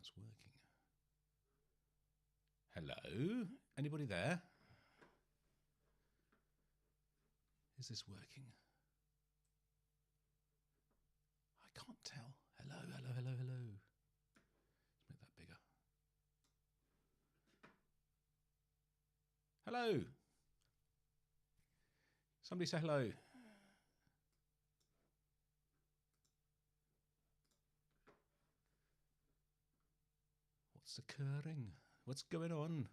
that's working. Hello? Anybody there? Is this working? I can't tell. Hello, hello, hello, hello. Let's make that bigger. Hello. Somebody say hello. What's occurring? What's going on?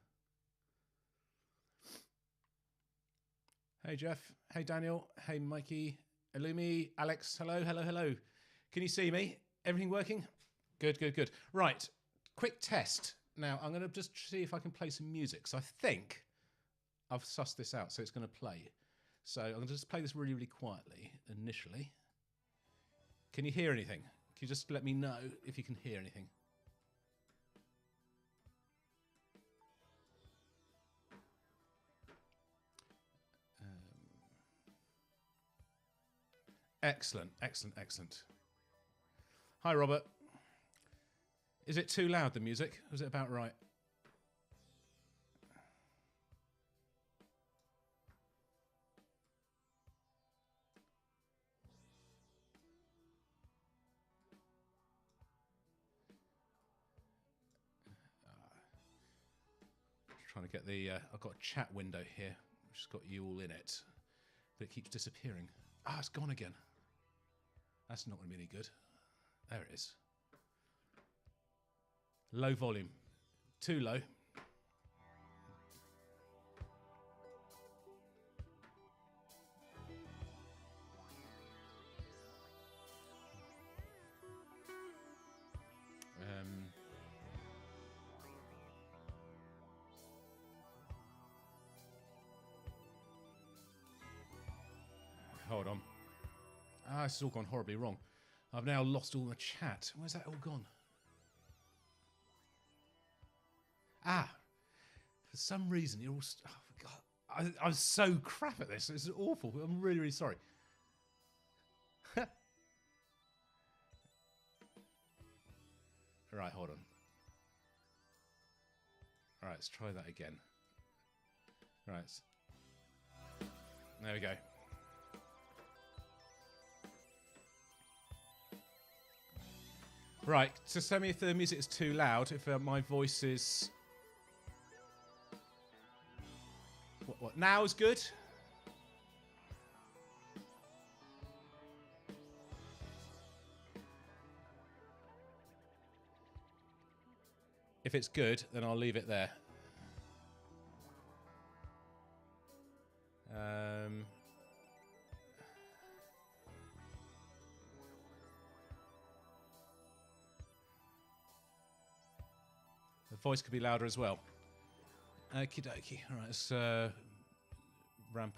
Hey, Jeff. Hey, Daniel. Hey, Mikey. Illumi. Alex. Hello, hello, hello. Can you see me? Everything working? Good, good, good. Right. Quick test. Now, I'm going to just see if I can play some music. So I think I've sussed this out, so it's going to play. So I'm going to just play this really, really quietly initially. Can you hear anything? Can you just let me know if you can hear anything? Excellent, excellent, excellent. Hi, Robert. Is it too loud, the music? Was it about right? Trying to get the... I've got a chat window here, which has got you all in it. But it keeps disappearing. Ah, it's gone again. That's not going to be any good. There it is. Low volume. Too low. Hold on. Ah, this has all gone horribly wrong. I've now lost all the chat. Where's that all gone? Ah, for some reason you're all... oh, God. I'm so crap at this. This is awful. I'm really, really sorry. Right, hold on. All right, let's try that again. Right. There we go. Right, so tell me if the music is too loud, if my voice is... What? Now is good? If it's good, then I'll leave it there. The voice could be louder as well. Okie dokie. All right, let's ramp.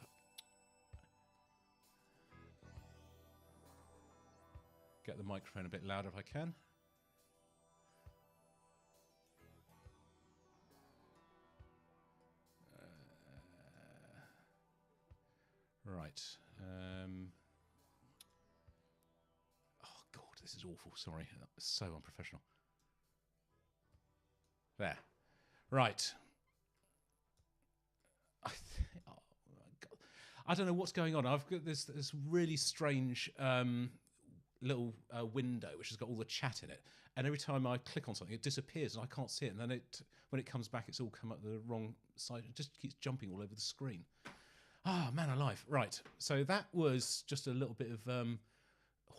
Get the microphone a bit louder if I can. Right. Oh, God, this is awful. Sorry. That was so unprofessional. There. Right. Oh, my God. I don't know what's going on. I've got this really strange little window which has got all the chat in it. And every time I click on something, it disappears and I can't see it. And then when it comes back, it's all come up the wrong side. It just keeps jumping all over the screen. Ah, man alive. Right. So that was just a little bit of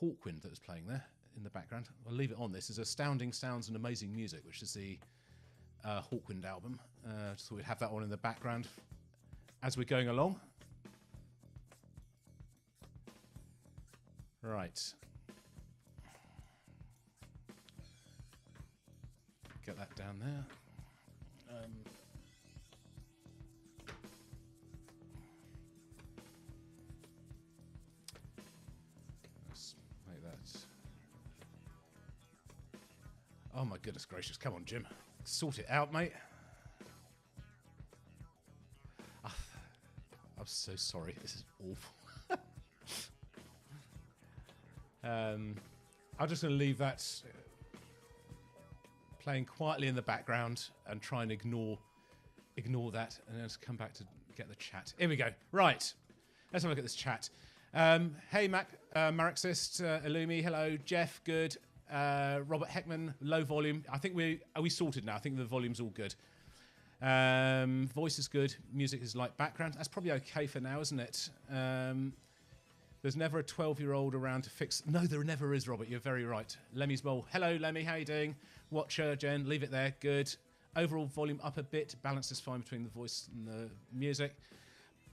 Hawkwind that was playing there in the background. I'll leave it on. This is Astounding Sounds and Amazing Music, which is the Hawkwind album. Just thought we'd have that on in the background as we're going along. Right. Get that down there. Let's make that. Oh my goodness gracious. Come on, Jim. Sort it out, mate. I'm so sorry. This is awful. I'm just going to leave that playing quietly in the background and try and ignore that, and then just come back to get the chat. Here we go. Right, let's have a look at this chat. Hey, Marxist, Illumi, hello. Jeff, good. Robert Heckman, low volume. I think are we sorted now? I think the volume's all good. Voice is good. Music is like background. That's probably okay for now, isn't it? There's never a 12-year-old around to fix... No, there never is, Robert. You're very right. Lemmy's Bowl. Hello, Lemmy. How you doing? Watcher, Jen. Leave it there. Good. Overall volume up a bit. Balance is fine between the voice and the music.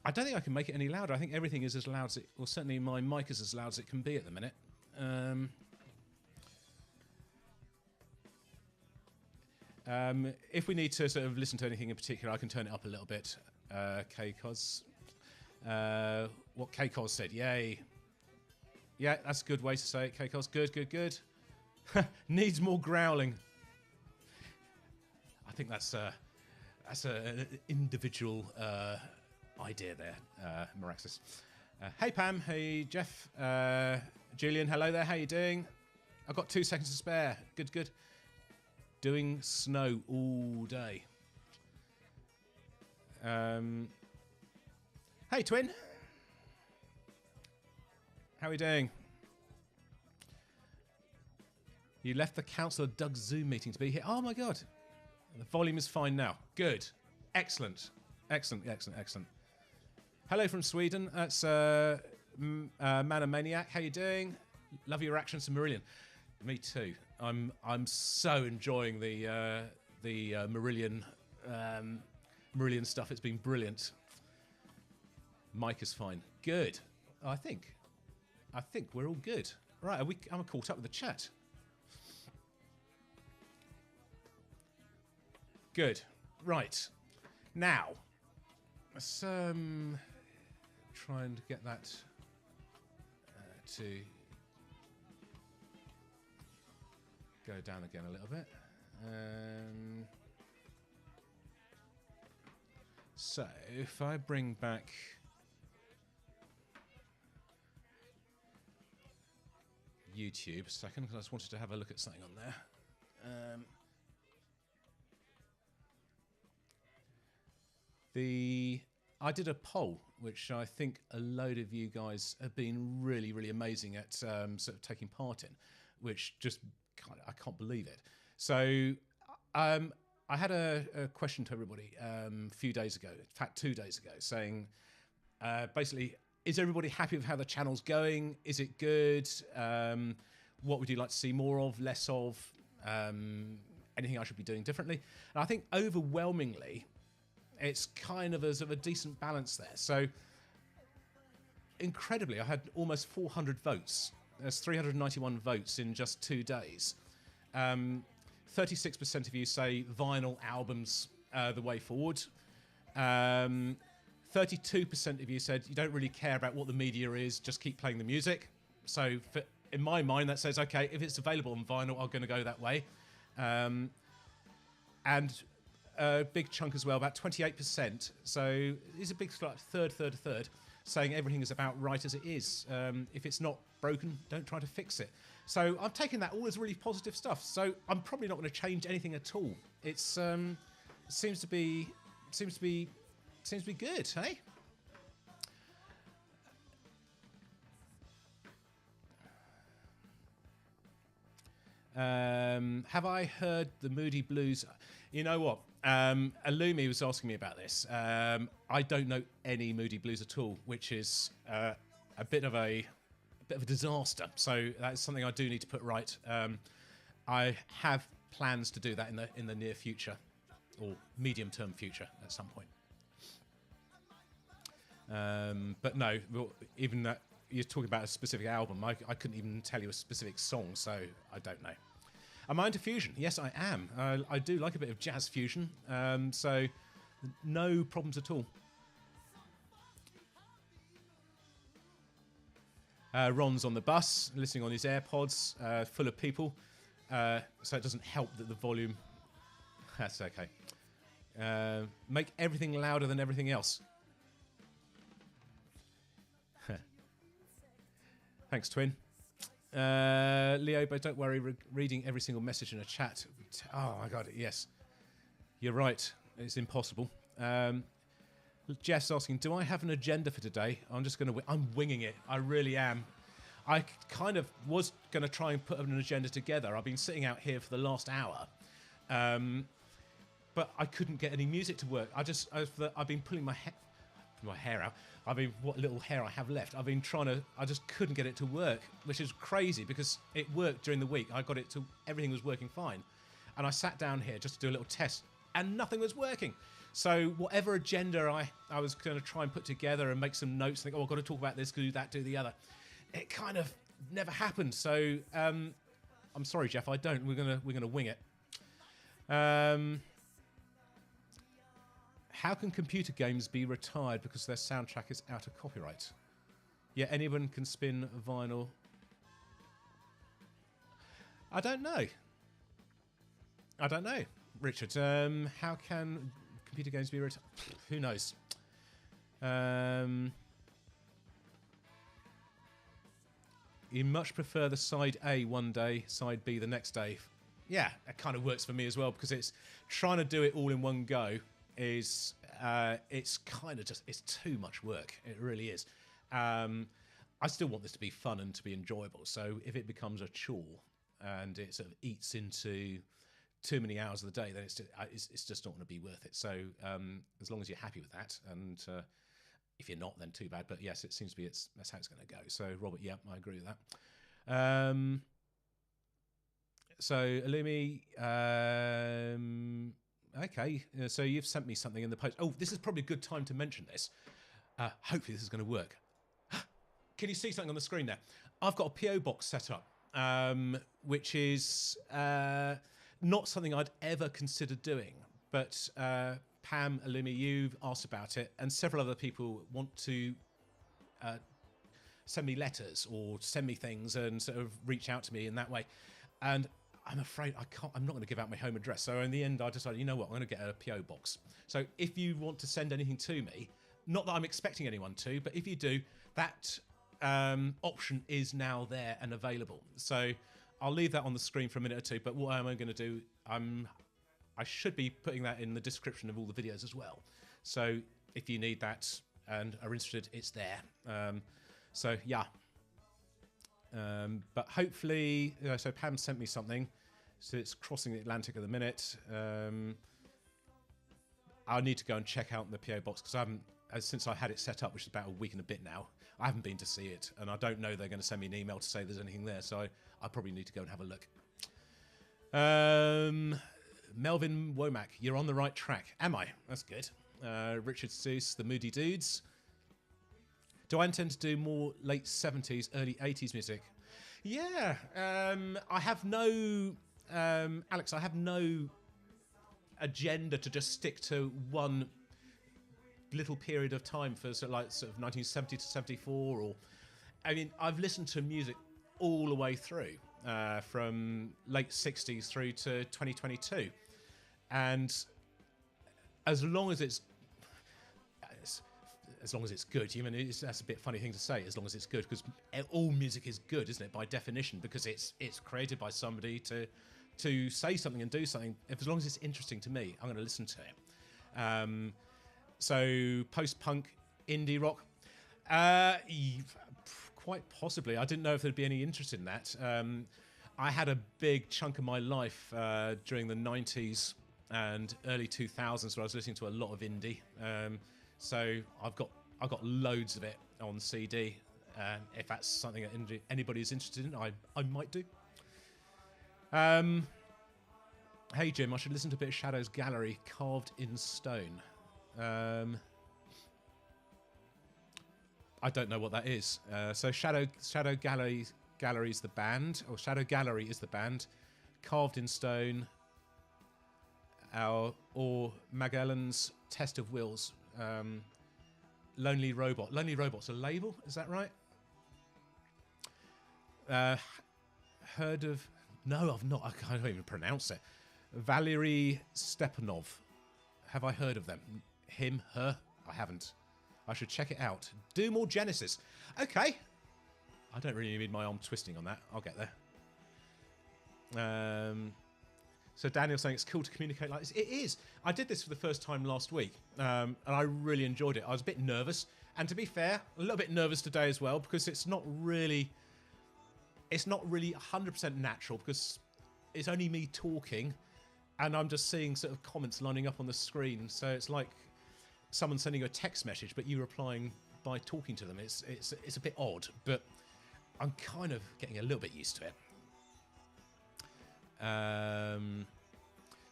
I don't think I can make it any louder. I think everything is as loud as it... Well, certainly my mic is as loud as it can be at the minute. If we need to sort of listen to anything in particular, I can turn it up a little bit. K-Cos. What K-Cos said. Yay. Yeah, that's a good way to say it, K-Cos. Good, good, good. Needs more growling. I think that's an individual idea there, Maraxis. Hey, Pam. Hey, Jeff. Julian, hello there. How you doing? I've got 2 seconds to spare. Good, good. Doing snow all day. Hey, Twin. How are we doing? You left the Councillor Doug's Zoom meeting to be here. Oh, my God. The volume is fine now. Good. Excellent. Excellent, excellent, excellent. Hello from Sweden. That's Manamaniac. How you doing? Love your reactions to Marillion. Me too. I'm so enjoying the Marillion stuff. It's been brilliant. Mic is fine. Good. I think we're all good. Right, I'm caught up with the chat. Good. Right. Now, let's try and get that to go down again a little bit. So, if I bring back YouTube a second, because I just wanted to have a look at something on there. I did a poll, which I think a load of you guys have been really, really amazing at sort of taking part in, which just I can't believe it. So I had a question to everybody a few days ago, in fact 2 days ago, saying basically, is everybody happy with how the channel's going? Is it good? What would you like to see more of, less of? Anything I should be doing differently? And I think overwhelmingly, it's kind of a sort of a decent balance there. So incredibly, I had almost 400 votes. There's 391 votes in just 2 days. 36% of you say vinyl albums the way forward. 32% of you said you don't really care about what the media is, just keep playing the music. So in my mind, that says, okay, if it's available on vinyl, I'm going to go that way. And a big chunk as well, about 28%. So it's a big third, saying everything is about right as it is. If it's not broken, don't try to fix it. So I'm taking that all as really positive stuff. So I'm probably not going to change anything at all. It's seems to be good, hey? Have I heard the Moody Blues? You know what? Illumi was asking me about this. I don't know any Moody Blues at all, which is a bit of a disaster. So that's something I do need to put right. I have plans to do that in the near future, or medium-term future at some point. But no, even that you're talking about a specific album. I couldn't even tell you a specific song, so I don't know. Am I into fusion? Yes, I am. I do like a bit of jazz fusion, so no problems at all. Ron's on the bus, listening on his AirPods, full of people, so it doesn't help that the volume... That's okay. Make everything louder than everything else. Thanks, Twin. Leo, but don't worry, reading every single message in a chat. Oh my God, yes. You're right. It's impossible. Jeff's asking, do I have an agenda for today? I'm winging it. I really am. I kind of was going to try and put an agenda together. I've been sitting out here for the last hour, but I couldn't get any music to work. I've been pulling my hair out. What little hair I have left. I just couldn't get it to work, which is crazy because it worked during the week. Everything was working fine. And I sat down here just to do a little test and nothing was working. So whatever agenda I was going to try and put together and make some notes, think, I've got to talk about this, do that, do the other. It kind of never happened. So I'm sorry, Jeff, I don't. We're gonna wing it. How can computer games be retired because their soundtrack is out of copyright? Yeah, anyone can spin vinyl. I don't know, Richard. How can computer games be retired? Who knows? You much prefer the side A one day, side B the next day. Yeah, it kind of works for me as well because it's trying to do it all in one go. It's kind of it's too much work. It really is. I still want this to be fun and to be enjoyable. So if it becomes a chore and it sort of eats into too many hours of the day, then it's just not going to be worth it. So as long as you're happy with that, and if you're not, then too bad. But yes, it seems to be that's how it's going to go. So Robert, yeah, I agree with that. So Alumi, okay. So you've sent me something in the post. Oh, this is probably a good time to mention this. Hopefully this is going to work. Can you see something on the screen there? I've got a PO box set up, which is not something I'd ever considered doing, but Pam, Alumi, you've asked about it, and several other people want to send me letters or send me things and sort of reach out to me in that way. And I'm afraid I'm not going to give out my home address. So in the end, I decided, you know what, I'm going to get a PO box. So if you want to send anything to me, not that I'm expecting anyone to, but if you do, that option is now there and available. So I'll leave that on the screen for a minute or two. But what am I going to do? I should be putting that in the description of all the videos as well. So if you need that and are interested, it's there. So yeah. But hopefully, so Pam sent me something. So it's crossing the Atlantic at the minute. I'll need to go and check out the PO box because since I had it set up, which is about a week and a bit now, I haven't been to see it, and I don't know they're going to send me an email to say there's anything there. So I probably need to go and have a look. Melvin Womack, you're on the right track. Am I? That's good. Richard Seuss, the Moody Dudes. Do I intend to do more late 70s, early 80s music? Yeah. I have no... Alex, I have no agenda to just stick to one little period of time for sort of 1970 to 74. Or, I mean, I've listened to music all the way through, from late 60s through to 2022. And as long as it's good. I mean, that's a bit funny thing to say, as long as it's good, because all music is good, isn't it, by definition, because it's created by somebody to say something and do something. As long as it's interesting to me, I'm going to listen to it. So post-punk, indie rock, quite possibly. I didn't know if there'd be any interest in that. I had a big chunk of my life during the 90s and early 2000s where I was listening to a lot of indie. So I've got loads of it on CD. If that's something that anybody's interested in, I might do. Hey Jim, I should listen to a bit of Shadow's Gallery, Carved in Stone. I don't know what that is. So Shadow Gallery is the band, or Shadow Gallery is the band. Carved in Stone, or Magellan's Test of Wills. Lonely Robot. Lonely Robot's a label, is that right? Heard of... No, I've not. I can't even pronounce it. Valery Stepanov. Have I heard of them? Him, her? I haven't. I should check it out. Do more Genesis. Okay. I don't really need my arm twisting on that. I'll get there. So Daniel's saying it's cool to communicate like this. It is. I did this for the first time last week, and I really enjoyed it. I was a bit nervous, and to be fair, a little bit nervous today as well, because it's not really 100% natural, because it's only me talking, and I'm just seeing sort of comments lining up on the screen. So it's like someone sending you a text message, but you replying by talking to them. It's a bit odd, but I'm kind of getting a little bit used to it.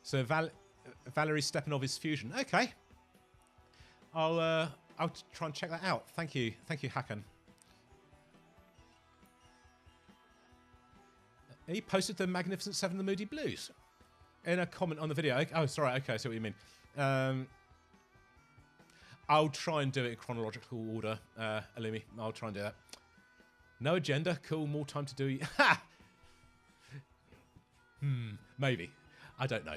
So Valerie Stepanov is Fusion. Okay, I'll try and check that out. Thank you, Hakan. He posted the Magnificent Seven, the Moody Blues, in a comment on the video. Oh, sorry. Okay, I see what you mean. I'll try and do it in chronological order, Alumi. I'll try and do that. No agenda. Cool. More time to do. Ha! Maybe. I don't know.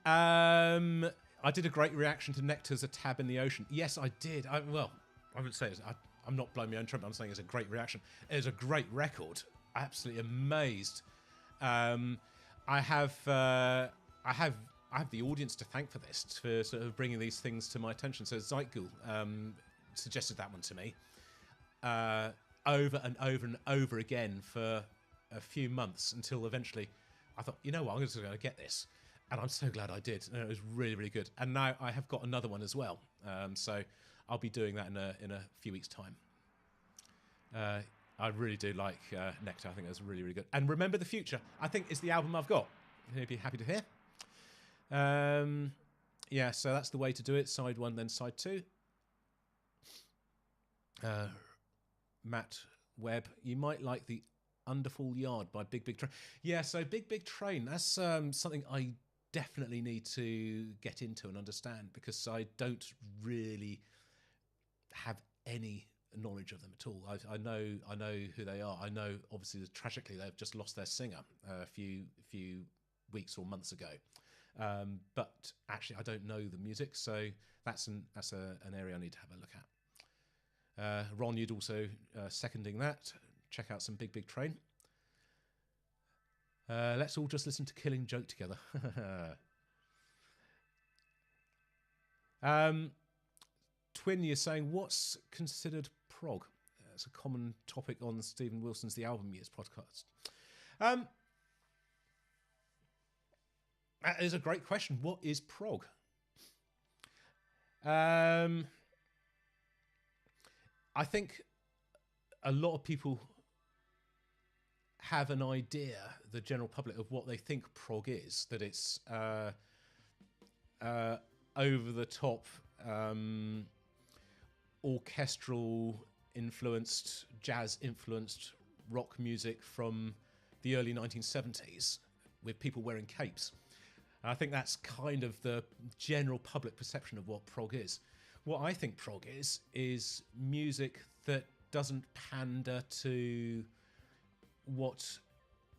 I did a great reaction to Nectar's A Tab in the Ocean. Yes, I did. I would say I'm not blowing my own trumpet. I'm saying it's a great reaction. It is a great record. Absolutely amazed. I have the audience to thank for this, for sort of bringing these things to my attention. So Zeitgul suggested that one to me over and over and over again for a few months, until eventually I thought, you know what, I'm just going to get this. And I'm so glad I did. And it was really, really good. And now I have got another one as well. So I'll be doing that in a few weeks' time. I really do like Nectar. I think that's really, really good. And Remember the Future, I think, is the album I've got. You'd be happy to hear. Yeah, so that's the way to do it. Side 1, then side 2. Matt Webb, you might like the Underfall Yard by Big Big Train. Yeah, so Big Train, that's something I definitely need to get into and understand, because I don't really have any knowledge of them at all. I know who they are. I know, obviously, tragically they've just lost their singer a few weeks or months ago. But actually, I don't know the music, so that's an area I need to have a look at. Ron, you'd also seconding that. Check out some Big Train. Let's all just listen to Killing Joke together. Twin, you're saying, what's considered prog? It's a common topic on Stephen Wilson's The Album Years podcast. That is a great question. What is prog? I think a lot of people have an idea, the general public, of what they think prog is. That it's over the top, orchestral influenced, jazz influenced rock music from the early 1970s with people wearing capes. And I think that's kind of the general public perception of what prog is. What I think prog is music that doesn't pander to what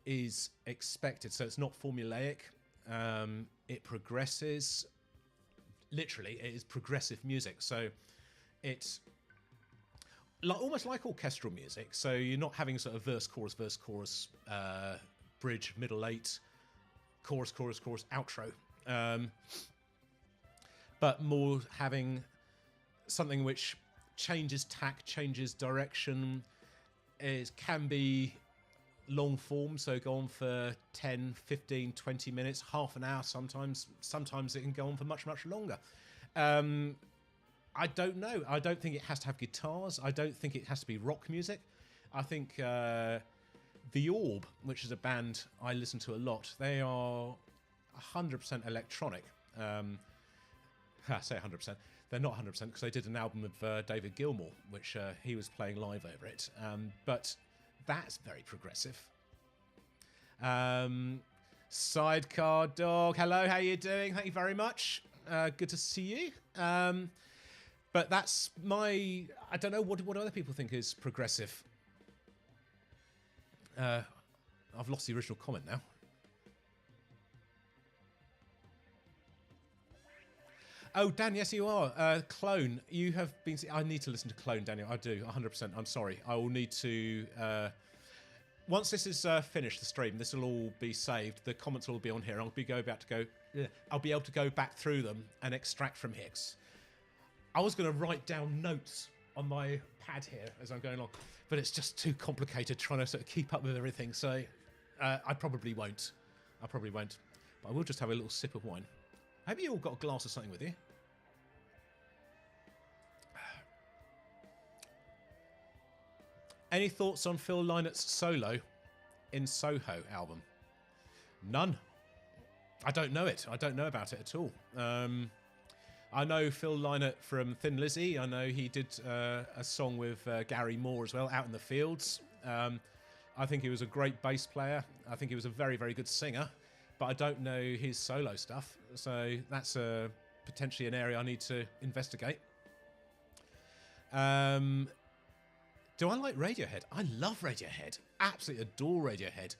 is expected. So it's not formulaic. It progresses. Literally, it is progressive music. So it's almost like orchestral music. So you're not having sort of verse, chorus, bridge, middle eight, chorus, outro. But more having something which changes tack, changes direction, can be long form, so go on for 10, 15, 20 minutes, half an hour sometimes. Sometimes it can go on for much, much longer. I don't know. I don't think it has to have guitars. I don't think it has to be rock music. I think The Orb, which is a band I listen to a lot, they are 100% electronic. I say 100%. They're not 100% because they did an album with David Gilmour, which he was playing live over it. But that's very progressive. Sidecar Dog, hello, how you doing? Thank you very much. Good to see you. But that's I don't know, what other people think is progressive. I've lost the original comment now. Oh, Dan, yes, you are. Clone, you have been... I need to listen to Clone, Daniel. I do, 100%. I'm sorry. I will need to... once this is finished, the stream, this will all be saved. The comments will be on here. I'll be able to go back through them and extract from here. I was going to write down notes on my pad here as I'm going along, but it's just too complicated trying to sort of keep up with everything. So I probably won't. But I will just have a little sip of wine. Have you all got a glass of something with you? Any thoughts on Phil Lynott's solo in Soho album? None. I don't know it. I don't know about it at all. I know Phil Lynott from Thin Lizzy. I know he did a song with Gary Moore as well, Out in the Fields. I think he was a great bass player. I think he was a very, very good singer. But I don't know his solo stuff. So that's potentially an area I need to investigate. Do I like Radiohead? I love Radiohead. Absolutely adore Radiohead.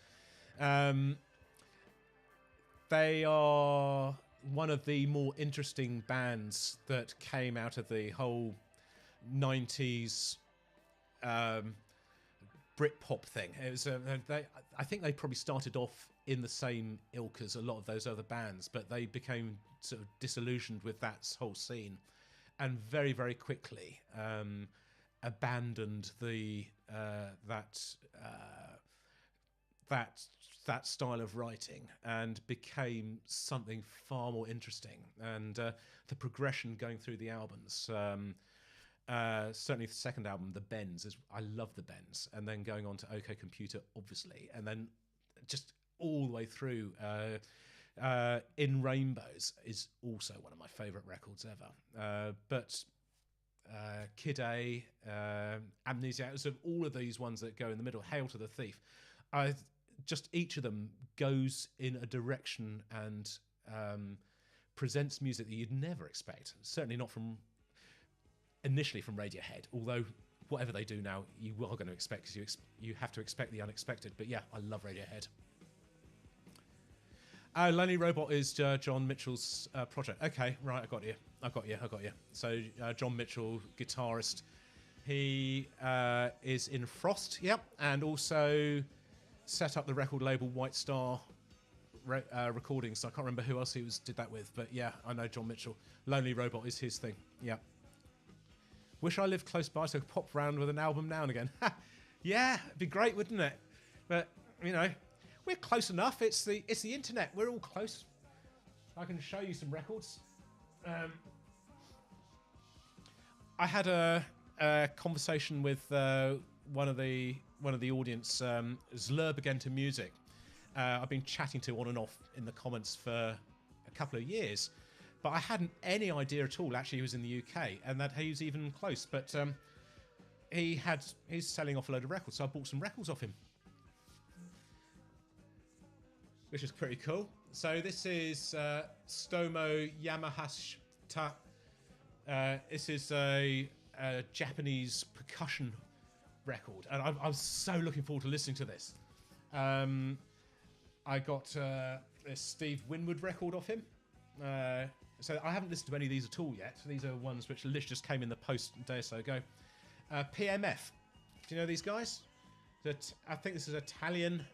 They are one of the more interesting bands that came out of the whole 90s Britpop thing. It was I think they probably started off in the same ilk as a lot of those other bands, but they became sort of disillusioned with that whole scene and very, very quickly abandoned the that style of writing and became something far more interesting. And the progression going through the albums, certainly the second album, The Bends, I love The Bends, and then going on to OK Computer, obviously, and then just all the way through In Rainbows is also one of my favourite records ever. But Kid A, Amnesia, so all of these ones that go in the middle, Hail to the Thief, just each of them goes in a direction and presents music that you'd never expect. Certainly not initially from Radiohead, although whatever they do now, you are going to expect, because you have to expect the unexpected. But yeah, I love Radiohead. Lonely Robot is John Mitchell's project. Okay, right, I got you. So John Mitchell, guitarist. He is in Frost, yep, and also set up the record label White Star Recordings. I can't remember who else he did that with, but yeah, I know John Mitchell. Lonely Robot is his thing, yeah. Wish I lived close by so I could pop round with an album now and again. Yeah, it'd be great, wouldn't it? But, you know, we're close enough. It's the internet. We're all close. I can show you some records. I had a conversation with one of the audience, Zlurb Again to Music. I've been chatting to on and off in the comments for a couple of years, but I hadn't any idea at all. Actually, he was in the UK and that he was even close. But he's selling off a load of records, so I bought some records off him, which is pretty cool. So this is Stomo Yamahashita. This is a Japanese percussion record, and I was so looking forward to listening to this. I got a Steve Winwood record off him. So I haven't listened to any of these at all yet. These are ones which literally just came in the post a day or so ago. PMF. Do you know these guys? I think this is Italian.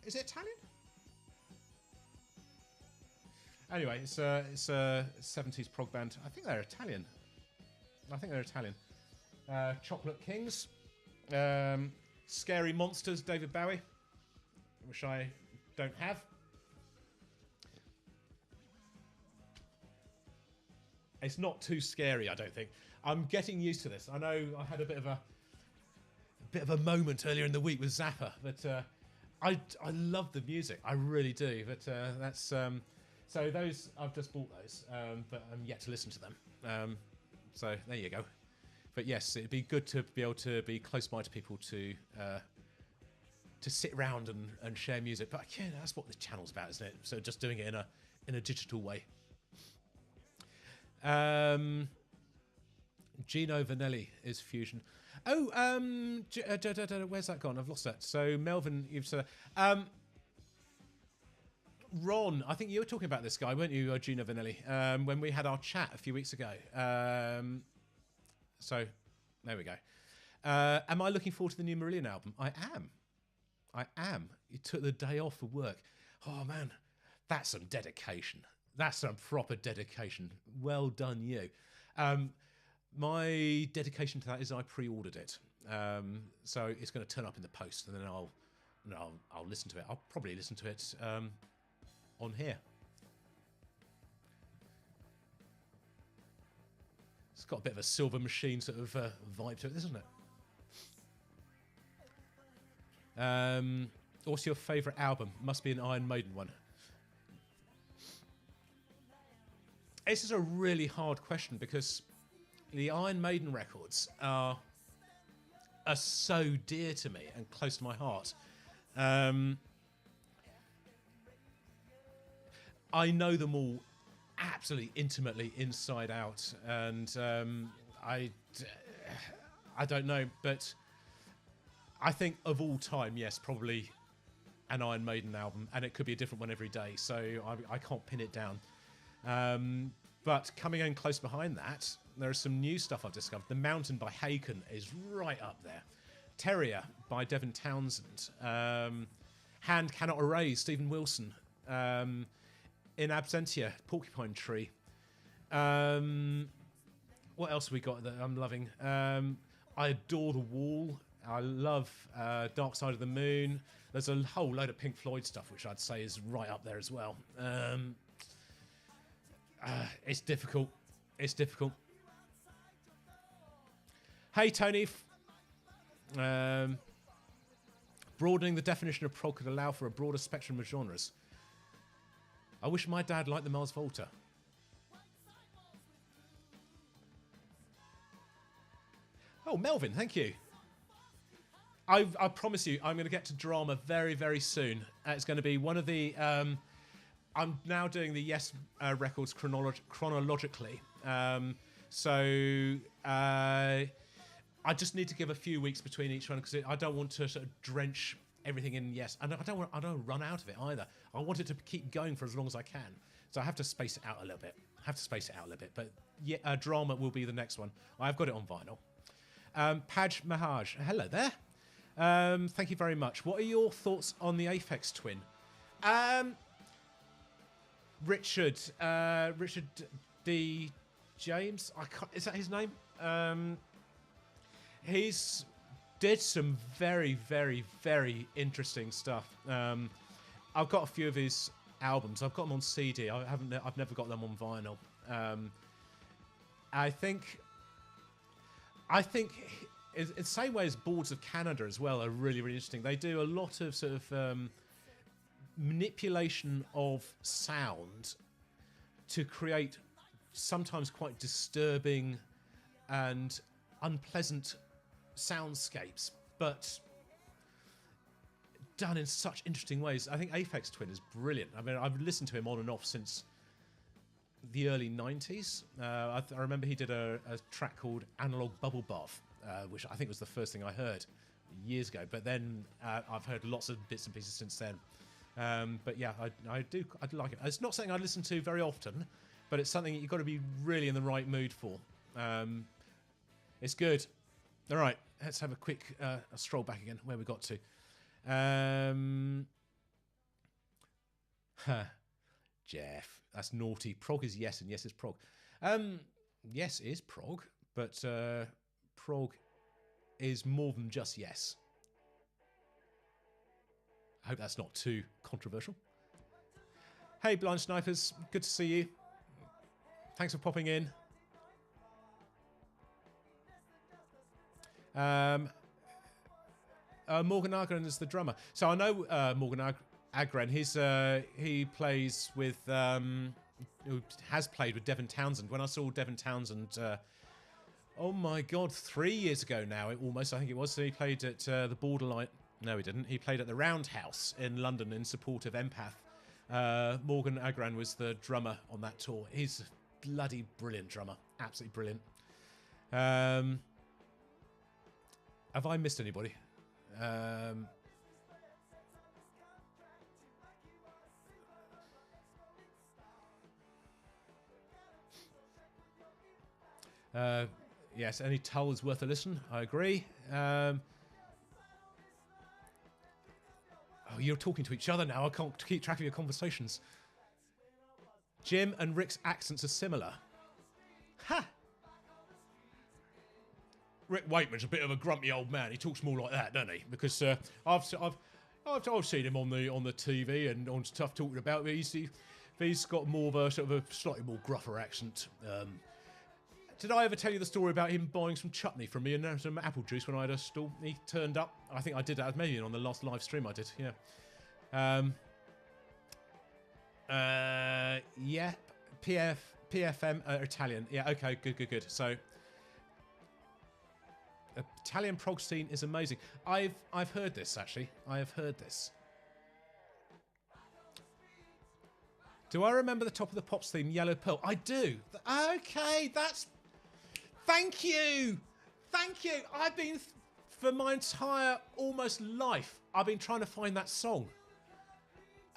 Is it Italian? Anyway, it's a 70s prog band. I think they're Italian. Chocolate Kings. Scary Monsters, David Bowie, which I don't have. It's not too scary, I don't think. I'm getting used to this. I know I had a bit of a moment earlier in the week with Zappa, but I love the music. I really do. But that's so those I've just bought those, but I'm yet to listen to them. So there you go. But yes, it'd be good to be able to be close by to people to sit around and share music. But yeah, that's what the channel's about, isn't it? So just doing it in a digital way. Gino Vanelli is Fusion. Oh, where's that gone? I've lost that. So Melvin, you've said Ron, I think you were talking about this guy, weren't you, Gina Vanelli, when we had our chat a few weeks ago. So, there we go. Am I looking forward to the new Marillion album? I am. You took the day off for work. Oh, man, that's some dedication. That's some proper dedication. Well done, you. My dedication to that is I pre-ordered it. So it's going to turn up in the post, and then I'll listen to it. I'll probably listen to it on here. It's got a bit of a Silver Machine sort of vibe to it, isn't it? What's your favourite album? Must be an Iron Maiden one. This is a really hard question because the Iron Maiden records are so dear to me and close to my heart. I know them all absolutely intimately inside out, and I don't know, but I think of all time, yes, probably an Iron Maiden album, and it could be a different one every day, so I can't pin it down. But coming in close behind that, there is some new stuff I've discovered. The Mountain by Haken is right up there. Terrier by Devin Townsend. Hand Cannot Erase, Stephen Wilson. In Absentia, Porcupine Tree. What else have we got that I'm loving? I adore The Wall. I love Dark Side of the Moon. There's a whole load of Pink Floyd stuff, which I'd say is right up there as well. It's difficult. It's difficult. Hey, Tony. Broadening the definition of prog could allow for a broader spectrum of genres. I wish my dad liked the Mars Volta. Oh, Melvin, thank you. I promise you, I'm going to get to drama very, very soon. It's going to be one of the... I'm now doing the Yes records chronologically. So I just need to give a few weeks between each one because I don't want to sort of drench everything in Yes. And I don't want to run out of it either. I want it to keep going for as long as I can. So I have to space it out a little bit. But yeah, drama will be the next one. I've got it on vinyl. Paj Mahaj, hello there. Thank you very much. What are your thoughts on the Aphex Twin? Richard D. James, is that his name? He's did some very, very, very interesting stuff. I've got a few of his albums. I've got them on CD. I've never got them on vinyl. I think in the same way as Boards of Canada as well are really, really interesting. They do a lot of sort of manipulation of sound to create sometimes quite disturbing and unpleasant soundscapes, but done in such interesting ways. I think Aphex Twin is brilliant. I mean, I've listened to him on and off since the early 90s. I remember he did a track called Analog Bubble Bath, which I think was the first thing I heard years ago. But then I've heard lots of bits and pieces since then. But yeah, I do like it. It's not something I listen to very often, but it's something you've got to be really in the right mood for. It's good. All right, let's have a quick a stroll back again. Where we got to? Jeff, that's naughty. Prog is Yes, and Yes is Prog. Yes is Prog, but Prog is more than just Yes. I hope that's not too controversial. Hey, Blind Snipers, good to see you. Thanks for popping in. Morgan Agren is the drummer. So I know Morgan Agren. He plays with, who has played with Devin Townsend. When I saw Devin Townsend, oh my God, 3 years ago now, almost, I think it was. So he played at the Borderline. No, he didn't. He played at the Roundhouse in London in support of Empath. Morgan Agran was the drummer on that tour. He's a bloody brilliant drummer. Absolutely brilliant. Have I missed anybody? Yes, any Tull is worth a listen. I agree. Oh, you're talking to each other now. I can't keep track of your conversations. Jim and Rick's accents are similar. Ha! Rick Wakeman's a bit of a grumpy old man. He talks more like that, doesn't he? Because I've seen him on the TV and on stuff talking about. But he's got more of a sort of a slightly more gruffer accent. Did I ever tell you the story about him buying some chutney from me and some apple juice when I had a stall? He turned up. I think I did that maybe on the last live stream I did. Yeah. Yeah. PFM Italian. Yeah. Okay. Good. So. Italian prog scene is amazing. I've heard this actually. I have heard this. Do I remember the Top of the Pops theme, Yellow Pearl? I do. Okay, that's. Thank you. I've been for my entire almost life. I've been trying to find that song,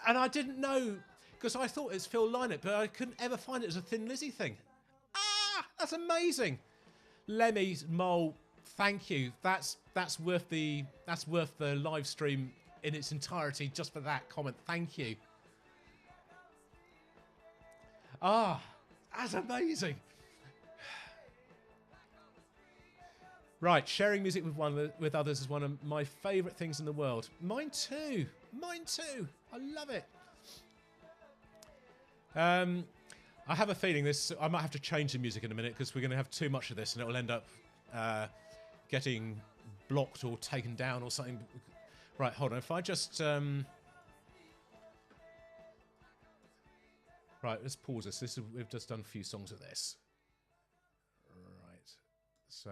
and I didn't know because I thought it's Phil Lynott, but I couldn't ever find it as a Thin Lizzy thing. Ah, that's amazing. Lemmy Mole. Thank you. That's worth the live stream in its entirety just for that comment. Thank you. Ah, that's amazing. Right, sharing music with others is one of my favourite things in the world. Mine too. I love it. I have a feeling I might have to change the music in a minute because we're going to have too much of this and it will end up getting blocked or taken down or something. Right, hold on. If I just... Right, let's pause this. We've just done a few songs of this. Right. So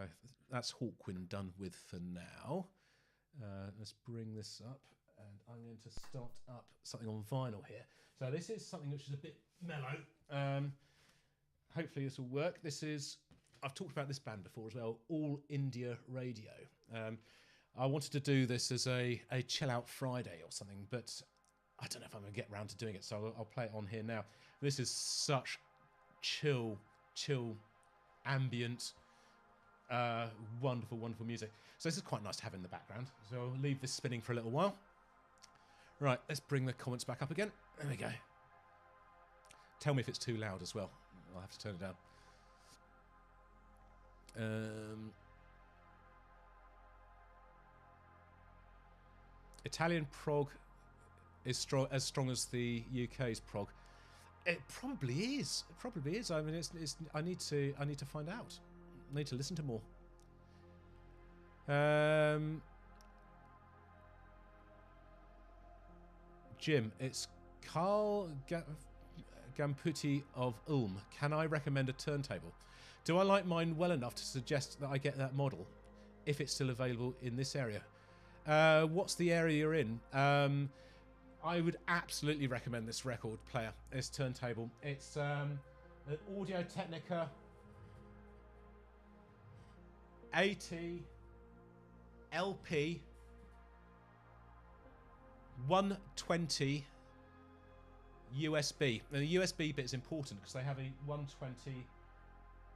that's Hawkwind done with for now. Let's bring this up. And I'm going to start up something on vinyl here. So this is something which is a bit mellow. Hopefully this will work. I've talked about this band before as well, All India Radio. I wanted to do this as a chill out Friday or something, but I don't know if I'm going to get around to doing it, so I'll play it on here now. This is such chill, ambient, wonderful music. So this is quite nice to have in the background. So I'll leave this spinning for a little while. Right, let's bring the comments back up again. There we go. Tell me if it's too loud as well. I'll have to turn it down. Italian prog is as strong as the UK's prog. It probably is. I mean, I need to find out. I need to listen to more. Jim, it's Carl Gamputi of Ulm. Can I recommend a turntable? Do I like mine well enough to suggest that I get that model, if it's still available in this area? What's the area you're in? I would absolutely recommend this record player, this turntable. It's an Audio Technica AT LP 120 USB. Now, the USB bit is important because they have a 120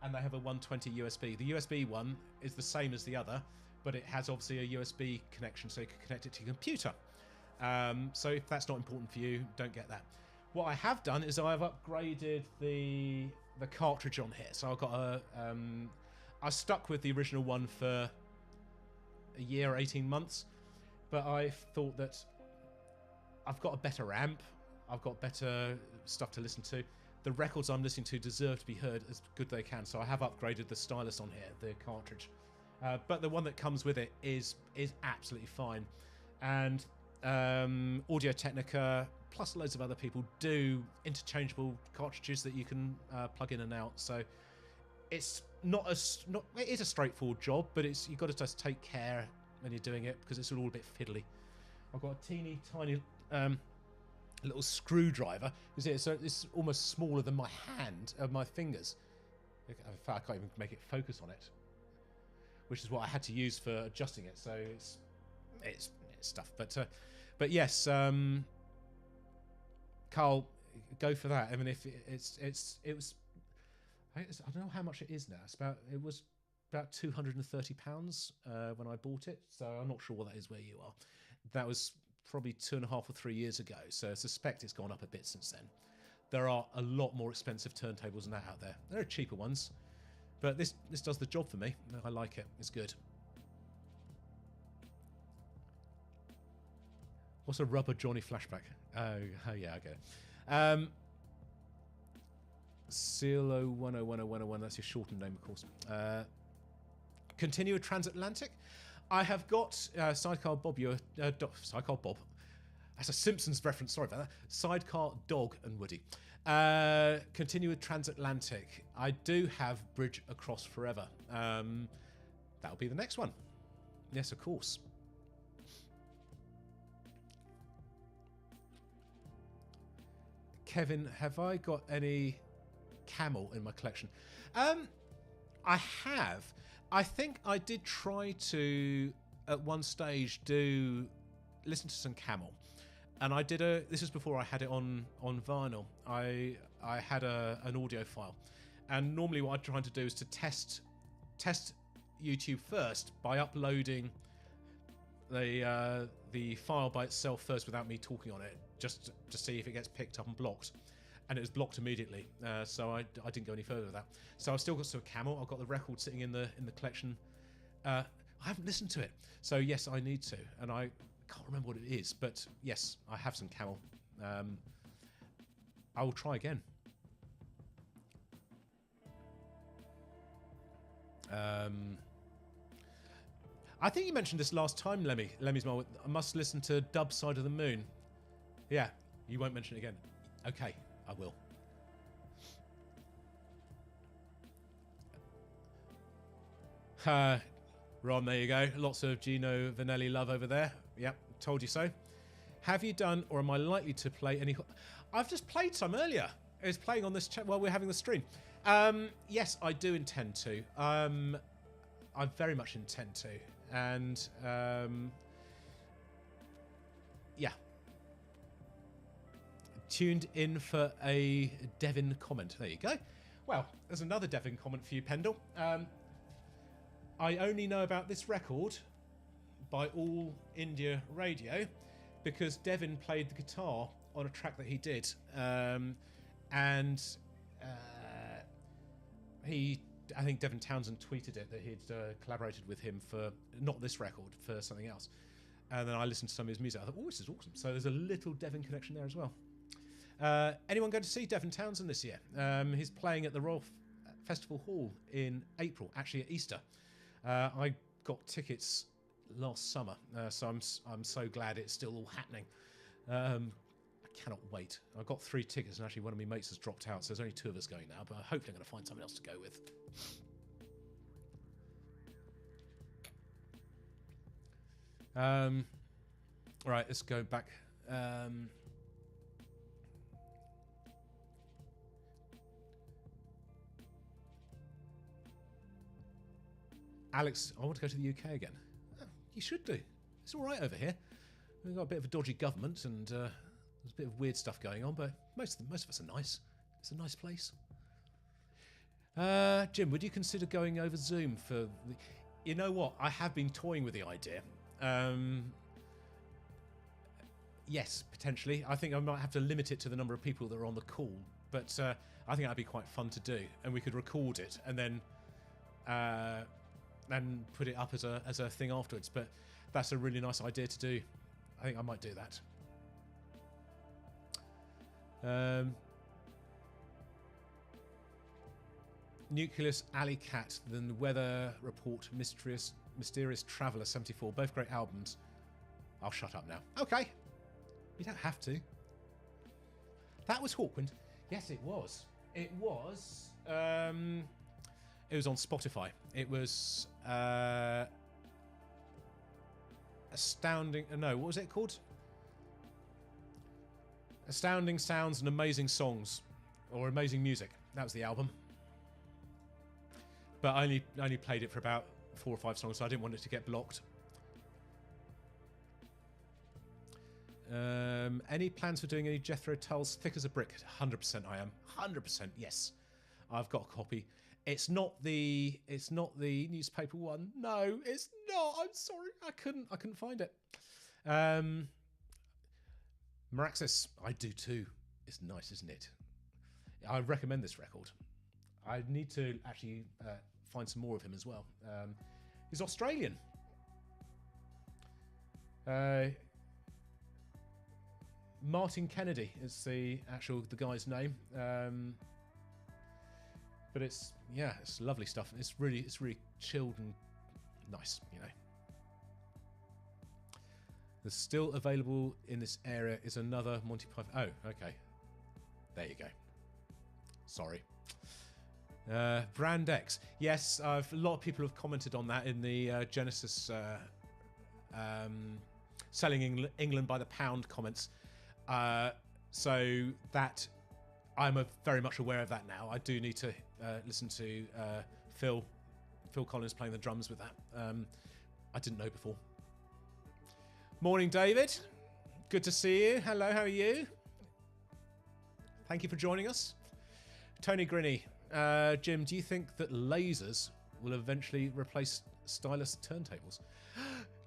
and they have a 120 USB. The USB one is the same as the other, but it has obviously a USB connection, so you can connect it to your computer. So if that's not important for you, don't get that. What I have done is I've upgraded the cartridge on here. So I've got I stuck with the original one for a year, 18 months, but I thought that I've got a better amp, I've got better stuff to listen to. The records I'm listening to deserve to be heard as good they can, so I have upgraded the stylus on here, the cartridge. But the one that comes with it is absolutely fine. And Audio Technica, plus loads of other people, do interchangeable cartridges that you can plug in and out. So it's it is a straightforward job, but you've got to just take care when you're doing it because it's all a bit fiddly. I've got a teeny tiny little screwdriver. You see, so it's almost smaller than my hand, my fingers. In fact, I can't even make it focus on it, which is what I had to use for adjusting it. So it's stuff. But yes, Carl, go for that. I mean, if it was, I don't know how much it is now. It was about £230 when I bought it, so I'm not sure what that is where you are. That was probably 2.5 or 3 years ago, so I suspect it's gone up a bit since then. There are a lot more expensive turntables than that out there. There are cheaper ones, but this does the job for me. I like it. It's good. What's a rubber Johnny flashback? Oh yeah, I get it. Cielo 101010, that's your shortened name, of course. Continue Transatlantic. I have got Sidecar Bob. Sidecar Bob. That's a Simpsons reference. Sorry about that. Sidecar Dog and Woody. Continue with Transatlantic. I do have Bridge Across Forever. That'll be the next one. Yes, of course. Kevin, have I got any Camel in my collection? I have. I think I did try to, at one stage, listen to some Camel. And I did this was before I had it on vinyl. I had an audio file. And normally what I'm trying to do is to test YouTube first by uploading the file by itself first without me talking on it, just to see if it gets picked up and blocked. And it was blocked immediately, so I didn't go any further with that. So I've still got some Camel. I've got the record sitting in the collection. I haven't listened to it, so yes, I need to. And I can't remember what it is, but yes, I have some Camel. I will try again. I think you mentioned this last time, Lemmy. Lemmy's mom. I must listen to Dub Side of the Moon. Yeah, you won't mention it again. Okay. I will. Ron, there you go. Lots of Gino Vanelli love over there. Yep, told you so. Have you done, or am I likely to play any... I've just played some earlier. It was playing on this chat while we're having the stream. Yes, I do intend to. I very much intend to. And, yeah. Tuned in for a Devin comment. There you go. Well, there's another Devin comment for you, Pendle. I only know about this record by All India Radio because Devin played the guitar on a track that he did. I think Devin Townsend tweeted it that he'd collaborated with him for, not this record, for something else. And then I listened to some of his music. I thought, oh, this is awesome. So there's a little Devin connection there as well. Anyone going to see Devin Townsend this year? He's playing at the Royal Festival Hall in April, actually at Easter. I got tickets last summer, so I'm so glad it's still all happening. I cannot wait. I've got 3 tickets, and actually one of my mates has dropped out, so there's only 2 of us going now, but hopefully I'm going to find someone else to go with. Right, let's go back. Alex, I want to go to the UK again. Oh, you should do. It's all right over here. We've got a bit of a dodgy government and there's a bit of weird stuff going on, but most of us are nice. It's a nice place. Jim, would you consider going over Zoom for the... You know what? I have been toying with the idea. Yes, potentially. I think I might have to limit it to the number of people that are on the call, but I think that'd be quite fun to do, and we could record it and then put it up as a thing afterwards. But that's a really nice idea to do. I think I might do that. Nucleus, Alley Cat, then Weather Report, Mysterious Traveller 74, both great albums. I'll shut up now. Okay. You don't have to. That was Hawkwind. Yes, it was. It was on Spotify. It was Astounding... No, what was it called? Astounding Sounds and Amazing Songs. Or Amazing Music. That was the album. But I only played it for about 4 or 5 songs, so I didn't want it to get blocked. Any plans for doing any Jethro Tull's Thick as a Brick? 100% I am. 100% yes. I've got a copy. It's not the newspaper one. No, it's not. I'm sorry. I couldn't find it. Maraxis, I do too. It's nice, isn't it? I recommend this record. I need to actually find some more of him as well. He's Australian. Martin Kennedy is the guy's name. But it's lovely stuff. It's really chilled and nice, you know. There's still available in this area is another Monty Python. Oh, okay. There you go. Sorry. Brand X. Yes, a lot of people have commented on that in the Genesis selling England by the pound comments. So that I'm very much aware of that now. I do need to listen to Phil Collins playing the drums with that. I didn't know before. Morning, David. Good to see you. Hello, how are you? Thank you for joining us. Tony Grinny. Jim, do you think that lasers will eventually replace stylus turntables?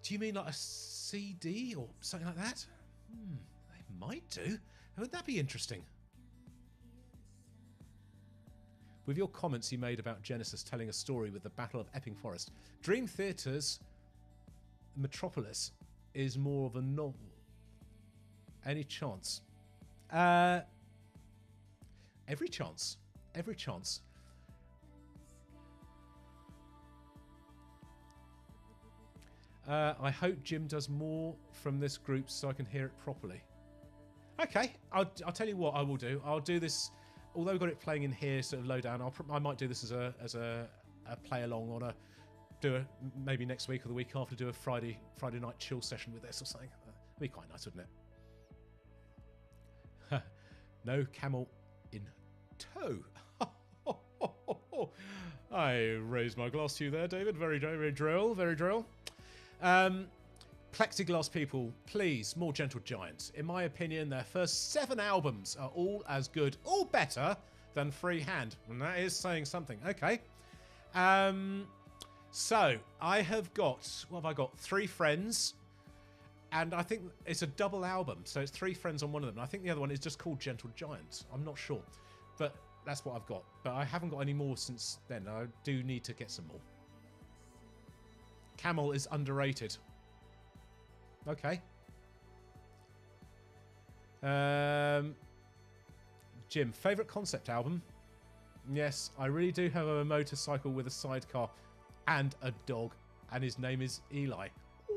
Do you mean like a CD or something like that? They might do. Would that be interesting? With your comments you made about Genesis telling a story with the Battle of Epping Forest, Dream Theatre's Metropolis is more of a novel. Any chance? Every chance. Every chance. I hope Jim does more from this group so I can hear it properly. Okay, I'll tell you what I will do. I'll do this, although we've got it playing in here, sort of low down. I might do this as a play along on maybe next week or the week after, do a Friday night chill session with this or something. That'd be quite nice, wouldn't it? No camel in tow. I raised my glass to you there, David. Very, very drill, very drill. Plexiglass people, please, more Gentle Giant. In my opinion, their first 7 albums are all as good, or better, than Freehand. And that is saying something. Okay. So, I have got, what have I got? 3 friends. And I think it's a double album. So it's 3 friends on one of them. And I think the other one is just called Gentle Giant. I'm not sure. But that's what I've got. But I haven't got any more since then. I do need to get some more. Camel is underrated. Okay. Jim, favourite concept album? Yes, I really do have a motorcycle with a sidecar and a dog. And his name is Eli.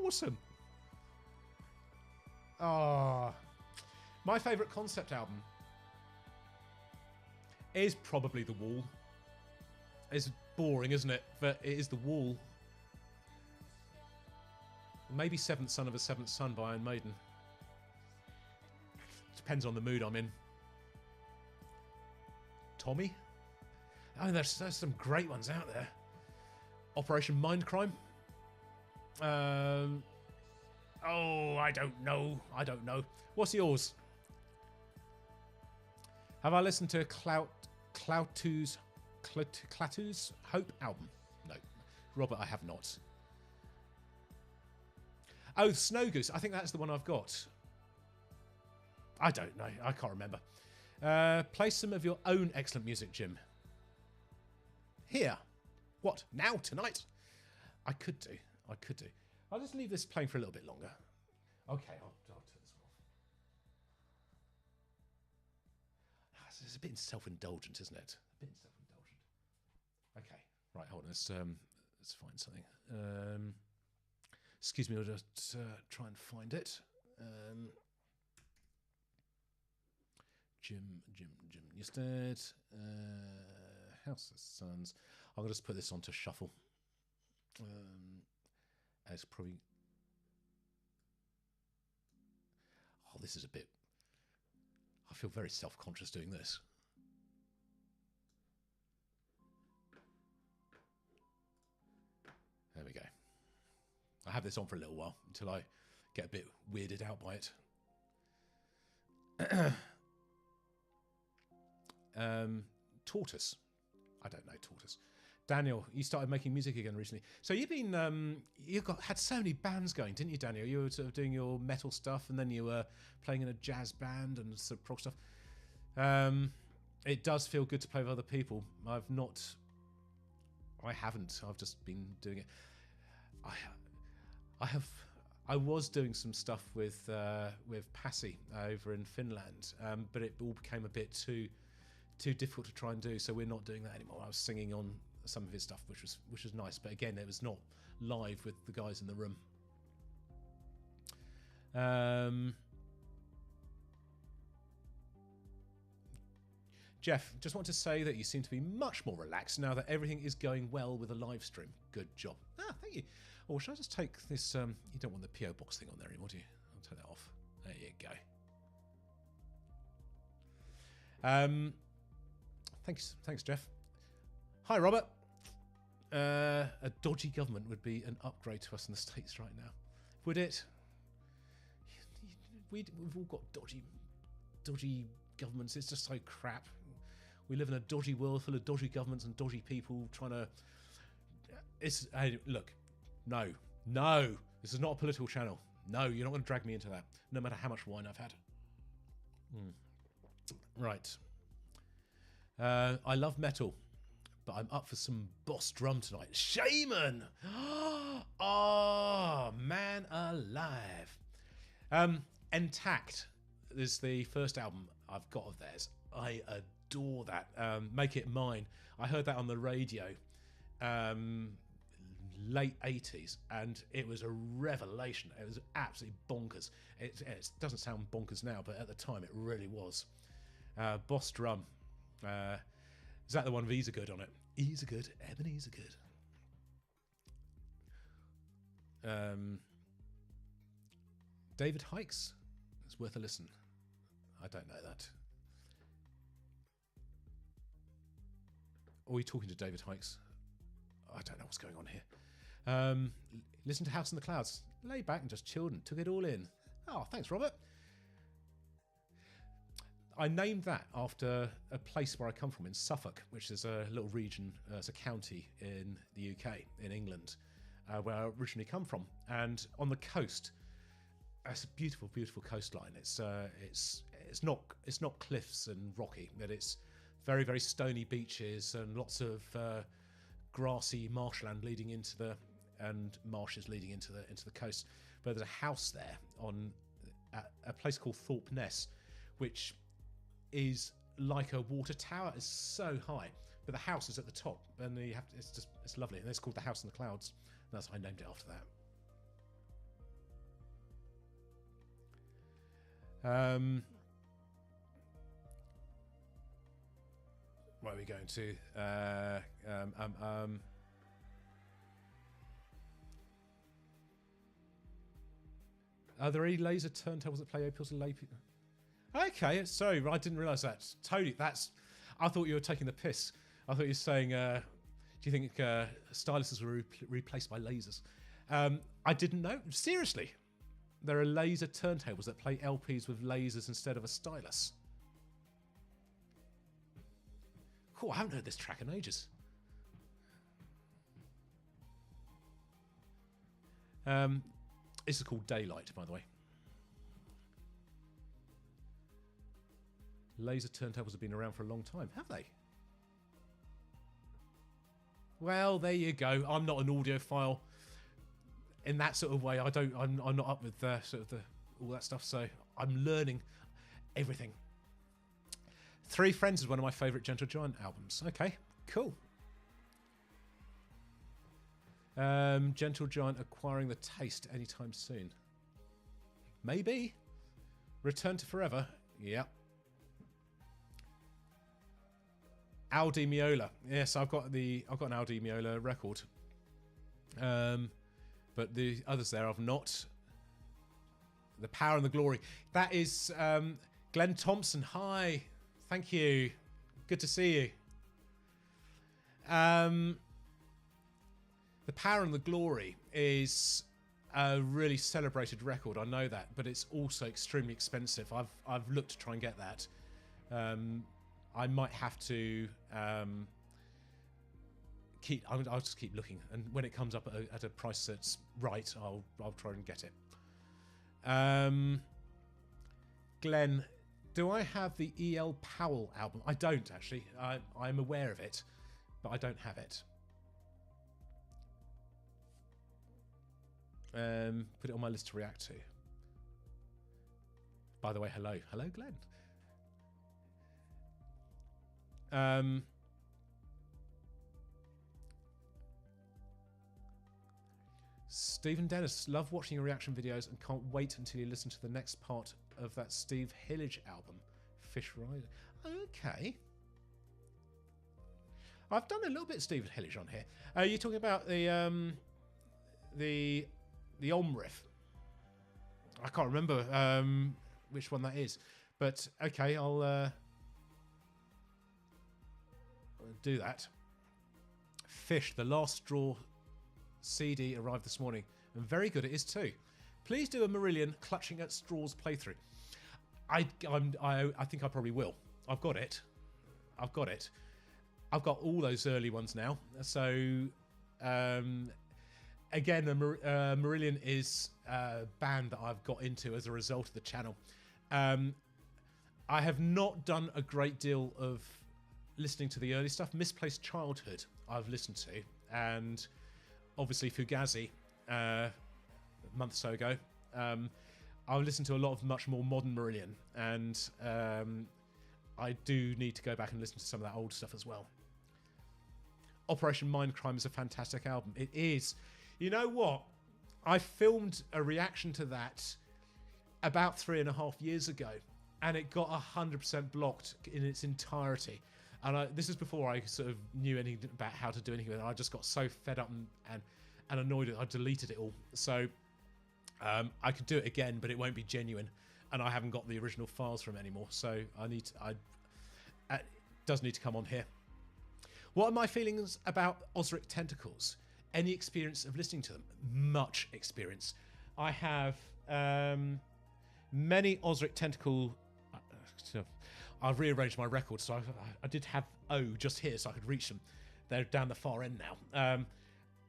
Awesome. Ah, my favourite concept album is probably The Wall. It's boring, isn't it? But it is The Wall. Maybe Seventh Son of a Seventh Son by Iron Maiden. Depends on the mood I'm in. Tommy? Oh, there's some great ones out there. Operation Mindcrime. Oh, I don't know. What's yours? Have I listened to Clatu's Hope album? No. Robert, I have not. Oh, Snow Goose. I think that's the one I've got. I don't know. I can't remember. Play some of your own excellent music, Jim. Here. What? Now? Tonight? I could do. I'll just leave this playing for a little bit longer. Okay, I'll turn this off. It's a bit self-indulgent, isn't it? A bit self-indulgent. Okay, right, hold on. Let's find something. Excuse me, I'll just try and find it. Jim Newstead. House of Sons. I'm going to just put this onto shuffle. It's probably... Oh, this is a bit... I feel very self-conscious doing this. There we go. I have this on for a little while until I get a bit weirded out by it. Tortoise. I don't know, Tortoise. Daniel, you started making music again recently. So you've been, had so many bands going, didn't you, Daniel? You were sort of doing your metal stuff, and then you were playing in a jazz band and some prog stuff. It does feel good to play with other people. I haven't. I've just been doing it. I was doing some stuff with Pasi over in Finland, but it all became a bit too difficult to try and do. So we're not doing that anymore. I was singing on some of his stuff, which was nice, but again, it was not live with the guys in the room. Jeff, just want to say that you seem to be much more relaxed now that everything is going well with a live stream. Good job. Thank you. Or should I just take this? You don't want the PO box thing on there anymore, do you? I'll take that off. There you go. Thanks, Jeff. Hi, Robert. A dodgy government would be an upgrade to us in the States right now. Would it? We've all got dodgy governments. It's just so crap. We live in a dodgy world full of dodgy governments and dodgy people trying to... Hey, look, no. This is not a political channel. No, you're not going to drag me into that, no matter how much wine I've had. Right. I love metal, but I'm up for some boss drum tonight. Shaman! Oh, man alive. Intact is the first album I've got of theirs. I adore that. Make It Mine. I heard that on the radio late 80s, and it was a revelation. It was absolutely bonkers. It doesn't sound bonkers now, but at the time it really was. Boss drum. Is that the one with Ease Good on it? Ease Good, Ebenezer Good. David Hikes. It's worth a listen. I don't know that. Or are you talking to David Hikes? I don't know what's going on here. Listen to House in the Clouds. Lay back and just chilled and took it all in. Oh, thanks, Robert. I named that after a place where I come from in Suffolk, which is a little region, it's a county in the UK, in England, where I originally come from. And on the coast, it's a beautiful, beautiful coastline. It's not cliffs and rocky, but it's very, very stony beaches and lots of grassy marshland leading into and marshes leading into the coast. But there's a house there on a place called Thorpe Ness, which is like a water tower. It's so high, but the house is at the top, and it's lovely. And it's called the House in the Clouds. And that's why I named it after that. Where are we going to? Are there any laser turntables that play opals and lay people? Okay, sorry, I didn't realise that. Totally, I thought you were taking the piss. I thought you were saying, do you think styluses were replaced by lasers? I didn't know. Seriously, there are laser turntables that play LPs with lasers instead of a stylus. Cool, I haven't heard this track in ages. This is called Daylight, by the way. Laser turntables have been around for a long time, have they? Well, there you go. I'm not an audiophile in that sort of way. I'm not up with all that stuff. So I'm learning everything. Three Friends is one of my favourite Gentle Giant albums. Okay, cool. Gentle Giant acquiring the taste anytime soon? Maybe. Return to Forever. Yep. Al Di Meola. Yes, I've got an Al Di Meola record. But the others there I've not. The Power and the Glory. That is Glenn Thompson. Hi. Thank you. Good to see you. The Power and the Glory is a really celebrated record. I know that, but it's also extremely expensive. I've looked to try and get that. I might have to I'll just keep looking, and when it comes up at a price that's right, I'll try and get it. Glenn, do I have the E.L. Powell album? I don't actually. I'm aware of it, but I don't have it. Put it on my list to react to. By the way, hello, Glenn. Stephen Dennis, love watching your reaction videos and can't wait until you listen to the next part of that Steve Hillage album, Fish Rider. Okay. I've done a little bit of Stephen Hillage on here. You're talking about the Om riff. I can't remember which one that is, but okay, I'll do that. Fish, the Last Straw CD arrived this morning, and very good it is too. Please do a Marillion Clutching at Straws playthrough. I think I probably will. I've got it. I've got all those early ones now. So again, Marillion is a band that I've got into as a result of the channel. I have not done a great deal of listening to the early stuff. Misplaced Childhood I've listened to, and obviously Fugazi a month or so ago. I've listened to a lot of much more modern Marillion, and I do need to go back and listen to some of that old stuff as well. Operation Mindcrime is a fantastic album. It is. You know what? I filmed a reaction to that about 3.5 years ago, and it got 100% blocked in its entirety. And this is before I sort of knew anything about how to do anything with it. I just got so fed up and annoyed that I deleted it all. So I could do it again, but it won't be genuine, and I haven't got the original files from it anymore. So it does need to come on here. What are my feelings about Osric Tentacles? Any experience of listening to them? Much experience. I have many Osric Tentacle. I've rearranged my records, so I did have O just here, so I could reach them. They're down the far end now.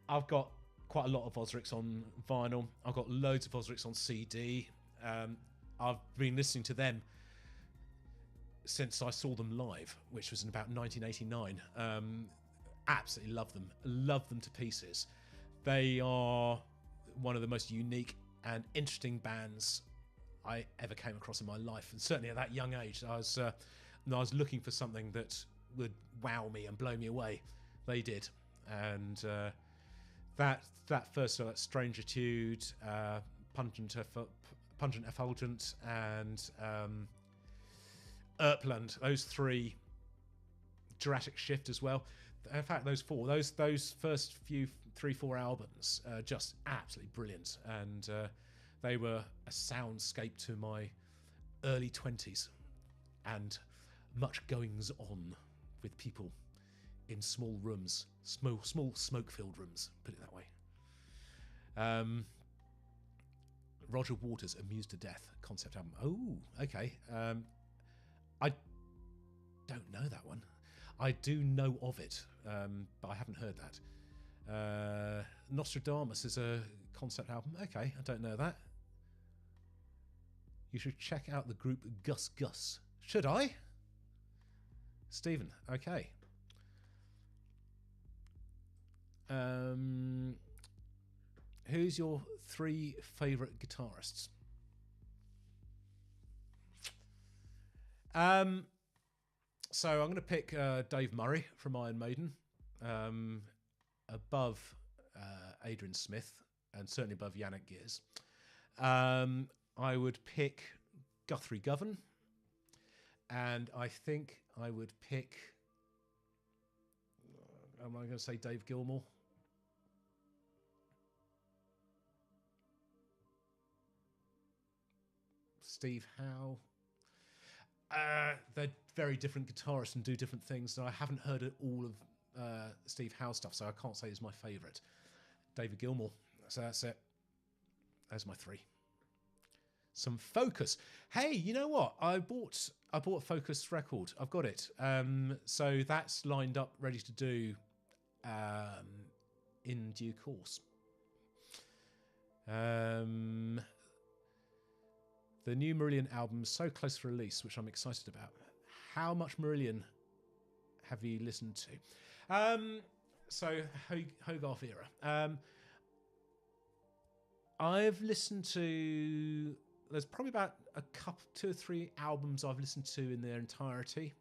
I've got quite a lot of Osrics on vinyl. I've got loads of Osrics on CD. I've been listening to them since I saw them live, which was in about 1989. Absolutely love them to pieces. They are one of the most unique and interesting bands I ever came across in my life, and certainly at that young age, I was looking for something that would wow me and blow me away. They did, and that first that Strangitude, Pungent Effulgent, and Erpland, those three, Jurassic Shift as well. In fact, those first few 3-4 albums just absolutely brilliant, and they were a soundscape to my early 20s, and much goings on with people in small rooms, small smoke-filled rooms, put it that way. Roger Waters, Amused to Death concept album. Oh, okay. I don't know that one. I do know of it, but I haven't heard that. Nostradamus is a concept album. Okay, I don't know that. You should check out the group Gus Gus. Should I? Stephen, okay. Who's your 3 favourite guitarists? So I'm going to pick Dave Murray from Iron Maiden, above Adrian Smith, and certainly above Yannick Gears. I would pick Guthrie Govan, and I think I would pick, am I going to say Dave Gilmour? Steve Howe. They're very different guitarists and do different things, and I haven't heard all of Steve Howe stuff, so I can't say he's my favourite. David Gilmour. So that's it. There's my 3. Some Focus. Hey, you know what? I bought a Focus record. I've got it. So that's lined up, ready to do in due course. The new Marillion album is so close to release, which I'm excited about. How much Marillion have you listened to? So Hogarth era. I've listened to. There's probably about a couple, 2 or 3 albums I've listened to in their entirety.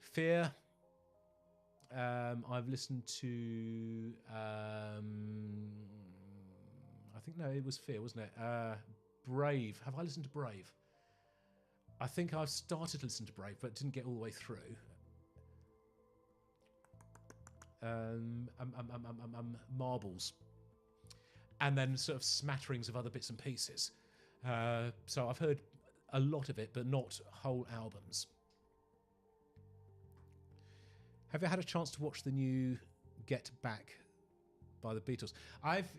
Fear. I've listened to. I think no, it was Fear, wasn't it? Brave. Have I listened to Brave? I think I've started to listen to Brave, but didn't get all the way through. Marbles. And then sort of smatterings of other bits and pieces. So I've heard a lot of it, but not whole albums. Have you had a chance to watch the new Get Back by the Beatles? I've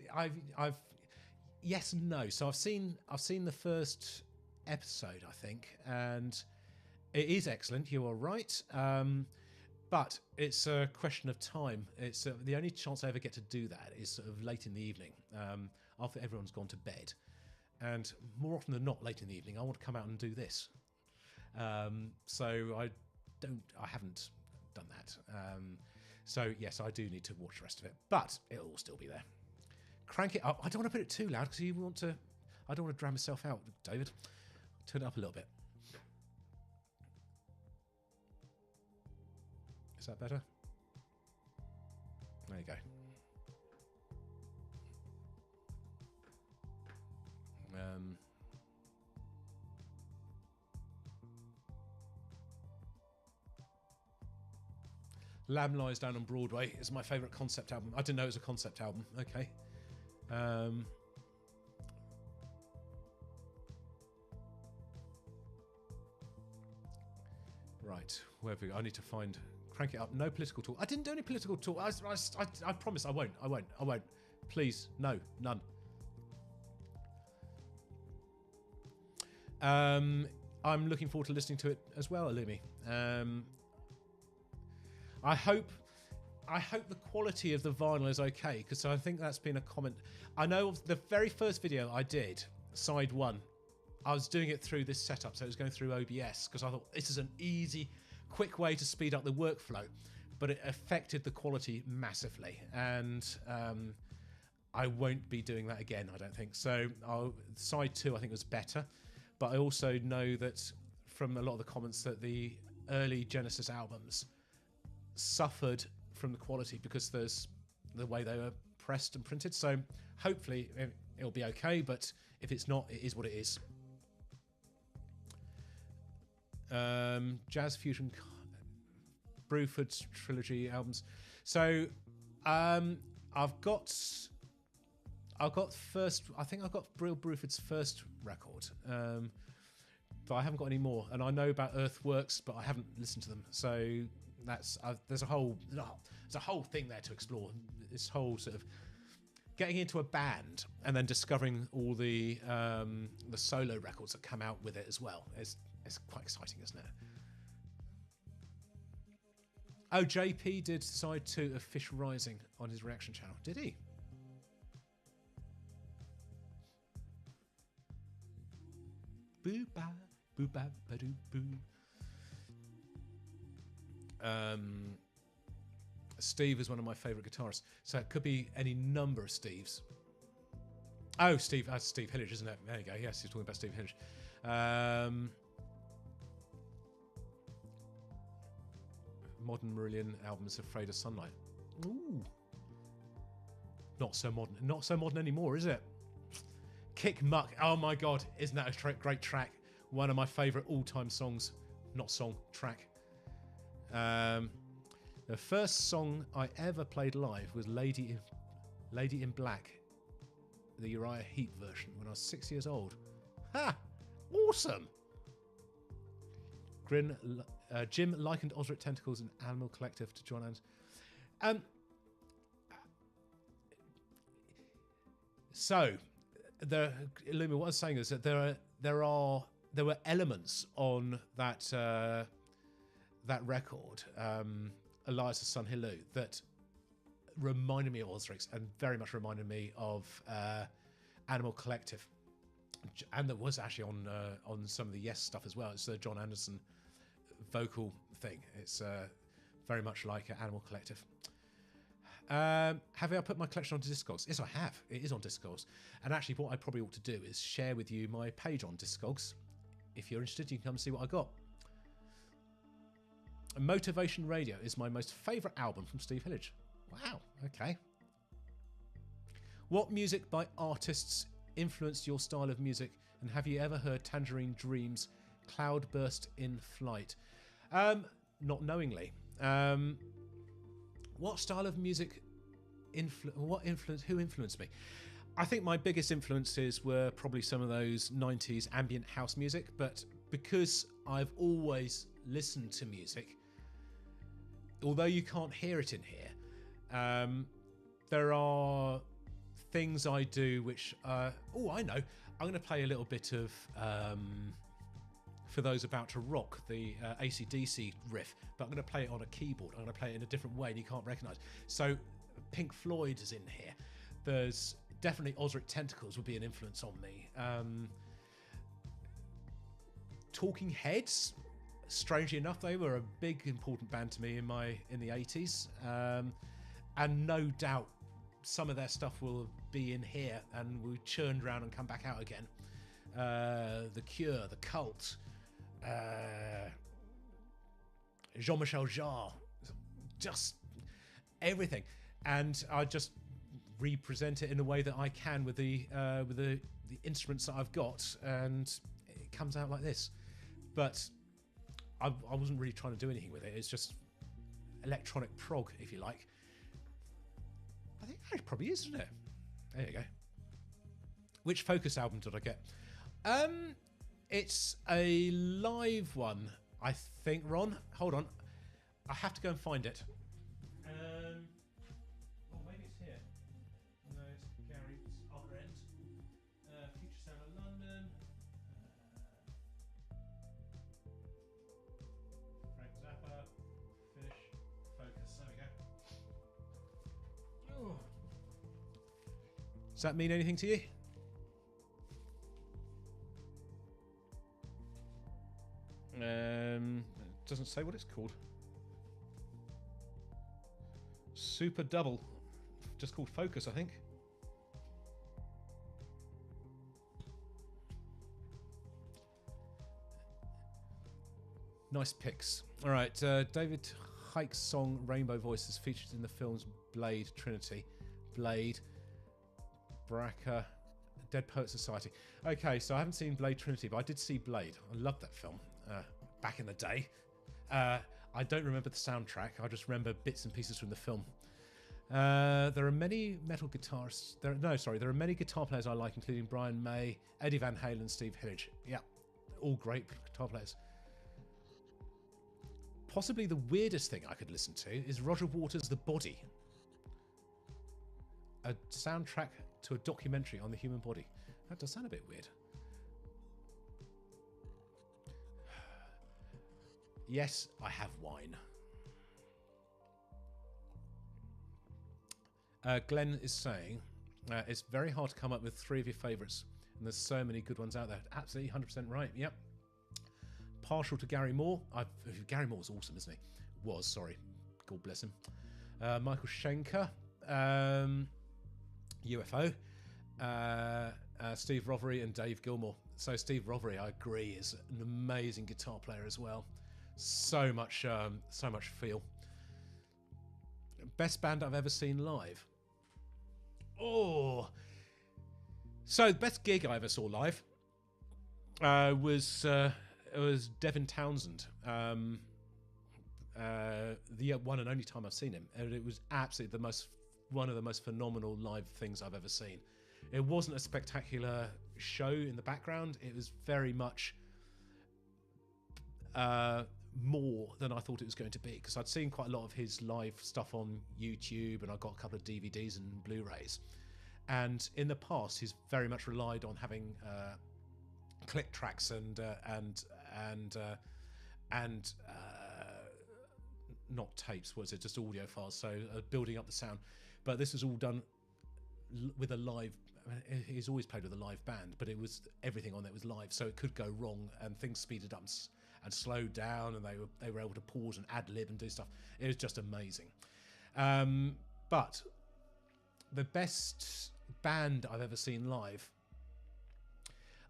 yes and no. So I've seen the first episode, I think, and it is excellent. You are right. But it's a question of time. It's the only chance I ever get to do that is sort of late in the evening, after everyone's gone to bed. And more often than not, late in the evening, I want to come out and do this. So I haven't done that. So yes, I do need to watch the rest of it, but it'll all still be there. Crank it up. I don't want to put it too loud because I don't want to drown myself out, David. Turn it up a little bit. Is that better? There you go. Lamb Lies Down on Broadway is my favourite concept album. I didn't know it was a concept album. Okay. Right. Where have we? I need to find. Crank it up. No political talk. I didn't do any political talk. I promise I won't. I won't. Please, no, none. I'm looking forward to listening to it as well, Alumi. I hope the quality of the vinyl is okay, because I think that's been a comment. I know the very first video I did, side 1, I was doing it through this setup, so it was going through OBS, because I thought this is an easy, quick way to speed up the workflow, but it affected the quality massively, and I won't be doing that again, I don't think. So side 2 I think was better, but I also know that from a lot of the comments that the early Genesis albums suffered from the quality because there's the way they were pressed and printed. So hopefully it'll be okay, but if it's not, it is what it is. Jazz Fusion Bruford's trilogy albums. So I've got first. I think I've got Brill Bruford's first record, but I haven't got any more. And I know about Earthworks, but I haven't listened to them. So that's there's a whole thing there to explore. This whole sort of getting into a band and then discovering all the solo records that come out with it as well. It's quite exciting, isn't it? Oh, JP did side 2 of Fish Rising on his reaction channel. Did he? Boo ba boo ba ba doo boo. Steve is one of my favourite guitarists, so it could be any number of Steves. Oh, Steve, that's Steve Hillage, isn't it? There you go. Yes, he's talking about Steve Hillage. Modern Marillion albums, Afraid of Sunlight. Ooh, not so modern anymore, is it? Kick Muck. Oh my God, isn't that a great track? One of my favourite all-time songs. Not song, track. The first song I ever played live was Lady in Black, the Uriah Heep version, when I was 6 years old. Ha! Awesome! Jim likened Osric Tentacles and Animal Collective to John Adams. So, Illumi, what I was saying is that there were elements on that record, Elias Sun Hilu that reminded me of Osrix and very much reminded me of Animal Collective, and that was actually on some of the Yes stuff as well. It's the John Anderson vocal thing. It's very much like Animal Collective. Have I put my collection onto Discogs? Yes, I have. It is on Discogs. And actually, what I probably ought to do is share with you my page on Discogs. If you're interested, you can come see what I got. Motivation Radio is my most favourite album from Steve Hillage. Wow, okay. What music by artists influenced your style of music, and have you ever heard Tangerine Dream's Cloudburst in Flight? Not knowingly. What style of music who influenced me? I think my biggest influences were probably some of those 90s ambient house music, but because I've always listened to music, although you can't hear it in here, there are things I do which, I know, I'm going to play a little bit of, for those about to rock, the AC/DC riff, but I'm going to play it on a keyboard. I'm going to play it in a different way and you can't recognise. So Pink Floyd is in here. There's definitely Osric Tentacles would be an influence on me. Talking Heads, strangely enough, they were a big important band to me in the 80s, and no doubt some of their stuff will be in here and will churn around and come back out again. The Cure, The Cult, Jean-Michel Jarre, just everything, and I just represent it in a way that I can with the instruments that I've got, and it comes out like this. But I wasn't really trying to do anything with it. It's just electronic prog, if you like. I think it probably is, isn't it? There you go. Which Focus album did I get? It's a live one, I think. Ron, hold on. I have to go and find it. Maybe it's here. No, it's Gary's other end. Future Sound of London. Frank Zappa. Fish. Focus. There we go. Oh. Does that mean anything to you? It doesn't say what it's called. Super Double. Just called Focus, I think. Nice picks. All right, David Hike's song Rainbow Voice is featured in the films Blade Trinity, Blade, Braca, Dead Poet Society. Okay, so I haven't seen Blade Trinity, but I did see Blade. I loved that film back in the day. I don't remember the soundtrack. I just remember bits and pieces from the film. There are many metal guitarists. There are many guitar players I like, including Brian May, Eddie Van Halen, Steve Hillage. Yeah, all great guitar players. Possibly the weirdest thing I could listen to is Roger Waters' The Body, a soundtrack to a documentary on the human body. That does sound a bit weird. Yes, I have wine. Glenn is saying it's very hard to come up with 3 of your favourites, and there's so many good ones out there. Absolutely, 100% right. Yep. Partial to Gary Moore. Gary Moore's awesome, isn't he? Was, sorry. God bless him. Michael Schenker. UFO. Steve Rothery and Dave Gilmour. So Steve Rothery, I agree, is an amazing guitar player as well. So much feel. Best band I've ever seen live. Oh, so the best gig I ever saw live was Devin Townsend. The one and only time I've seen him, and it was absolutely one of the most phenomenal live things I've ever seen. It wasn't a spectacular show in the background. It was very much more than I thought it was going to be, because I'd seen quite a lot of his live stuff on YouTube, and I got a couple of DVDs and Blu-rays. And in the past, he's very much relied on having click tracks and not tapes, was it? Just audio files. So building up the sound. But this was all done with a live. He's always played with a live band, but it was everything on it was live, so it could go wrong, and things speeded up and slowed down, and they were able to pause and ad lib and do stuff. It was just amazing. But the best band I've ever seen live,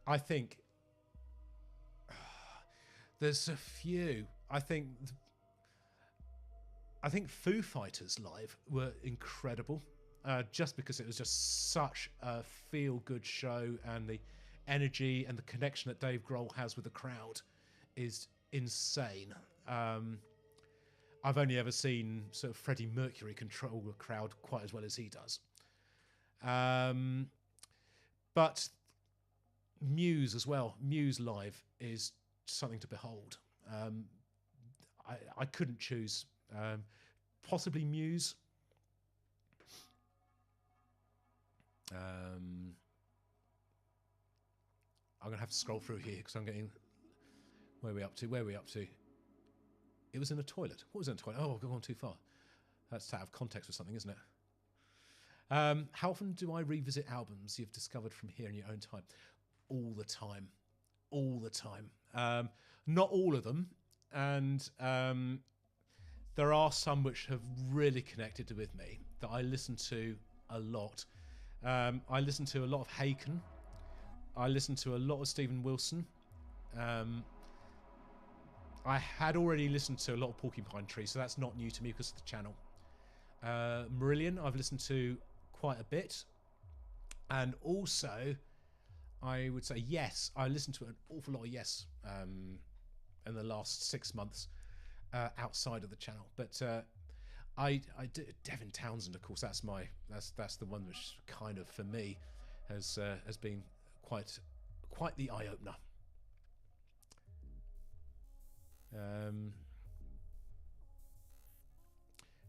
I think. There's a few. I think Foo Fighters live were incredible. Just because it was just such a feel-good show, and the energy and the connection that Dave Grohl has with the crowd is insane. I've only ever seen sort of Freddie Mercury control the crowd quite as well as he does. But Muse as well. Muse live is something to behold. I couldn't choose. Possibly Muse. I'm going to have to scroll through here because I'm getting... Where are we up to? It was in a toilet. What was in a toilet? Oh, I've gone too far. That's out of context or something, isn't it? How often do I revisit albums you've discovered from here in your own time? All the time. Not all of them. And there are some which have really connected with me that I listen to a lot. I listen to a lot of Haken. I listen to a lot of Stephen Wilson. I had already listened to a lot of Porcupine Tree, so that's not new to me because of the channel. Marillion, I've listened to quite a bit. And also, I would say Yes. I listened to an awful lot of Yes in the last 6 months outside of the channel. But I did Devin Townsend, of course. That's the one which kind of for me has been quite the eye opener.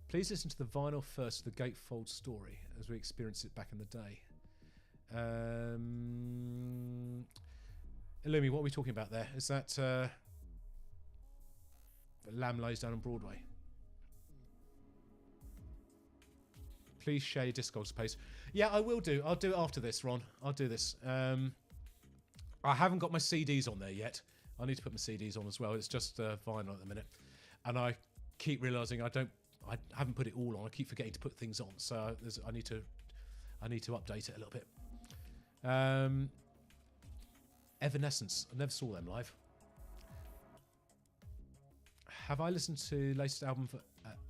Please listen to the vinyl first, the Gatefold story, as we experienced it back in the day. Illumi, what are we talking about there? Is that Lamb Lies Down on Broadway? Please share your Discord space. Yeah, I will do. I'll do it after this, Ron. I'll do this. I haven't got my CDs on there yet. I need to put my CDs on as well. It's just vinyl at the minute, and I keep realising I haven't put it all on. I keep forgetting to put things on, so I need to update it a little bit. Evanescence. I never saw them live. Have I listened to the latest album for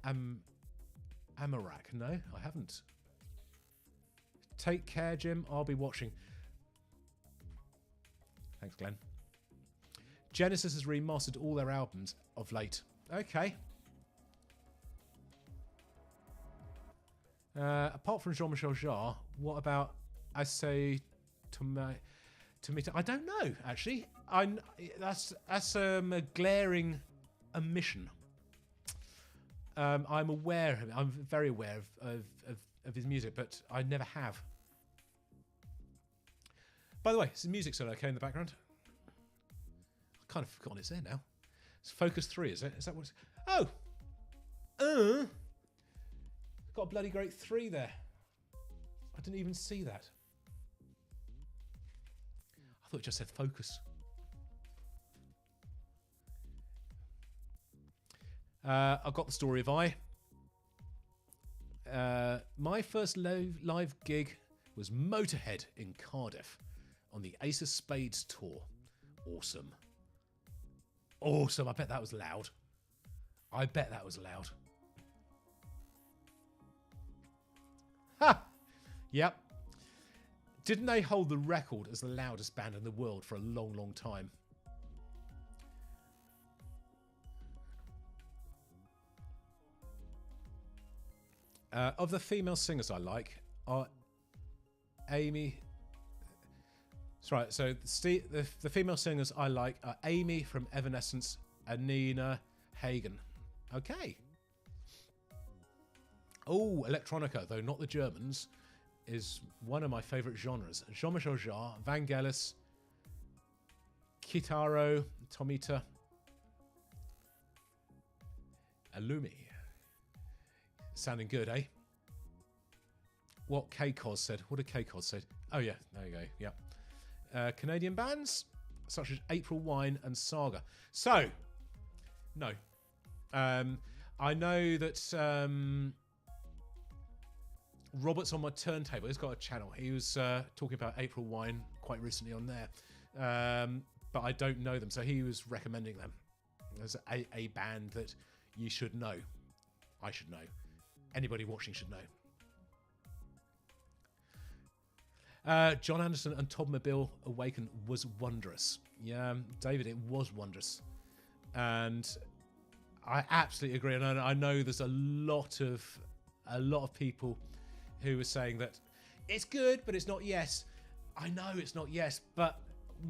Amarak? No, I haven't. Take care, Jim. I'll be watching. Thanks, Glenn. Genesis has remastered all their albums of late. Okay. Apart from Jean-Michel Jarre, what about Ase Tomita? I don't know, actually. That's a glaring omission. I'm aware of it. I'm very aware of his music, but I never have. By the way, is the music still okay in the background? I kind of forgotten it's there now. It's Focus 3, is it? Is that what it's... Oh! Got a bloody great 3 there. I didn't even see that. I thought it just said Focus. I've got the story of I. My first live gig was Motorhead in Cardiff on the Ace of Spades tour. Awesome. Awesome. I bet that was loud. Ha! Yep. Didn't they hold the record as the loudest band in the world for a long, long time? Of the female singers I like are Amy. That's right. So the female singers I like are Amy from Evanescence and Nina Hagen. Okay. Oh, electronica, though not the Germans, is one of my favourite genres. Jean-Michel Jarre, Vangelis, Kitaro, Tomita, Illumi. Sounding good, eh? What KCOS said. What did KCOS say? Oh, yeah. There you go. Yeah. Canadian bands, such as April Wine and Saga. So, no. I know that Robert's on my turntable. He's got a channel. He was talking about April Wine quite recently on there. But I don't know them. So he was recommending them as a band that you should know. I should know. Anybody watching should know. John Anderson and Todd Mobile Awaken was wondrous. Yeah, David, it was wondrous. And I absolutely agree. And I know there's a lot of people who are saying that it's good, but it's not yes. I know it's not yes, but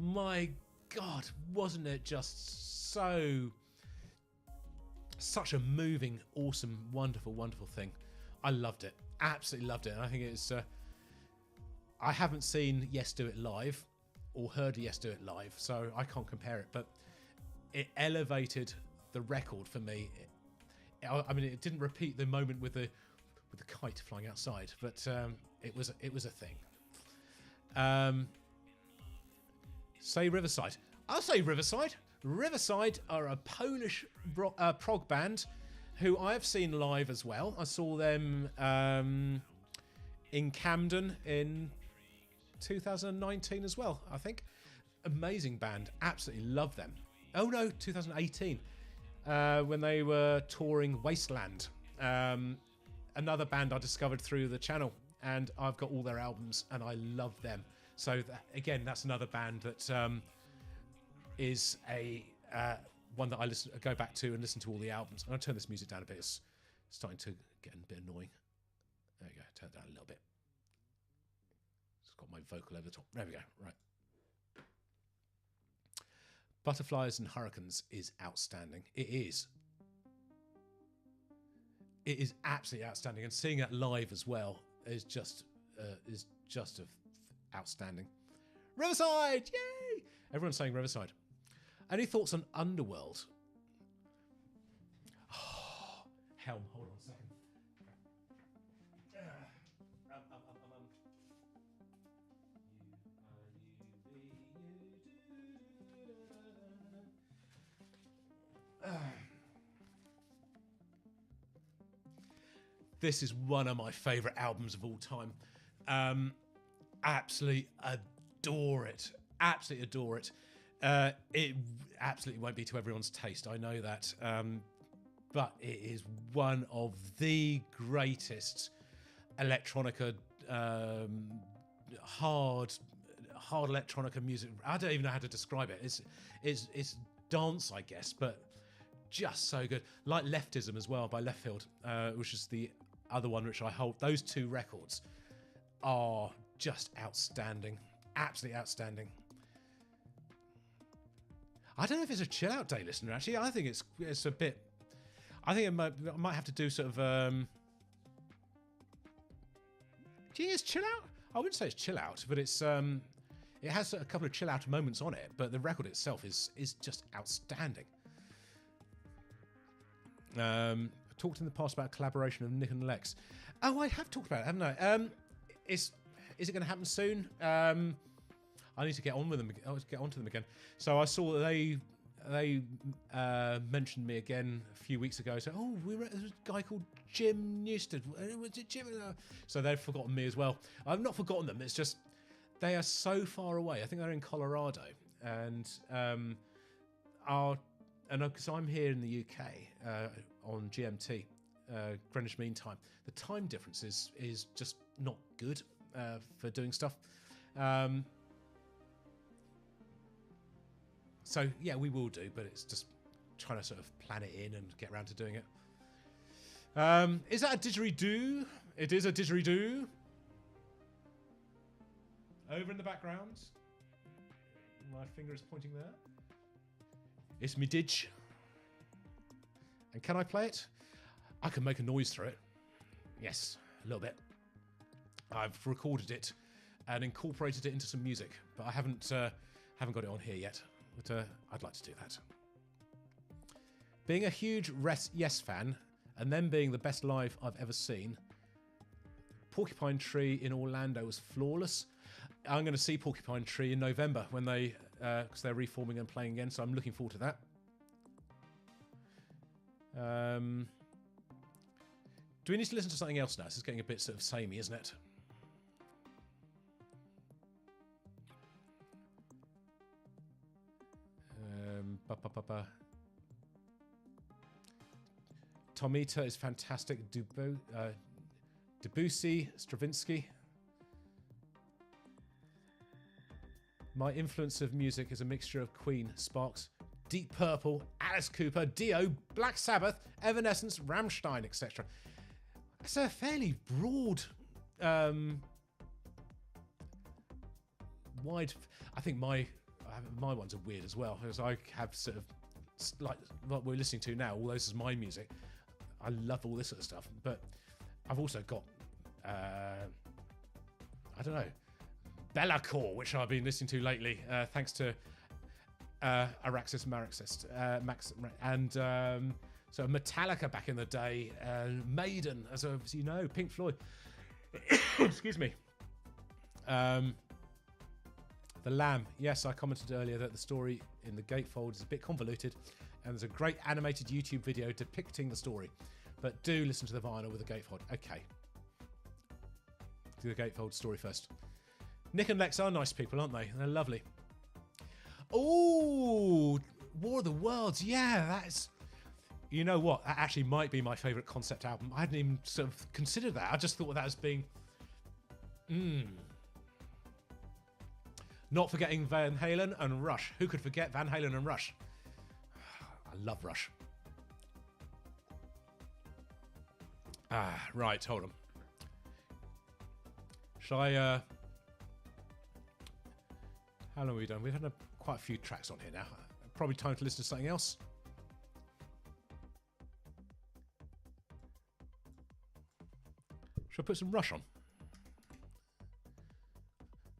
my God, wasn't it just such a moving, awesome, wonderful, wonderful thing. I loved it. Absolutely loved it. And I think it's... I haven't seen Yes Do It live or heard Yes Do It live, so I can't compare it. But it elevated the record for me. I mean, it didn't repeat the moment with the kite flying outside, but it was a thing. Say Riverside. I'll say Riverside. Riverside are a Polish prog band who I have seen live as well. I saw them in Camden in 2019 as well, I think. Amazing band. Absolutely love them. Oh no, 2018. When they were touring Wasteland. Another band I discovered through the channel, and I've got all their albums and I love them. So again, that's another band that is a one that I go back to and listen to all the albums. I'm going to turn this music down a bit. It's starting to get a bit annoying. There you go. Turn it down a little bit. It's got my vocal over the top. There we go. Right. Butterflies and Hurricanes is outstanding. It is. It is absolutely outstanding, and seeing that live as well is just outstanding. Riverside, yay! Everyone's saying Riverside. Any thoughts on Underworld? Oh, Helm, hold on a second. This is one of my favourite albums of all time. Absolutely adore it. Absolutely adore it. It absolutely won't be to everyone's taste, I know that. But it is one of the greatest electronica, hard electronica music. I don't even know how to describe it. It's dance, I guess, but just so good. Like Leftism as well by Leftfield, which is the other one which I hold. Those two records are just outstanding. Absolutely outstanding. I don't know if it's a chill out day listener, actually. I think it's a bit... I think I might have to do sort of... Gee, it's chill out? I wouldn't say it's chill out, but it's... it has a couple of chill out moments on it, but the record itself is just outstanding. I talked in the past about collaboration of Nick and Lex. Oh, I have talked about it, haven't I? Is it going to happen soon? I need to get on with them. I get onto them again. So I saw that they mentioned me again a few weeks ago. So, there's a guy called Jim Newstead. Was it Jim? So they've forgotten me as well. I've not forgotten them. It's just they are so far away. I think they're in Colorado, and because I'm here in the UK on GMT, Greenwich Mean Time, the time difference is just not good for doing stuff. So yeah, we will do, but it's just trying to sort of plan it in and get around to doing it. Is that a didgeridoo? It is a didgeridoo. Over in the background. My finger is pointing there. It's me didge. And can I play it? I can make a noise through it. Yes, a little bit. I've recorded it and incorporated it into some music, but I haven't got it on here yet. But I'd like to do that. Being a huge Yes fan, and them being the best live I've ever seen. Porcupine Tree in Orlando was flawless. I'm going to see Porcupine Tree in November when they, because they're reforming and playing again, so I'm looking forward to that. Do we need to listen to something else now? This is getting a bit sort of samey, isn't it? Tomita is fantastic. Debussy, Stravinsky. My influence of music is a mixture of Queen, Sparks, Deep Purple, Alice Cooper, Dio, Black Sabbath, Evanescence, Rammstein, etc. It's a fairly broad, wide. I think my ones are weird as well, because I have sort of like what we're listening to now. All this is my music. I love all this sort of stuff, but I've also got I don't know, Bellacore, which I've been listening to lately, thanks to Araxis Maraxis, and so Metallica back in the day, Maiden, as you know, Pink Floyd. Excuse me. The Lamb. Yes, I commented earlier that the story in the gatefold is a bit convoluted, and there's a great animated YouTube video depicting the story. But do listen to the vinyl with the gatefold. Okay. Do the gatefold story first. Nick and Lex are nice people, aren't they? They're lovely. Oh, War of the Worlds. Yeah, that's... You know what? That actually might be my favourite concept album. I hadn't even sort of considered that. I just thought of that as being... Not forgetting Van Halen and Rush. Who could forget Van Halen and Rush? I love Rush. Right, hold on. Shall I... How long have we done? We've had quite a few tracks on here now. Probably time to listen to something else. Shall I put some Rush on?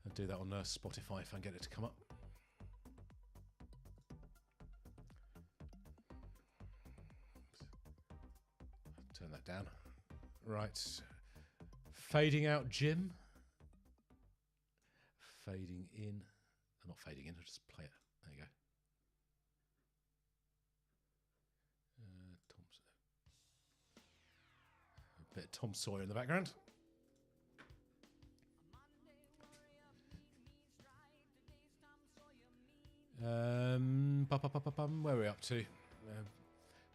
I'll do that on Spotify if I can get it to come up. Turn that down. Right. Fading out, Jim. Fading in. I'm not fading in, I'll just play it. There you go. A bit of Tom Sawyer in the background. Where are we up to?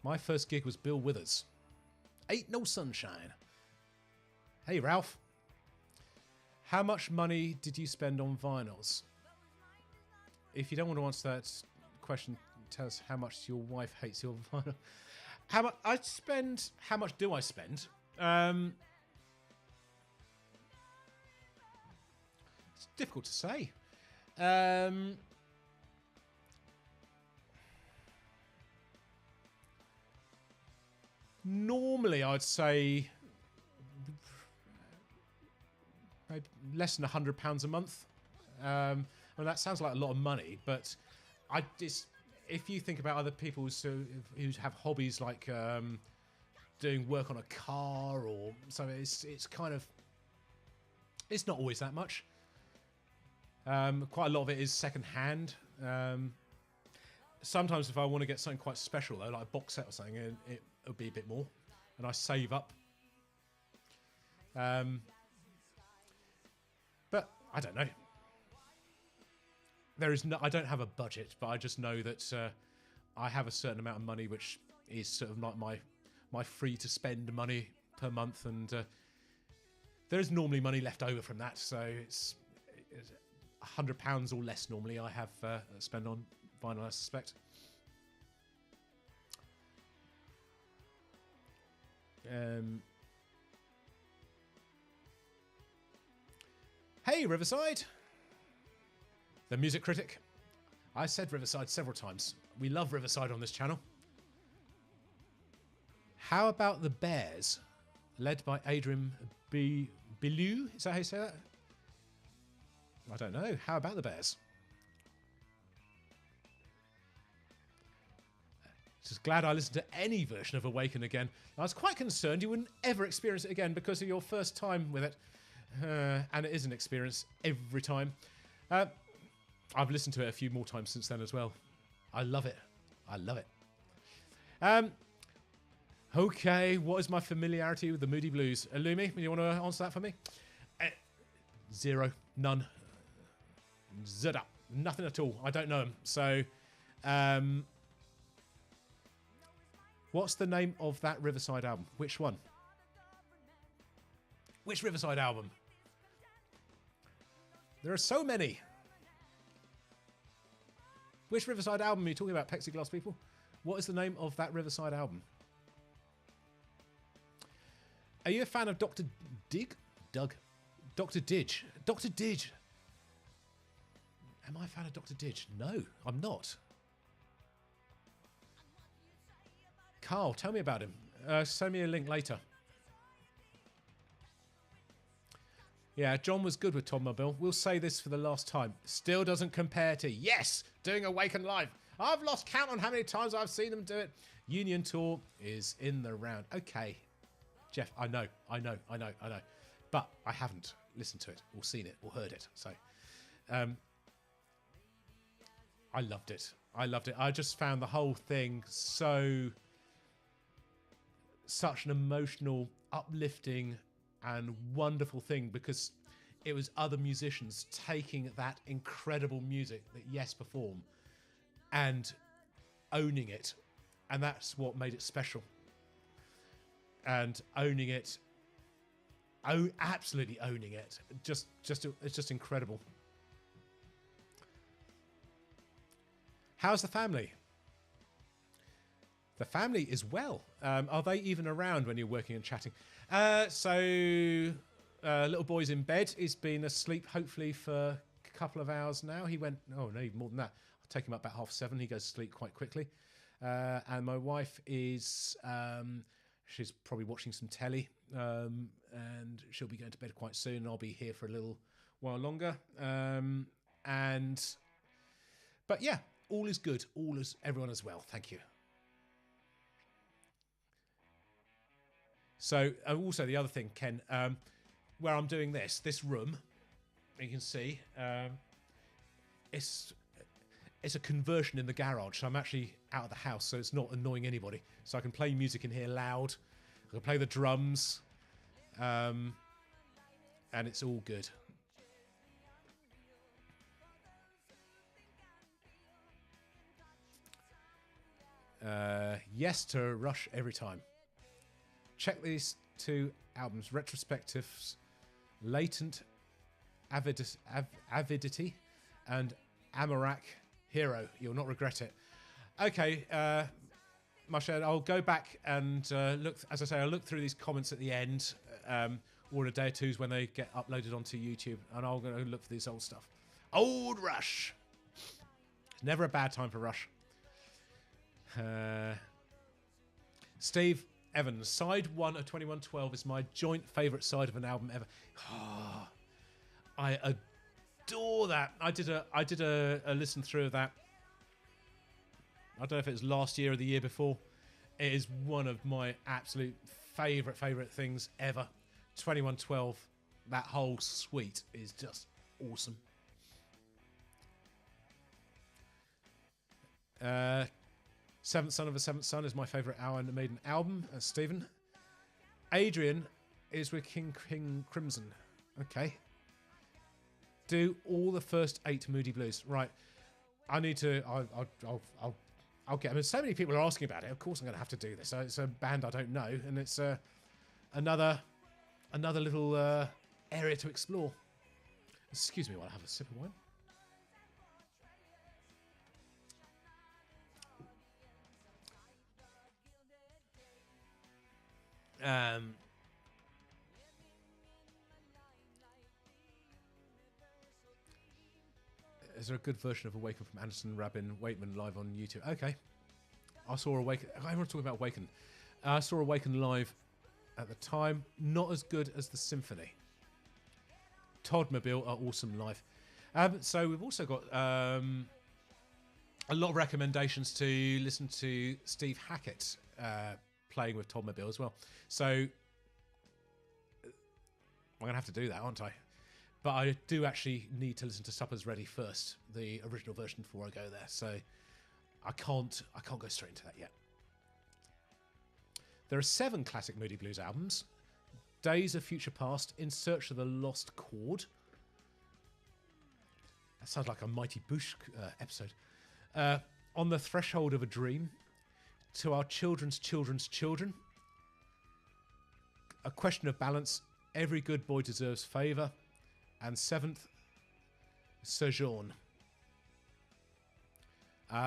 My first gig was Bill Withers. Ain't No Sunshine. Hey, Ralph. How much money did you spend on vinyls? If you don't want to answer that question, tell us how much your wife hates your vinyl. How much I spend? How much do I spend? It's difficult to say. Normally, I'd say maybe less than £100 a month. Well, that sounds like a lot of money, but if you think about other people who have hobbies like doing work on a car or so, it's kind of, it's not always that much. Quite a lot of it is second hand. Sometimes if I want to get something quite special though, like a box set or something, it'll be a bit more, and I save up. But I don't know. I don't have a budget, but I just know that I have a certain amount of money, which is sort of like my free to spend money per month, and there is normally money left over from that. So it's £100 or less normally I have spent on vinyl, I suspect. Hey, Riverside. The music critic. I said Riverside several times. We love Riverside on this channel. How about the Bears, led by Adrian Belew? Is that how you say that? I don't know. How about the Bears? Just glad I listened to any version of Awaken again. I was quite concerned you wouldn't ever experience it again because of your first time with it. And it is an experience every time. I've listened to it a few more times since then as well. I love it. I love it. Okay, what is my familiarity with the Moody Blues? Illumi, you want to answer that for me? Zero. None. Zada. Nothing at all. I don't know them. So, what's the name of that Riverside album? Which one? Which Riverside album? There are so many. Which Riverside album are you talking about, Plexiglass people? What is the name of that Riverside album? Are you a fan of Dr. Dig? Doug? Dr. Didge? Dr. Didge? Am I a fan of Dr. Didge? No, I'm not. Carl, tell me about him. Send me a link later. Yeah, John was good with Tom Mobile. We'll say this for the last time. Still doesn't compare to, yes, doing Awaken live. I've lost count on how many times I've seen them do it. Union Tour is in the round. Okay, Jeff, I know. But I haven't listened to it or seen it or heard it. So I loved it. I just found the whole thing such an emotional, uplifting and wonderful thing because it was other musicians taking that incredible music that Yes perform and owning it, and that's what made it special. And owning it, absolutely owning it, it's just incredible. How's the family? The family is well. Are they even around when you're working and chatting? Little boy's in bed. He's been asleep hopefully for a couple of hours now. He went, oh no, even more than that. I'll take him up about 7:30. He goes to sleep quite quickly. And my wife is, she's probably watching some telly. And she'll be going to bed quite soon. I'll be here for a little while longer. But yeah, all is good. Everyone is well. Thank you. So also the other thing, Ken, where I'm doing this room, you can see, it's a conversion in the garage. So I'm actually out of the house, so it's not annoying anybody. So I can play music in here loud. I can play the drums, and it's all good. Yes to Rush every time. Check these two albums, Retrospectives, Latent Avidity and Amarak Hero. You'll not regret it. Okay, Mashed, I'll go back and look, as I say, I'll look through these comments at the end, or in a day or two's when they get uploaded onto YouTube, and I'll go look for this old stuff. Old Rush. It's never a bad time for Rush. Steve Evans, side 1 of 2112 is my joint favourite side of an album ever. Oh, I adore that. I did a listen through of that. I don't know if it was last year or the year before. It is one of my absolute favourite things ever. 2112, that whole suite is just awesome. Seventh Son of a Seventh Son is my favourite Iron Maiden album. Stephen. Adrian is with King Crimson. Okay. Do all the first 8 Moody Blues. Right. I need to. I'll get them. So many people are asking about it. Of course, I'm going to have to do this. It's a band I don't know, and it's another little area to explore. Excuse me while I have a sip of wine. Is there a good version of Awaken from Anderson, Rabin, Waitman live on YouTube? Okay. I saw Awaken. I want to talk about Awaken. I saw Awaken live at the time. Not as good as the Symphony. Todd Mobile are awesome live. So we've also got a lot of recommendations to listen to Steve Hackett playing with Turntable as well. So I'm going to have to do that, aren't I? But I do actually need to listen to Supper's Ready first, the original version, before I go there. So I can't go straight into that yet. There are 7 classic Moody Blues albums. Days of Future Past, In Search of the Lost Chord. That sounds like a Mighty Boosh episode. On the Threshold of a Dream. To Our Children's Children's Children. A Question of Balance. Every Good Boy Deserves Favour. And 7th, Sojourn.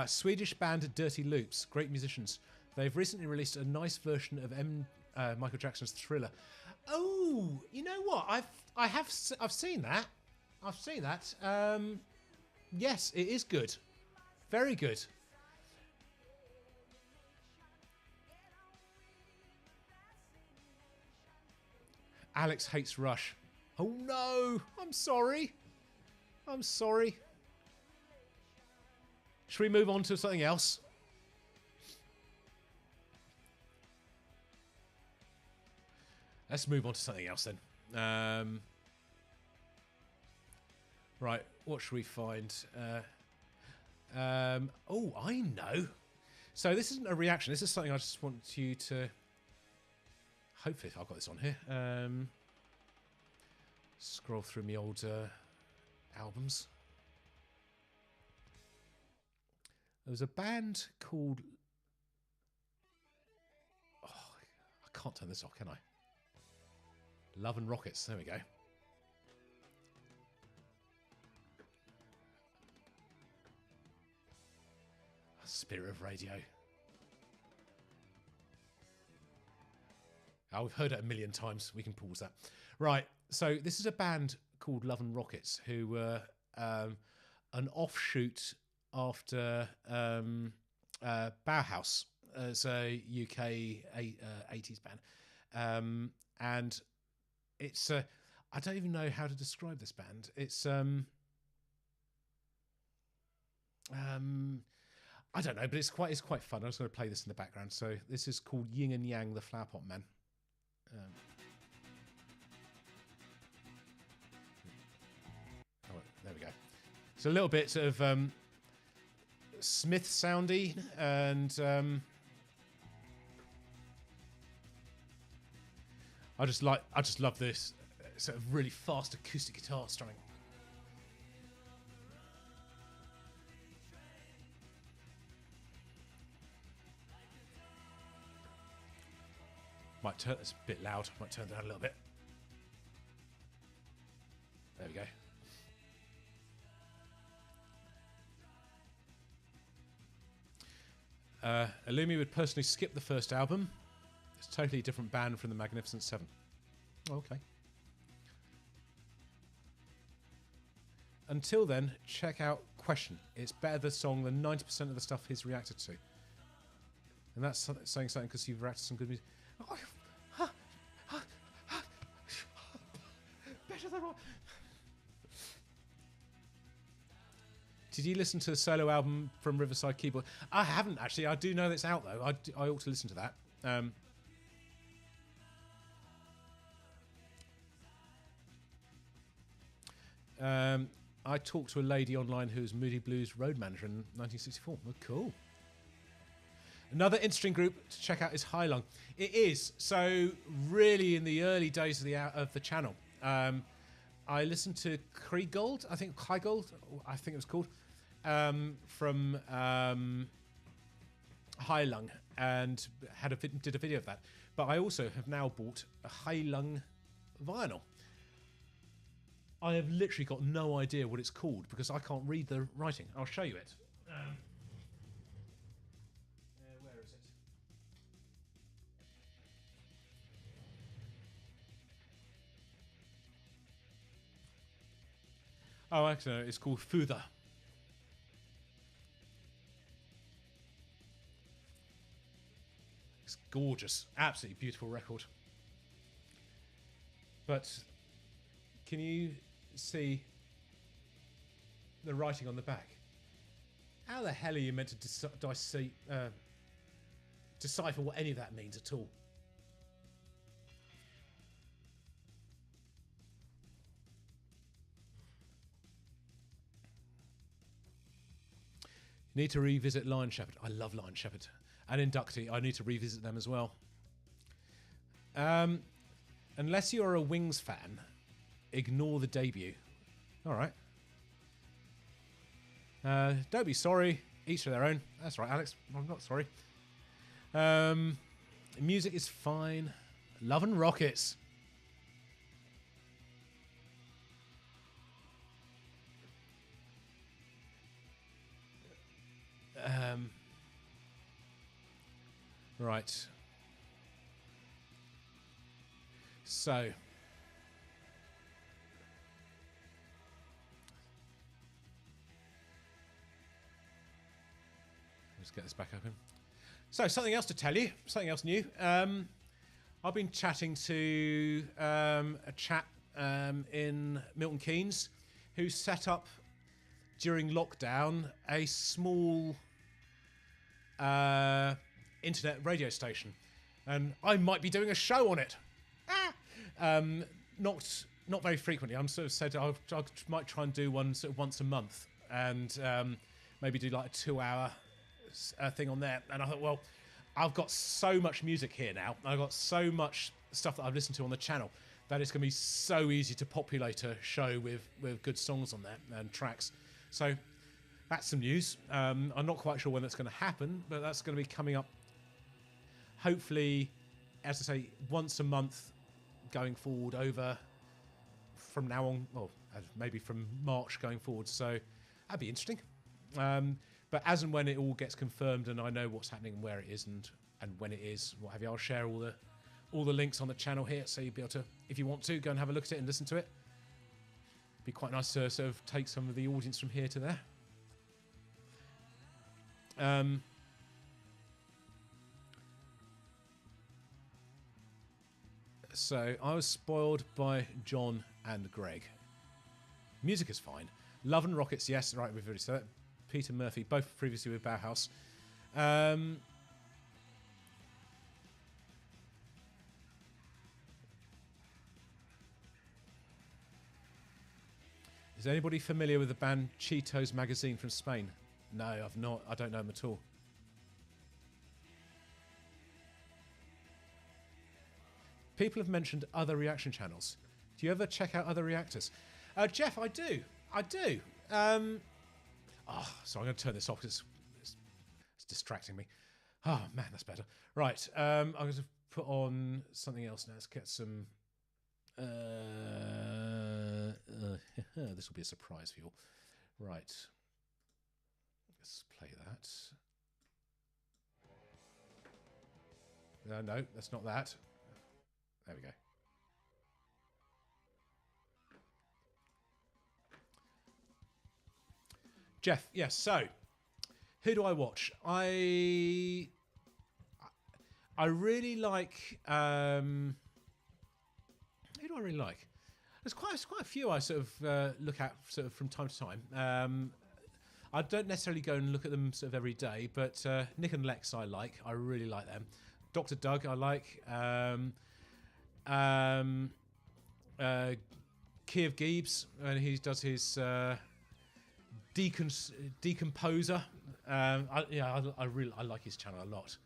Swedish band Dirty Loops, great musicians. They've recently released a nice version of Michael Jackson's Thriller. Oh, you know what? I've seen that. I've seen that. Yes, it is good. Very good. Alex hates Rush. Oh no! I'm sorry. I'm sorry. Should we move on to something else? Let's move on to something else then. Right, what should we find? Oh, I know. So this isn't a reaction. This is something I just want you to... Hopefully I've got this on here. Scroll through my old albums. There was a band called... Oh, I can't turn this off, can I? Love and Rockets. There we go. Spirit of Radio. Oh, we've heard it a million times. We can pause that. Right. So this is a band called Love and Rockets who were an offshoot after Bauhaus as a UK 80s band. And it's... I don't even know how to describe this band. It's... I don't know, but it's quite fun. I was going to play this in the background. So this is called Yin and Yang, the Flower Pot Man. Oh, there we go. It's a little bit sort of Smith soundy, and I just love this sort of really fast acoustic guitar strumming. Might turn it's a bit loud. Might turn down a little bit. There we go. Illumi would personally skip the first album. It's a totally different band from the Magnificent Seven. Okay. Until then, check out Question. It's better the song than 90% of the stuff he's reacted to. And that's saying something because you've reacted to some good music. Better than what? Did you listen to the solo album from Riverside Keyboard? I haven't actually. I do know that it's out though. I ought to listen to that. I talked to a lady online who was Moody Blues road manager in 1964. Oh, cool. Another interesting group to check out is High Lung. It is. So really in the early days of the channel, I listened to Kriegold, I think Kriegold, I think it was called, from High Lung, and did a video of that. But I also have now bought a High Lung vinyl. I have literally got no idea what it's called because I can't read the writing. I'll show you it. Where is it? Oh, actually, it's called Futher. It's gorgeous. Absolutely beautiful record. But can you see the writing on the back? How the hell are you meant to decipher what any of that means at all? You need to revisit Lion Shepherd. I love Lion Shepherd. And Inductee, I need to revisit them as well. Unless you're a Wings fan, ignore the debut. All right. Don't be sorry. Each to their own. That's right, Alex. I'm not sorry. Music is fine. Love and Rockets. Right. So. Let's get this back open. So, something else to tell you. Something else new. I've been chatting to a chap in Milton Keynes who set up during lockdown a small internet radio station, and I might be doing a show on it. Not very frequently. I'm sort of said I might try and do one sort of once a month, and maybe do like a 2-hour thing on there. And I thought, well, I've got so much music here now. I've got so much stuff that I've listened to on the channel that it's going to be so easy to populate a show with good songs on there and tracks. So that's some news. I'm not quite sure when that's going to happen, but that's going to be coming up, hopefully, as I say, once a month going forward over from now on, well, maybe from March going forward. So that'd be interesting. But as and when it all gets confirmed and I know what's happening and where it is and when it is, what have you, I'll share all the links on the channel here, so you'll be able to, if you want to, go and have a look at it and listen to it. Be quite nice to sort of take some of the audience from here to there. So I was spoiled by John and Greg. Music is fine. Love and Rockets, yes, right, we've already said that. Peter Murphy, both previously with Bauhaus. Is anybody familiar with the band Cheetos Magazine from Spain? No, I've not. I don't know them at all. People have mentioned other reaction channels. Do you ever check out other reactors? Jeff, I do. So I'm going to turn this off because it's distracting me. Oh, man, that's better. Right, I'm going to put on something else now. Let's get some... this will be a surprise for you all. Right. Let's play that. No, that's not that. There we go. Jeff, yes, so who do I watch? I really like who do I really like? There's quite a few I sort of look at sort of from time to time. I don't necessarily go and look at them sort of every day, but Nick and Lex I like. I really like them. Dr. Doug I like. Kiev Gibbs, and he does his Decomposer. I like his channel a lot.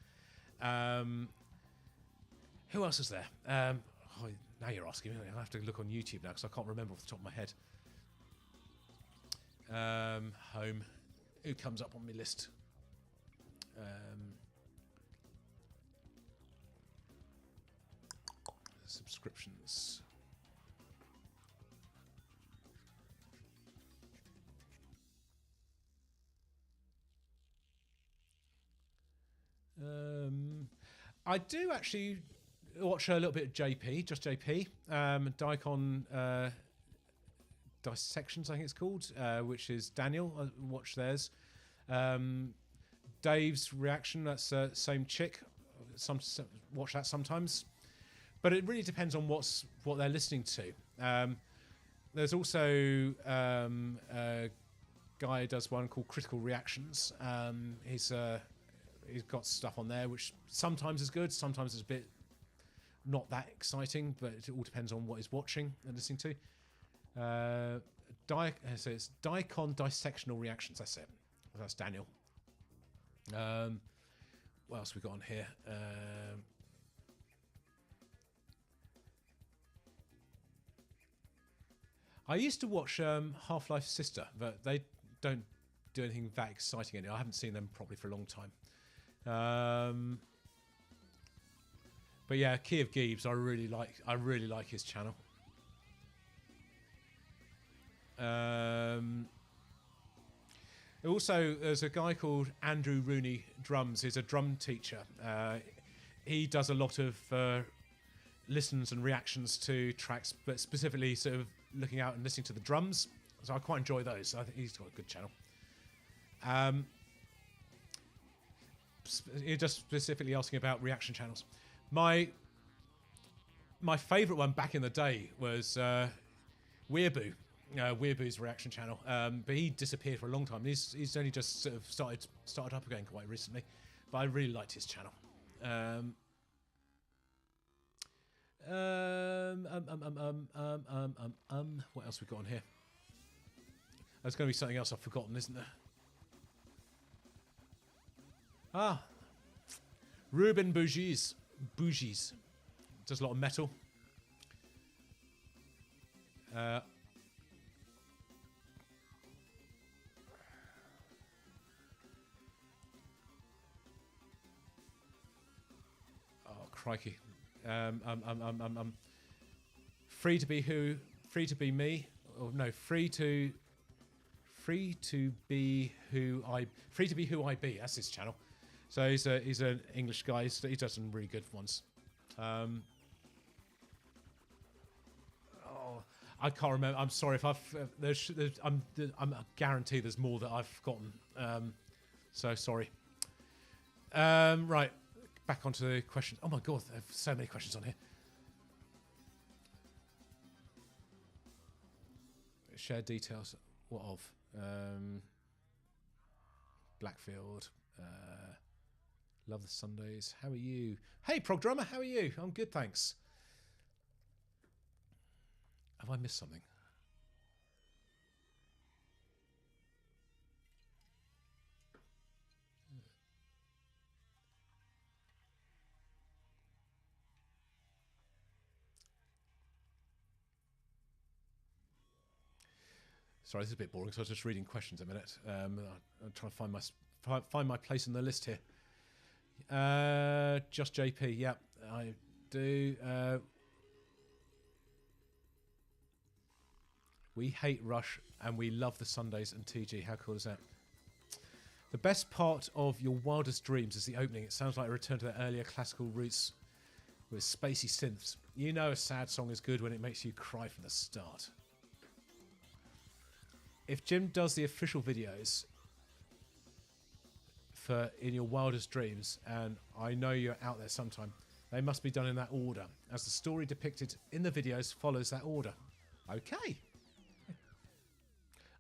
Who else is there? Now you're asking me. I have to look on YouTube now because I can't remember off the top of my head. Home. Who comes up on my list? Subscriptions. I do actually watch a little bit of JP, just JP. Daikon Dissections, I think it's called, which is Daniel. I watch theirs. Dave's Reaction, that's same chick. Watch that sometimes. But it really depends on what they're listening to. There's also guy who does one called Critical Reactions. He's got stuff on there which sometimes is good, sometimes is a bit not that exciting, but it all depends on what he's watching and listening to. So it's Daikon Dissectional Reactions. That's it. That's Daniel. What else we got on here? I used to watch Half-Life Sister, but they don't do anything that exciting anymore. I haven't seen them properly for a long time. But yeah, Key of Gibbs, I really like his channel. Also, there's a guy called Andrew Rooney Drums. He's a drum teacher. He does a lot of listens and reactions to tracks, but specifically sort of looking out and listening to the drums. So I quite enjoy those. I think he's got a good channel. You're just specifically asking about reaction channels. My favourite one back in the day was Weeaboo. Weeaboo's reaction channel, but he disappeared for a long time. He's only just sort of started up again quite recently, but I really liked his channel. What else we got on here? There's going to be something else I've forgotten, isn't there? Ruben Bougies does a lot of metal. Crikey. Free to be me. Or no, free to be who I be. That's his channel. So he's an English guy. He does some really good ones. I can't remember. I'm sorry if I'm guarantee there's more that I've forgotten. So sorry. Right. Back onto the questions. Oh my god, there are so many questions on here. Share details. What of? Blackfield. Love the Sundays. How are you? Hey, Prog Drummer, how are you? I'm good, thanks. Have I missed something? Sorry, this is a bit boring, so I was just reading questions a minute. I'm trying to find my place in the list here. Just JP, yep, I do. We hate Rush and we love the Sundays and TG. How cool is that? The best part of Your Wildest Dreams is the opening. It sounds like a return to their earlier classical roots with spacey synths. You know a sad song is good when it makes you cry from the start. If Jim does the official videos for In Your Wildest Dreams, and I know you're out there sometime, they must be done in that order, as the story depicted in the videos follows that order. Okay.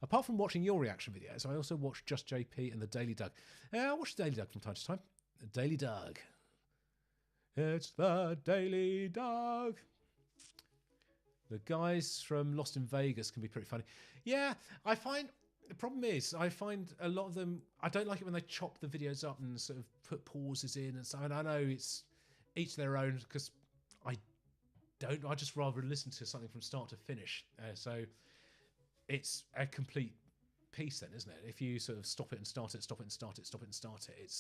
Apart from watching your reaction videos, I also watch Just JP and The Daily Doug. I watch The Daily Doug from time to time. The Daily Doug. It's The Daily Doug. The guys from Lost in Vegas can be pretty funny. Yeah, I find... The problem is, I find a lot of them... I don't like it when they chop the videos up and sort of put pauses in and stuff. And I know it's each their own, because I just rather listen to something from start to finish. So it's a complete piece then, isn't it? If you sort of stop it and start it, stop it and start it, stop it and start it,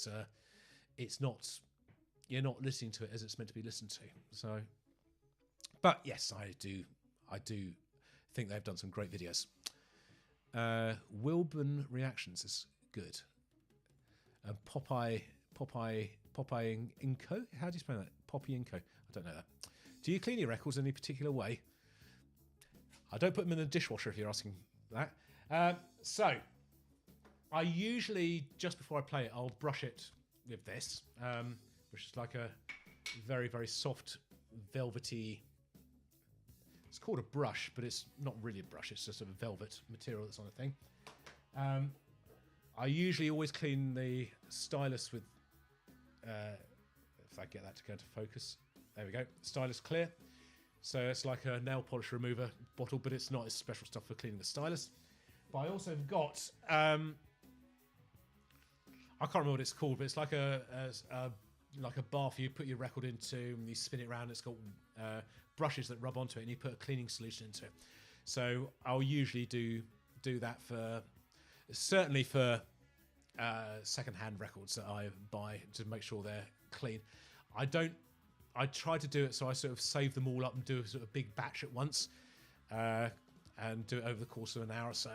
it's not... You're not listening to it as it's meant to be listened to. So... But yes, I do think they've done some great videos. Wilburn Reactions is good. Popeye Inco? How do you spell that? Poppy Inco. I don't know that. Do you clean your records in any particular way? I don't put them in the dishwasher if you're asking that. So, I usually, just before I play it, I'll brush it with this, which is like a very, very soft, velvety... It's called a brush, but it's not really a brush. It's just a velvet material that's on the thing. I usually always clean the stylus with, if I get that to go into focus. There we go, stylus clear. So it's like a nail polish remover bottle, but it's not. It's special stuff for cleaning the stylus. But I also have got, I can't remember what it's called, but it's like a bath you put your record into and you spin it around. It's got brushes that rub onto it and you put a cleaning solution into it. So I'll usually do that certainly for second-hand records that I buy to make sure they're clean. I try to do it so I sort of save them all up and do a sort of big batch at once and do it over the course of an hour or so.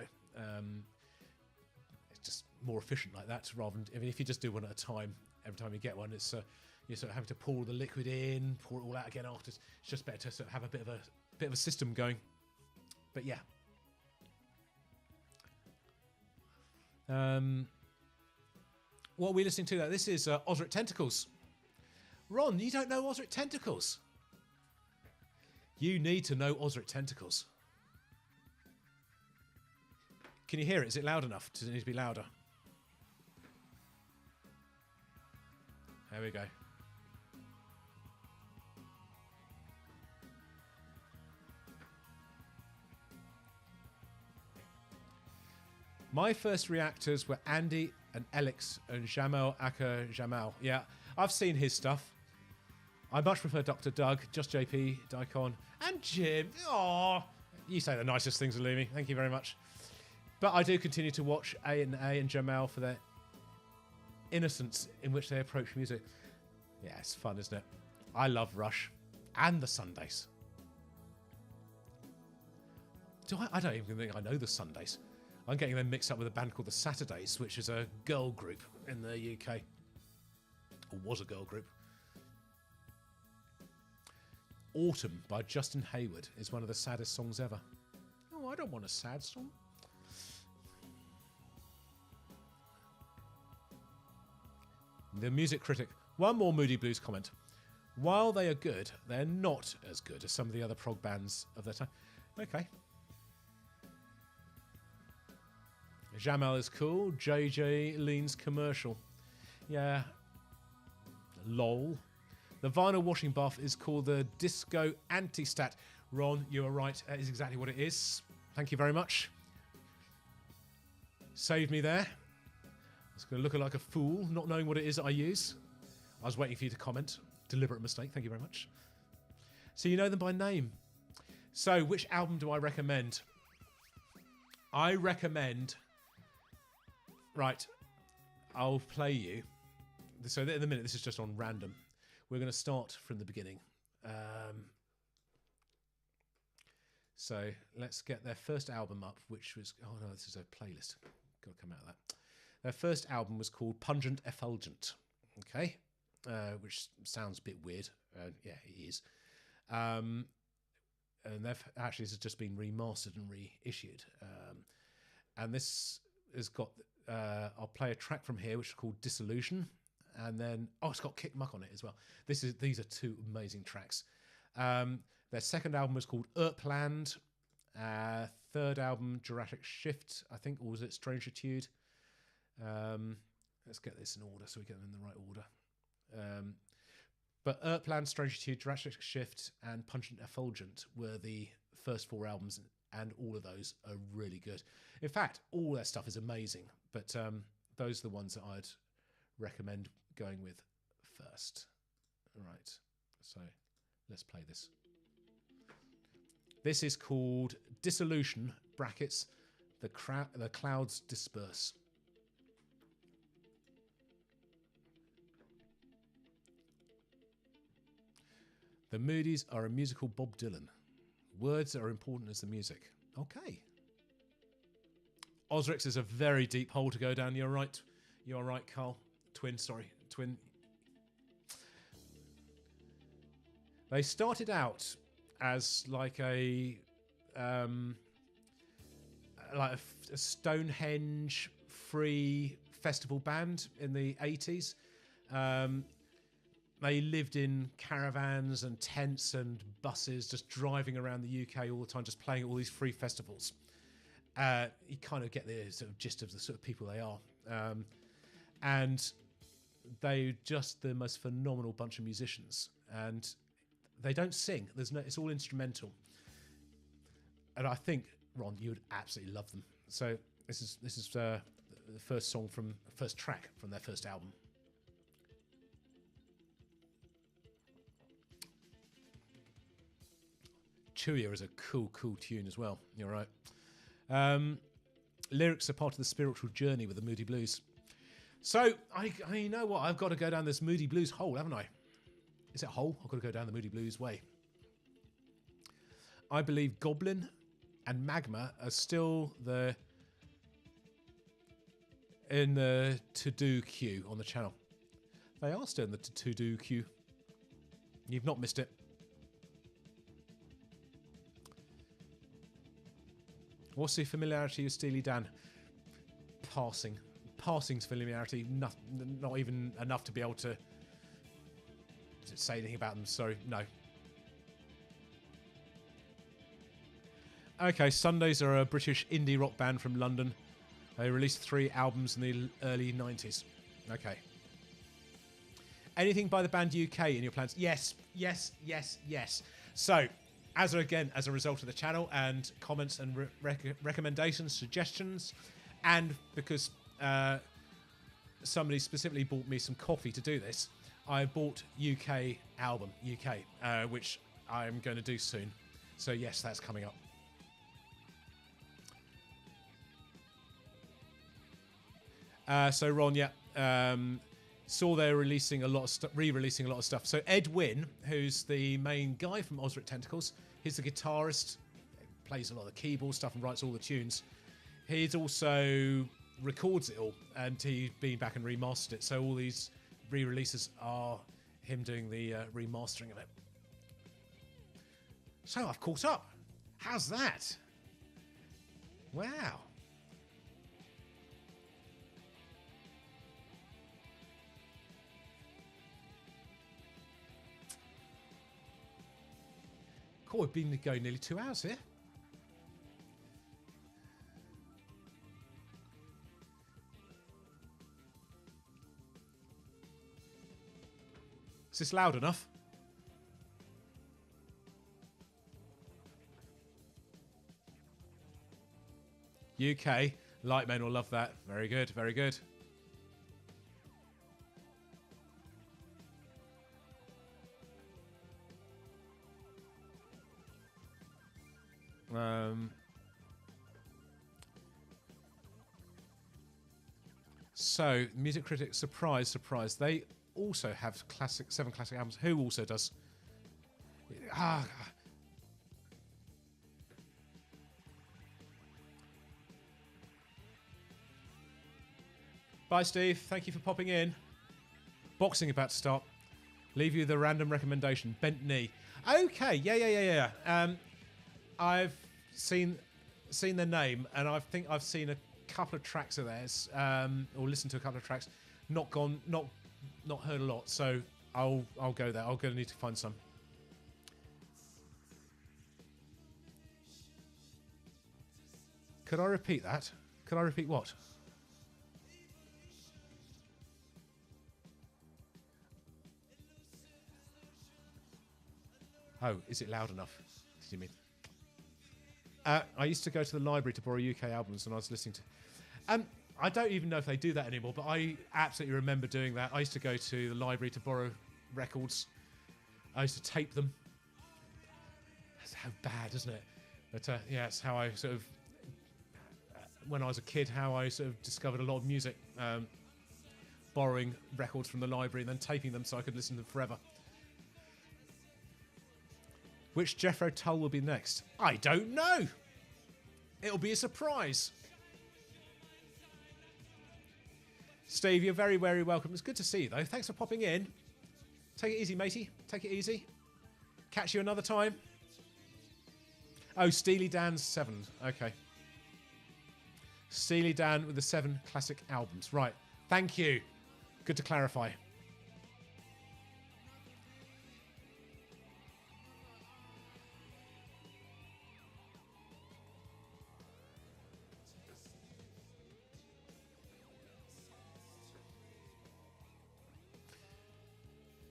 It's just more efficient like that rather than, I mean, if you just do one at a time, every time you get one, it's you're sort of having to pour the liquid in, pour it all out again after. It's just better to sort of have a bit of a system going. But yeah. What are we listening to there? This is Osric Tentacles. Ron, you don't know Osric Tentacles? You need to know Osric Tentacles. Can you hear it? Is it loud enough? Does it need to be louder? There we go. My first reactors were Andy and Alex and Jamal Aka Jamal. Yeah, I've seen his stuff. I much prefer Dr. Doug, Just JP, Daikon, and Jim. Oh, you say the nicest things, Illumi. Thank you very much. But I do continue to watch A and Jamal for their innocence in which they approach music. Yeah, it's fun, isn't it? I love Rush and the Sundays. I don't even think I know the Sundays. I'm getting them mixed up with a band called the Saturdays, which is a girl group in the UK. Or was a girl group. Autumn by Justin Hayward is one of the saddest songs ever. Oh, I don't want a sad song. The Music Critic. One more Moody Blues comment. While they are good, they're not as good as some of the other prog bands of their time. Okay. Jamal is cool. JJ leans commercial. Yeah. Lol. The vinyl washing bath is called the Disco Anti-Stat. Ron, you are right. That is exactly what it is. Thank you very much. Saved me there. I was going to look like a fool, not knowing what it is that I use. I was waiting for you to comment. Deliberate mistake. Thank you very much. So you know them by name. So which album do I recommend? I recommend... Right. I'll play you. So at the minute, this is just on random. We're going to start from the beginning. So let's get their first album up, which was... Oh, no, this is a playlist. Got to come out of that. Their first album was called Pungent Effulgent. Okay? Which sounds a bit weird. Yeah, it is. And this has just been remastered and reissued. And this has got... I'll play a track from here, which is called Disillusion. And then... Oh, it's got Kick Muck on it as well. These are two amazing tracks. Their second album was called Erpland. Third album, Jurassic Shift, I think, or was it Strangitude? Let's get this in order so we get them in the right order. But Erpland, Strangitude, Jurassic Shift, and Pungent Effulgent were the first four albums, and all of those are really good. In fact, all their stuff is amazing, but those are the ones that I'd recommend going with first. All right, so let's play this. This is called Dissolution, brackets, the Clouds Disperse. The Moodies are a musical Bob Dylan. Words are important as the music. Okay. Osric's is a very deep hole to go down. You're right. You're right, Carl. Twin. They started out as like a Stonehenge free festival band in the 80s. They lived in caravans and tents and buses, just driving around the UK all the time, just playing at all these free festivals. You kind of get the sort of gist of the sort of people they are. And they're just the most phenomenal bunch of musicians. And they don't sing. It's all instrumental. And I think, Ron, you would absolutely love them. So this is the first track from their first album. Chewier is a cool tune as well. You're right. Lyrics are part of the spiritual journey with the Moody Blues. So you know what? I've got to go down this Moody Blues hole, haven't I? Is it a hole? I've got to go down the Moody Blues way. I believe Goblin and Magma are still in the to-do queue on the channel. They are still in the to-do queue. You've not missed it. What's the familiarity of Steely Dan? Passing familiarity. Not even enough to be able to say anything about them. Sorry, no. Okay, Sundays are a British indie rock band from London. They released 3 albums in the early 90s. Okay. Anything by the band UK in your plans? Yes. So, as a result of the channel and comments and recommendations, suggestions, and because somebody specifically bought me some coffee to do this, I bought UK album, which I'm going to do soon. So yes, that's coming up. So Ron, saw they're releasing a lot of re-releasing a lot of stuff. So Ed Wynn, who's the main guy from Ozric Tentacles, he's the guitarist, plays a lot of the keyboard stuff and writes all the tunes. He's also records it all, and he's been back and remastered it. So all these re-releases are him doing the remastering of it. So I've caught up. How's that? Wow. Cool, we've been going nearly 2 hours here. Is this loud enough? UK, light men will love that. Very good, very good. So, music critics, surprise, they also have 7 classic albums. Who also does? Bye, Steve. Thank you for popping in. Boxing about to start. Leave you the random recommendation. Bent knee. Okay, yeah. I've seen their name, and I think I've seen a couple of tracks of theirs, or listened to a couple of tracks. Not heard a lot, so I'll go there. I'm going to need to find some. Could I repeat that? Could I repeat what? Oh, is it loud enough? Did you mean? I used to go to the library to borrow UK albums when I was listening to... I don't even know if they do that anymore, but I absolutely remember doing that. I used to go to the library to borrow records. I used to tape them. That's how bad, isn't it? But yeah, it's how I sort of... when I was a kid, how I sort of discovered a lot of music. Borrowing records from the library and then taping them so I could listen to them forever. Which Jethro Tull will be next? I don't know. It'll be a surprise. Steve, you're very, very welcome. It's good to see you, though. Thanks for popping in. Take it easy, matey. Take it easy. Catch you another time. Oh, Steely Dan's 7. Okay. Steely Dan with the 7 classic albums. Right. Thank you. Good to clarify.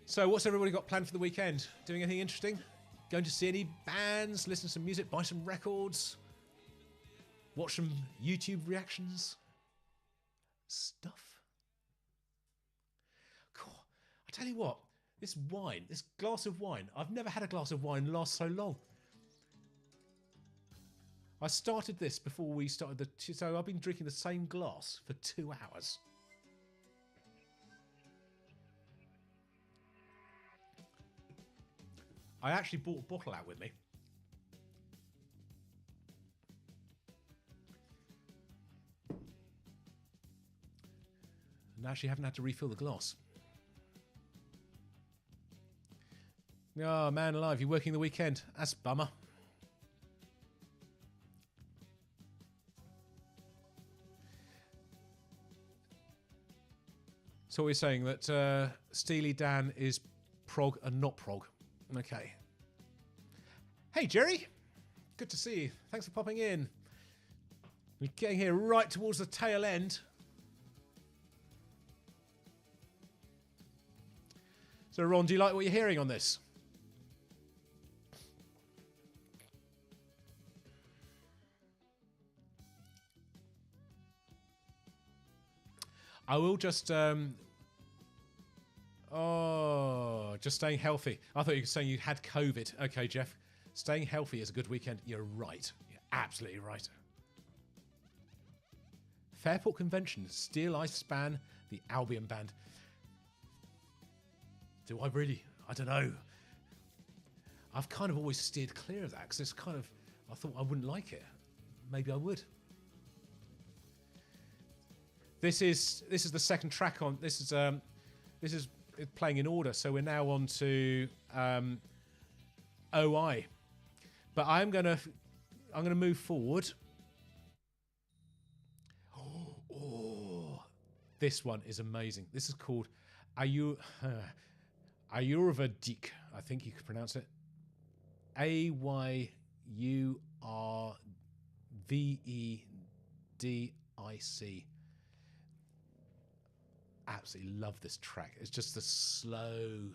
So what's everybody got planned for the weekend? Doing anything interesting? Going to see any bands? Listen to some music? Buy some records? Watch some YouTube reactions? Stuff? Cool. I tell you what, this glass of wine, I've never had a glass of wine last so long. I started this before we started so I've been drinking the same glass for 2 hours. I actually bought a bottle out with me. And actually haven't had to refill the glass. Oh, man alive, you're working the weekend. That's a bummer. So we're saying that Steely Dan is prog and not prog. Okay. Hey, Jerry. Good to see you. Thanks for popping in. We're getting here right towards the tail end. So, Ron, do you like what you're hearing on this? I will just... just staying healthy. I thought you were saying you had COVID. Okay, Jeff. Staying healthy is a good weekend. You're right. You're absolutely right. Fairport Convention. Steel Ice Span. The Albion Band. Do I really? I don't know. I've kind of always steered clear of that because it's kind of... I thought I wouldn't like it. Maybe I would. This is the second track on... This is playing in order, so we're now on to OI. But I'm gonna move forward. Oh, this one is amazing. This is called Ayurvedic. I think you could pronounce it. Ayurvedic. Absolutely love this track. It's just the slow,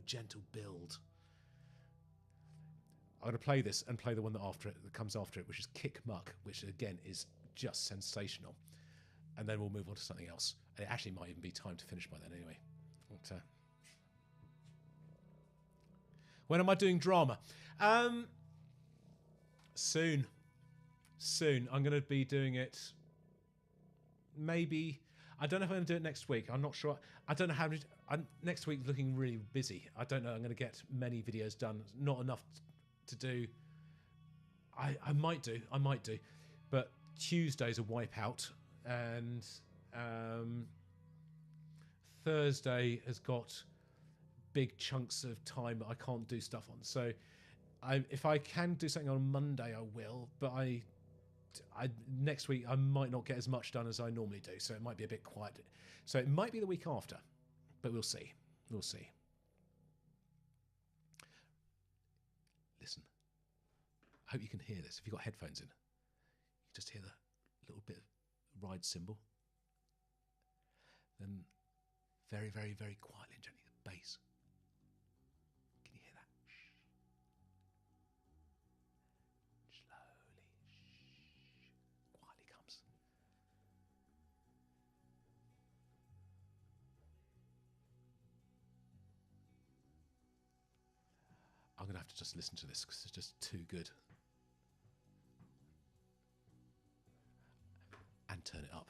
gentle build. I'm going to play this and play the one that comes after it, which is Kick Muck, which again is just sensational. And then we'll move on to something else. It actually might even be time to finish by then anyway. But, when am I doing drama? Soon. I'm going to be doing it maybe... I don't know if I'm going to do it next week. I'm not sure. I don't know how... next week looking really busy. I don't know. I'm going to get many videos done. Not enough to do. I might do. But Tuesday's a wipeout. And Thursday has got big chunks of time that I can't do stuff on. So if I can do something on Monday, I will. But next week I might not get as much done as I normally do, so it might be a bit quiet. So it might be the week after, but we'll see. Listen, I hope you can hear this. If you've got headphones in, you just hear the little bit of ride cymbal. Then very, very, very quietly and gently, the bass. Can you hear that? I'm going to have to just listen to this because it's just too good. And turn it up.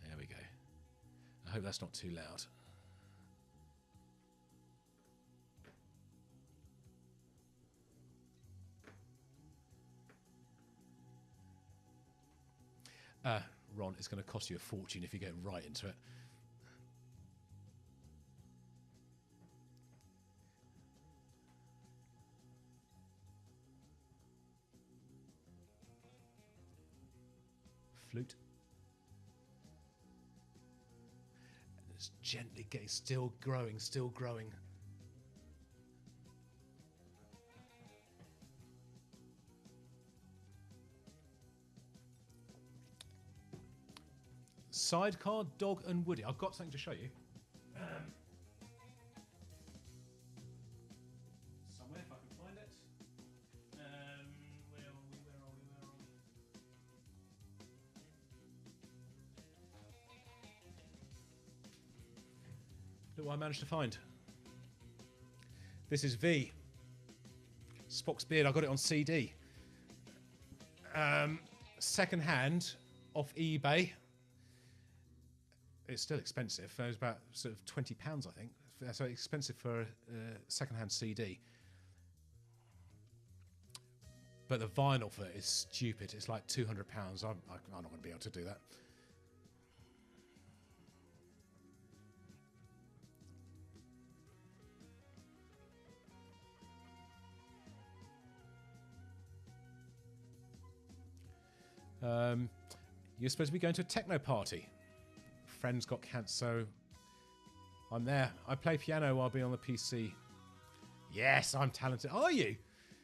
There we go. I hope that's not too loud. Ron, it's going to cost you a fortune if you get right into it. Flute. And it's gently getting, still growing. Sidecar, Dog and Woody. I've got something to show you. Somewhere, if I can find it. Where are we? Look what I managed to find. This is V. Spock's Beard. I got it on CD. Second hand off eBay. It's still expensive. It was about sort of £20, I think. So expensive for a second-hand CD. But the vinyl for it is stupid. It's like £200. I'm not going to be able to do that. You're supposed to be going to a techno party. Friends got cancer, so I'm there. I play piano while being on the PC. Yes, I'm talented. Are you?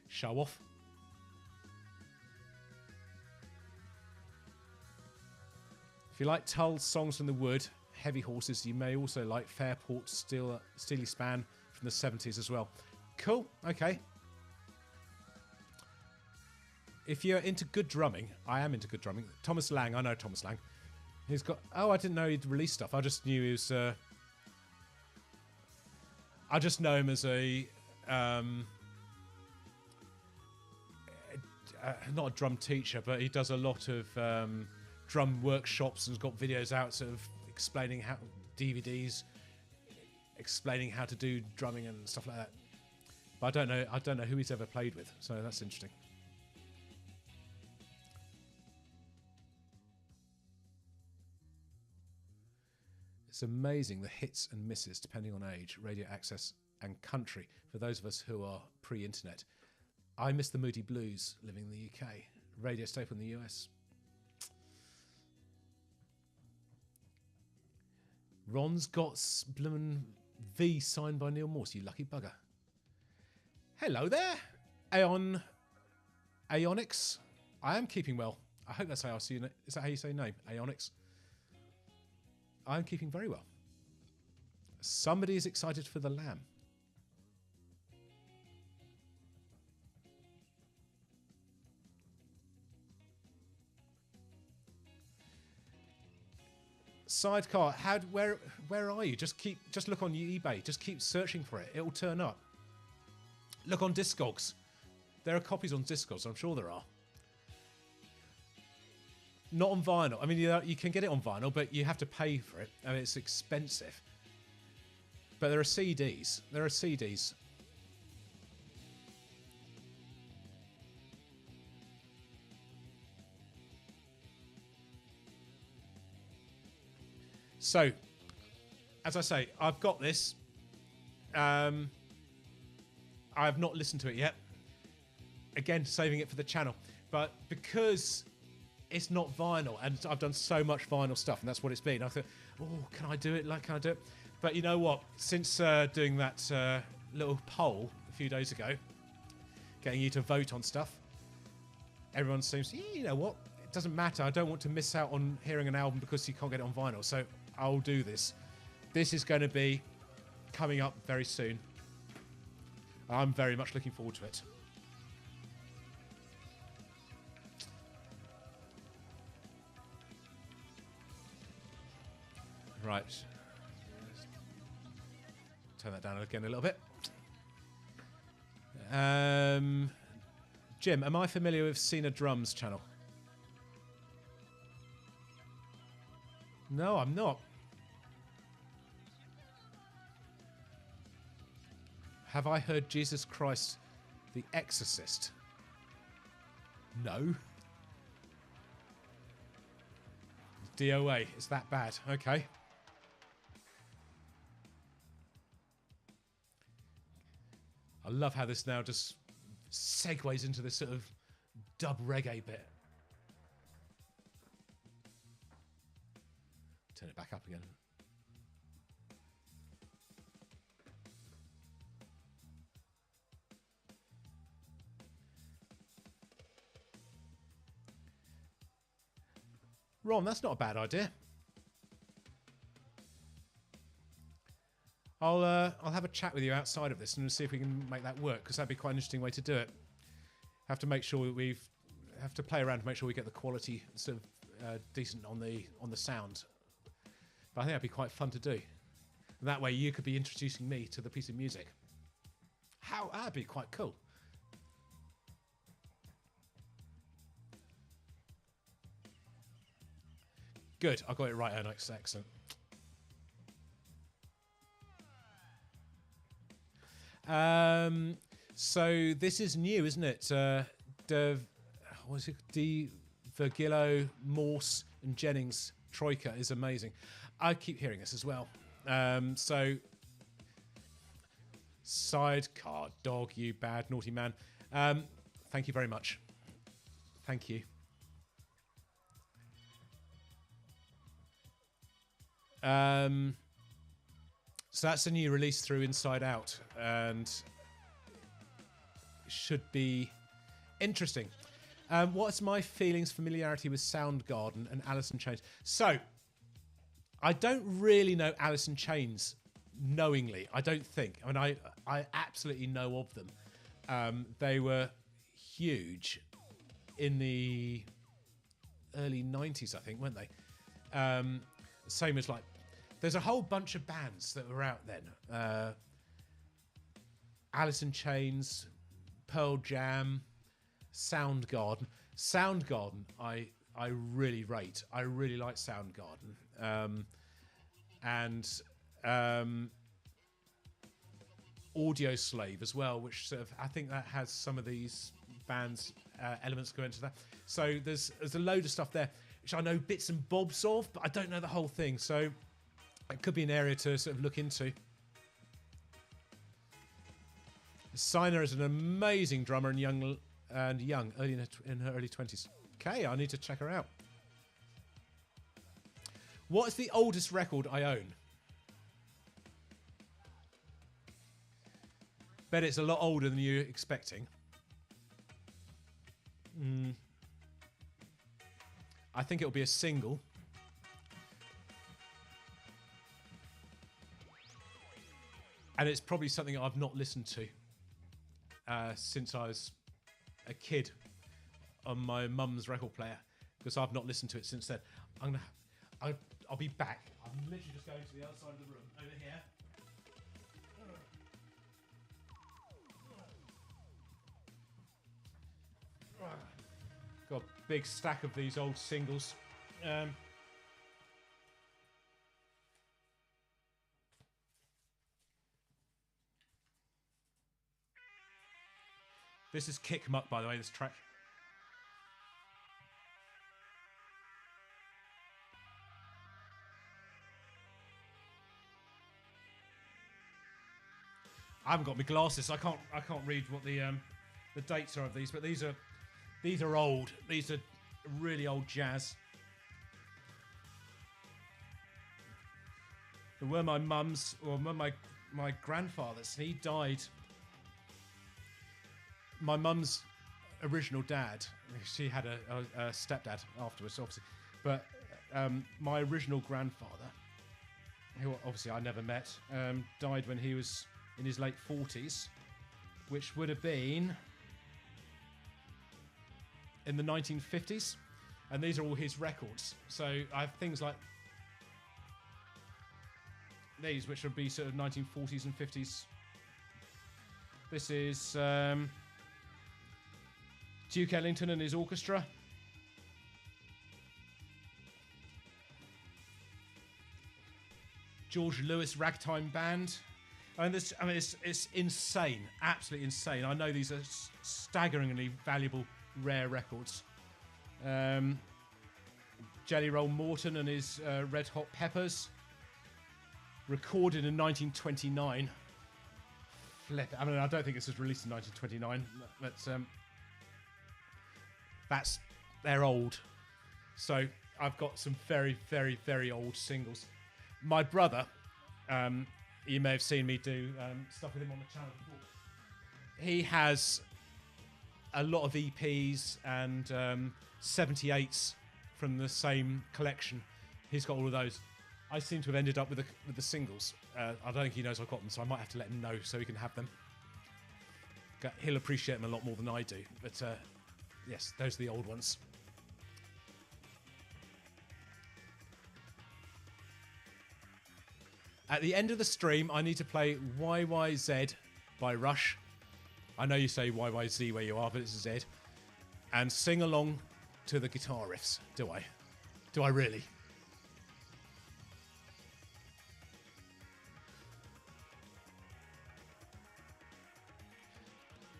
Show off. If you like Tull's Songs from the Wood, Heavy Horses, you may also like Fairport Steely Span from the 70s as well. Cool. Okay. If you're into good drumming, I am into good drumming. Thomas Lang, I know Thomas Lang. He's got... Oh, I didn't know he'd released stuff. I just knew he was... I just know him as a... not a drum teacher, but he does a lot of drum workshops and has got videos out sort of explaining how... DVDs, explaining how to do drumming and stuff like that. But I don't know who he's ever played with, so that's interesting. It's amazing the hits and misses depending on age, radio access and country for those of us who are pre-internet. I miss the Moody Blues living in the UK. Radio staple in the US. Ron's got bloomin' V signed by Neil Morse, you lucky bugger. Hello there, Aeonix. I am keeping well. I hope that's how I see you. Is that how you say your name? Aeonix. I'm keeping very well. Somebody is excited for the lamb. Sidecar, where are you? Just look on eBay. Just keep searching for it. It'll turn up. Look on Discogs. There are copies on Discogs. I'm sure there are. Not on vinyl. I mean, you can get it on vinyl, but you have to pay for it. I mean, it's expensive. But there are CDs. There are CDs. So, as I say, I've got this. I have not listened to it yet. Again, saving it for the channel. But because it's not vinyl, and I've done so much vinyl stuff, and that's what it's been. I thought, oh, can I do it? Can I do it? But you know what? Since doing that little poll a few days ago, getting you to vote on stuff, everyone seems, you know what? It doesn't matter. I don't want to miss out on hearing an album because you can't get it on vinyl. So I'll do this. This is going to be coming up very soon. I'm very much looking forward to it. Right. Turn that down again a little bit. Jim, am I familiar with Cena Drums channel? No, I'm not. Have I heard Jesus Christ the Exorcist? No. DOA, it's that bad. Okay. I love how this now just segues into this sort of dub reggae bit. Turn it back up again. Ron, that's not a bad idea. I'll have a chat with you outside of this and see if we can make that work, because that'd be quite an interesting way to do it. Have to make sure that have to play around to make sure we get the quality sort of decent on the sound. But I think that'd be quite fun to do. That way you could be introducing me to the piece of music. That'd be quite cool. Good, I got it right, Onyx. Excellent. So this is new, isn't it? What is it? De Virgilio, Morse, and Jennings Troika is amazing. I keep hearing this as well. So sidecar dog, you bad naughty man. Thank you very much. Thank you. So that's a new release through Inside Out, and should be interesting. What's my feelings, familiarity with Soundgarden and Alice in Chains? So, I don't really know Alice in Chains knowingly. I don't think. I mean, I absolutely know of them. They were huge in the early 90s, I think, weren't they? Same as like, there's a whole bunch of bands that were out then. Alice in Chains, Pearl Jam, Soundgarden. Soundgarden, I really rate. I really like Soundgarden. Audio Slave as well, which sort of, I think that has some of these bands elements go into that. So there's a load of stuff there, which I know bits and bobs of, but I don't know the whole thing. So it could be an area to sort of look into. Sina is an amazing drummer and young, early in her early 20s. Okay, I need to check her out. What is the oldest record I own? Bet it's a lot older than you're expecting. I think it'll be a single. And it's probably something I've not listened to since I was a kid on my mum's record player, because I've not listened to it since then. I'll be back. I'm literally just going to the other side of the room, over here. Got a big stack of these old singles. This is Kick Muck, by the way, this track. I haven't got my glasses, so I can't read what the dates are of these, but these are old. These are really old jazz. They were my mum's, or my grandfather's. He died. My mum's original dad, she had a stepdad afterwards, obviously, but my original grandfather, who obviously I never met, died when he was in his late 40s, which would have been in the 1950s, and these are all his records. So I have things like these, which would be sort of 1940s and 50s. This is Duke Ellington and his orchestra. George Lewis Ragtime Band. It's insane, absolutely insane. I know these are staggeringly valuable, rare records. Jelly Roll Morton and his Red Hot Peppers, recorded in 1929. Flip. I don't think this was released in 1929, but they're old. So I've got some very, very, very old singles. My brother, you may have seen me do stuff with him on the channel before. He has a lot of EPs and 78s from the same collection. He's got all of those. I seem to have ended up with the singles. I don't think he knows I've got them, so I might have to let him know so he can have them. He'll appreciate them a lot more than I do. But yes, those are the old ones. At the end of the stream, I need to play YYZ by Rush. I know you say YYZ where you are, but it's Z. And sing along to the guitar riffs. Do I? Do I really?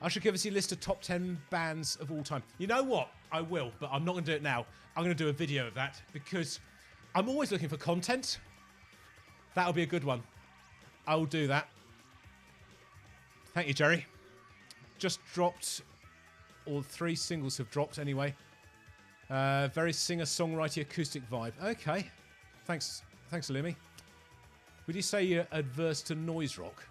I should give us a list of top 10 bands of all time. You know what? I will, but I'm not going to do it now. I'm going to do a video of that because I'm always looking for content. That'll be a good one. I will do that. Thank you, Jerry. Just dropped, all 3 singles have dropped anyway. Very singer-songwriter acoustic vibe. Okay. Thanks, Lumi. Would you say you're adverse to noise rock?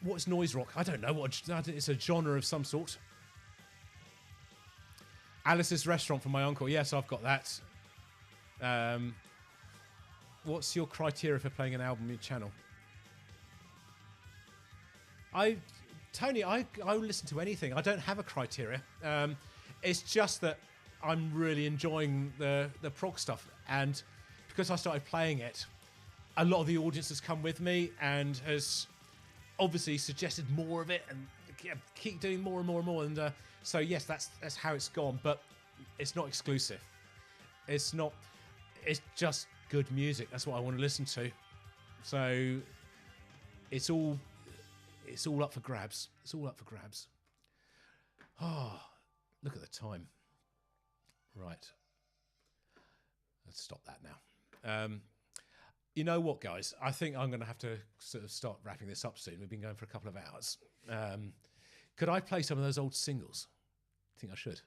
What's noise rock? I don't know. It's a genre of some sort. Alice's Restaurant from my uncle. Yes, I've got that. What's your criteria for playing an album on your channel? Tony, I listen to anything. I don't have a criteria. It's just that I'm really enjoying the prog stuff, and because I started playing it, a lot of the audience has come with me and has obviously suggested more of it and keep doing more and more and more. And so yes, that's how it's gone. But it's not exclusive. It's not. It's just good music. That's what I want to listen to. So it's all up for grabs. It's all up for grabs. Oh, look at the time. Right. Let's stop that now. You know what, guys? I think I'm going to have to sort of start wrapping this up soon. We've been going for a couple of hours. Could I play some of those old singles? I think I should.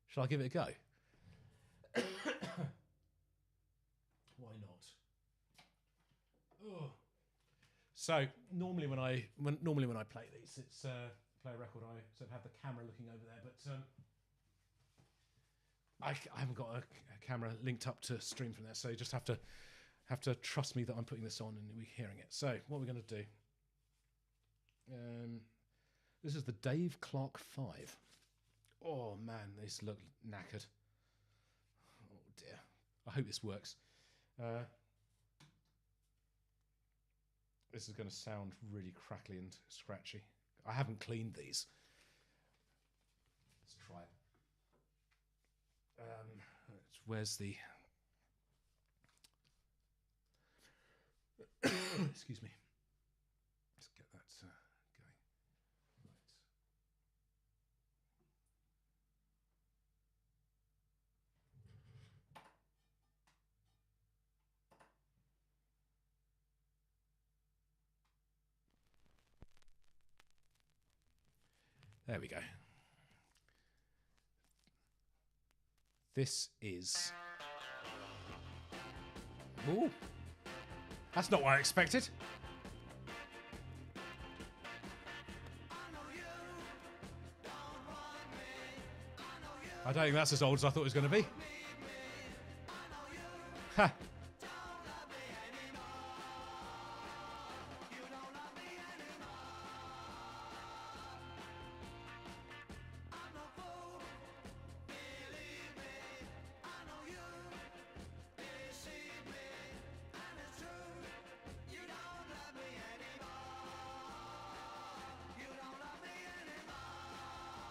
Shall I give it a go? Why not? Oh. So normally when I play these, it's play a record. I sort of have the camera looking over there, but I haven't got a camera linked up to stream from there, so you just have to trust me that I'm putting this on and we're hearing it. So what we're going to do, this is the Dave Clark 5. Oh man, these look knackered. Oh dear. I hope this works. This is going to sound really crackly and scratchy. I haven't cleaned these. Let's try it. Where's the... Excuse me. Let's get that going. Right. There we go. This is... Ooh. That's not what I expected. I don't think that's as old as I thought it was going to be. Ha.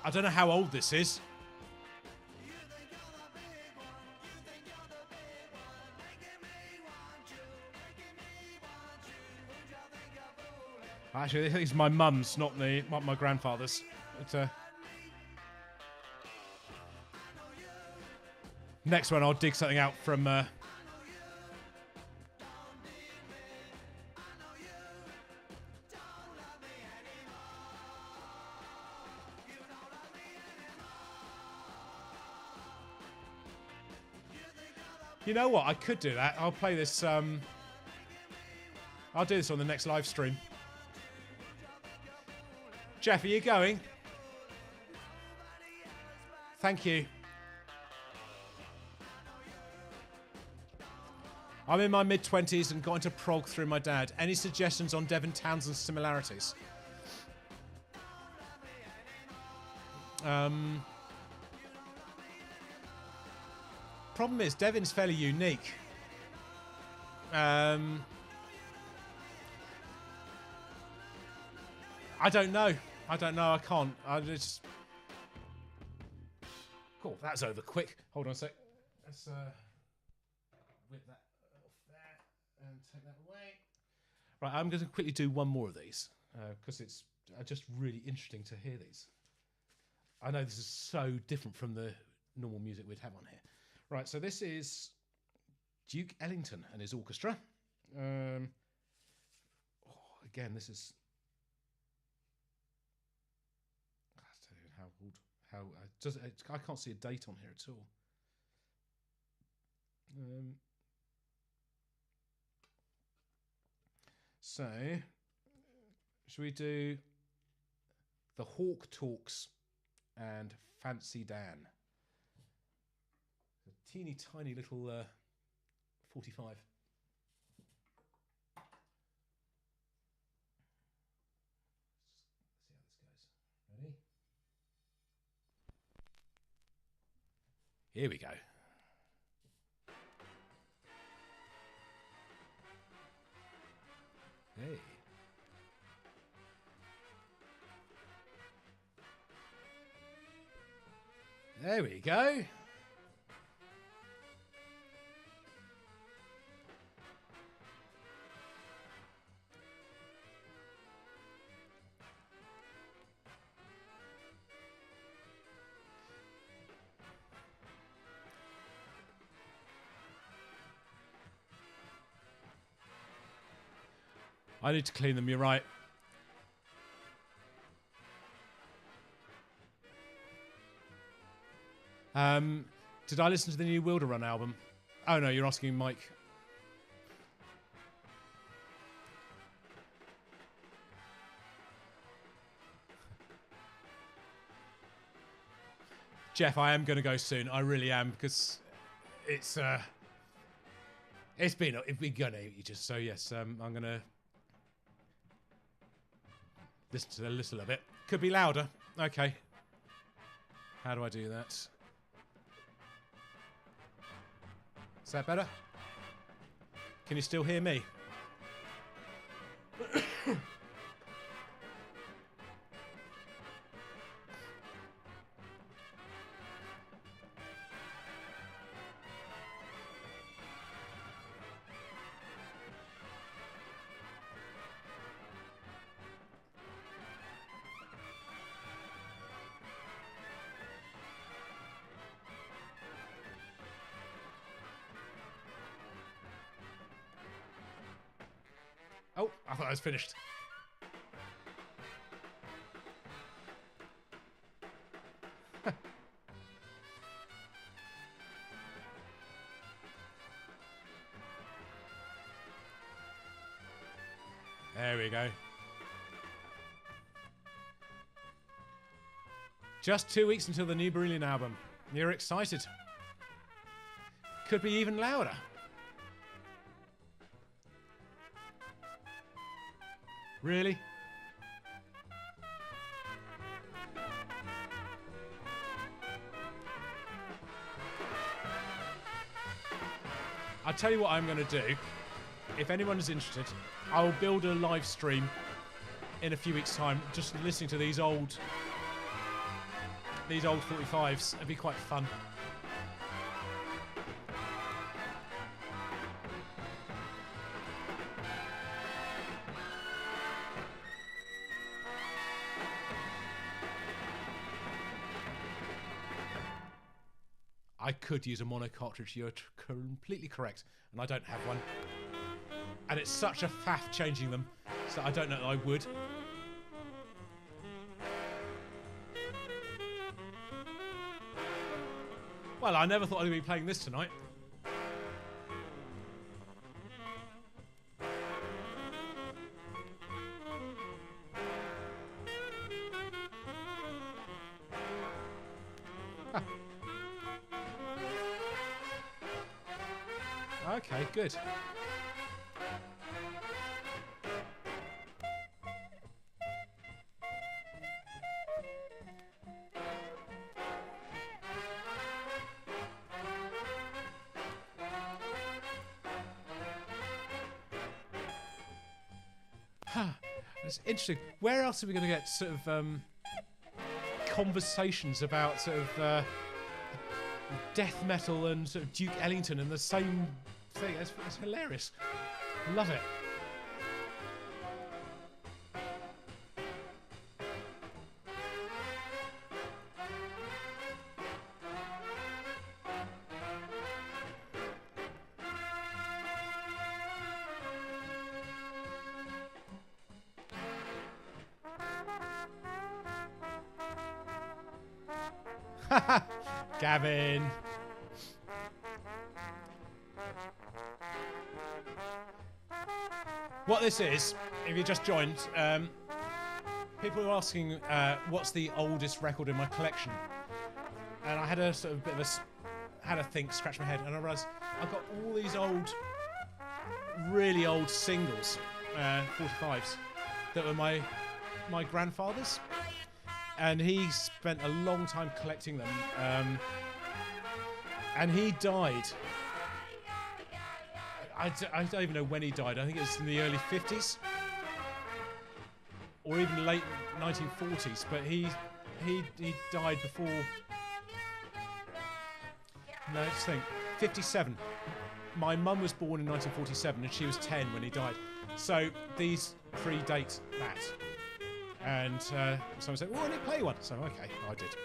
I don't know how old this is. Actually, I think it's my mum's, not my grandfather's. But, next one, I'll dig something out from... You know what? I could do that. I'll play this. I'll do this on the next live stream. Jeff, are you going? Thank you. I'm in my mid-20s and got into prog through my dad. Any suggestions on Devin Townsend's similarities? Problem is, Devin's fairly unique. I don't know. I can't. I just... Cool, that's over quick. Hold on a sec. Let's whip that off there and take that away. Right, I'm going to quickly do one more of these because it's just really interesting to hear these. I know this is so different from the normal music we'd have on here. Right, so this is Duke Ellington and his orchestra. Again, this is... I can't see a date on here at all. So, should we do The Hawk Talks and Fancy Dan? A teeny tiny little 45. Let's see how this goes. Ready? Here we go. Hey. There we go. I need to clean them, you're right. Did I listen to the new Wilder Run album? Oh no, you're asking Mike. Jeff, I am going to go soon. I really am, because it's been going ages. So yes, I'm going to listen to a little of it. Could be louder. Okay. How do I do that? Is that better? Can you still hear me? Oh, I thought I was finished. There we go. Just 2 weeks until the new Brilliant album. You're excited. Could be even louder. Really? I'll tell you what I'm going to do. If anyone is interested, I'll build a live stream in a few weeks' time, just listening to these old 45s. It'd be quite fun. I could use a mono cartridge, you're completely correct, and I don't have one. And it's such a faff changing them, so I don't know that I would. Well, I never thought I'd be playing this tonight. Okay, good. It's interesting. Where else are we going to get sort of conversations about sort of death metal and sort of Duke Ellington and the same thing? It's hilarious. Love it. Gavin. What this is, if you just joined, people were asking what's the oldest record in my collection, and I had a sort of bit of had a think, scratch my head, and I realised I've got all these old, really old singles, 45s, that were my grandfather's. And he spent a long time collecting them. And he died. I don't even know when he died. I think it was in the early 50s. Or even late 1940s. But he died before... No, just think. 57. My mum was born in 1947 and she was 10 when he died. So these predate that. And someone said, well, why don't you play one? So, okay, I did.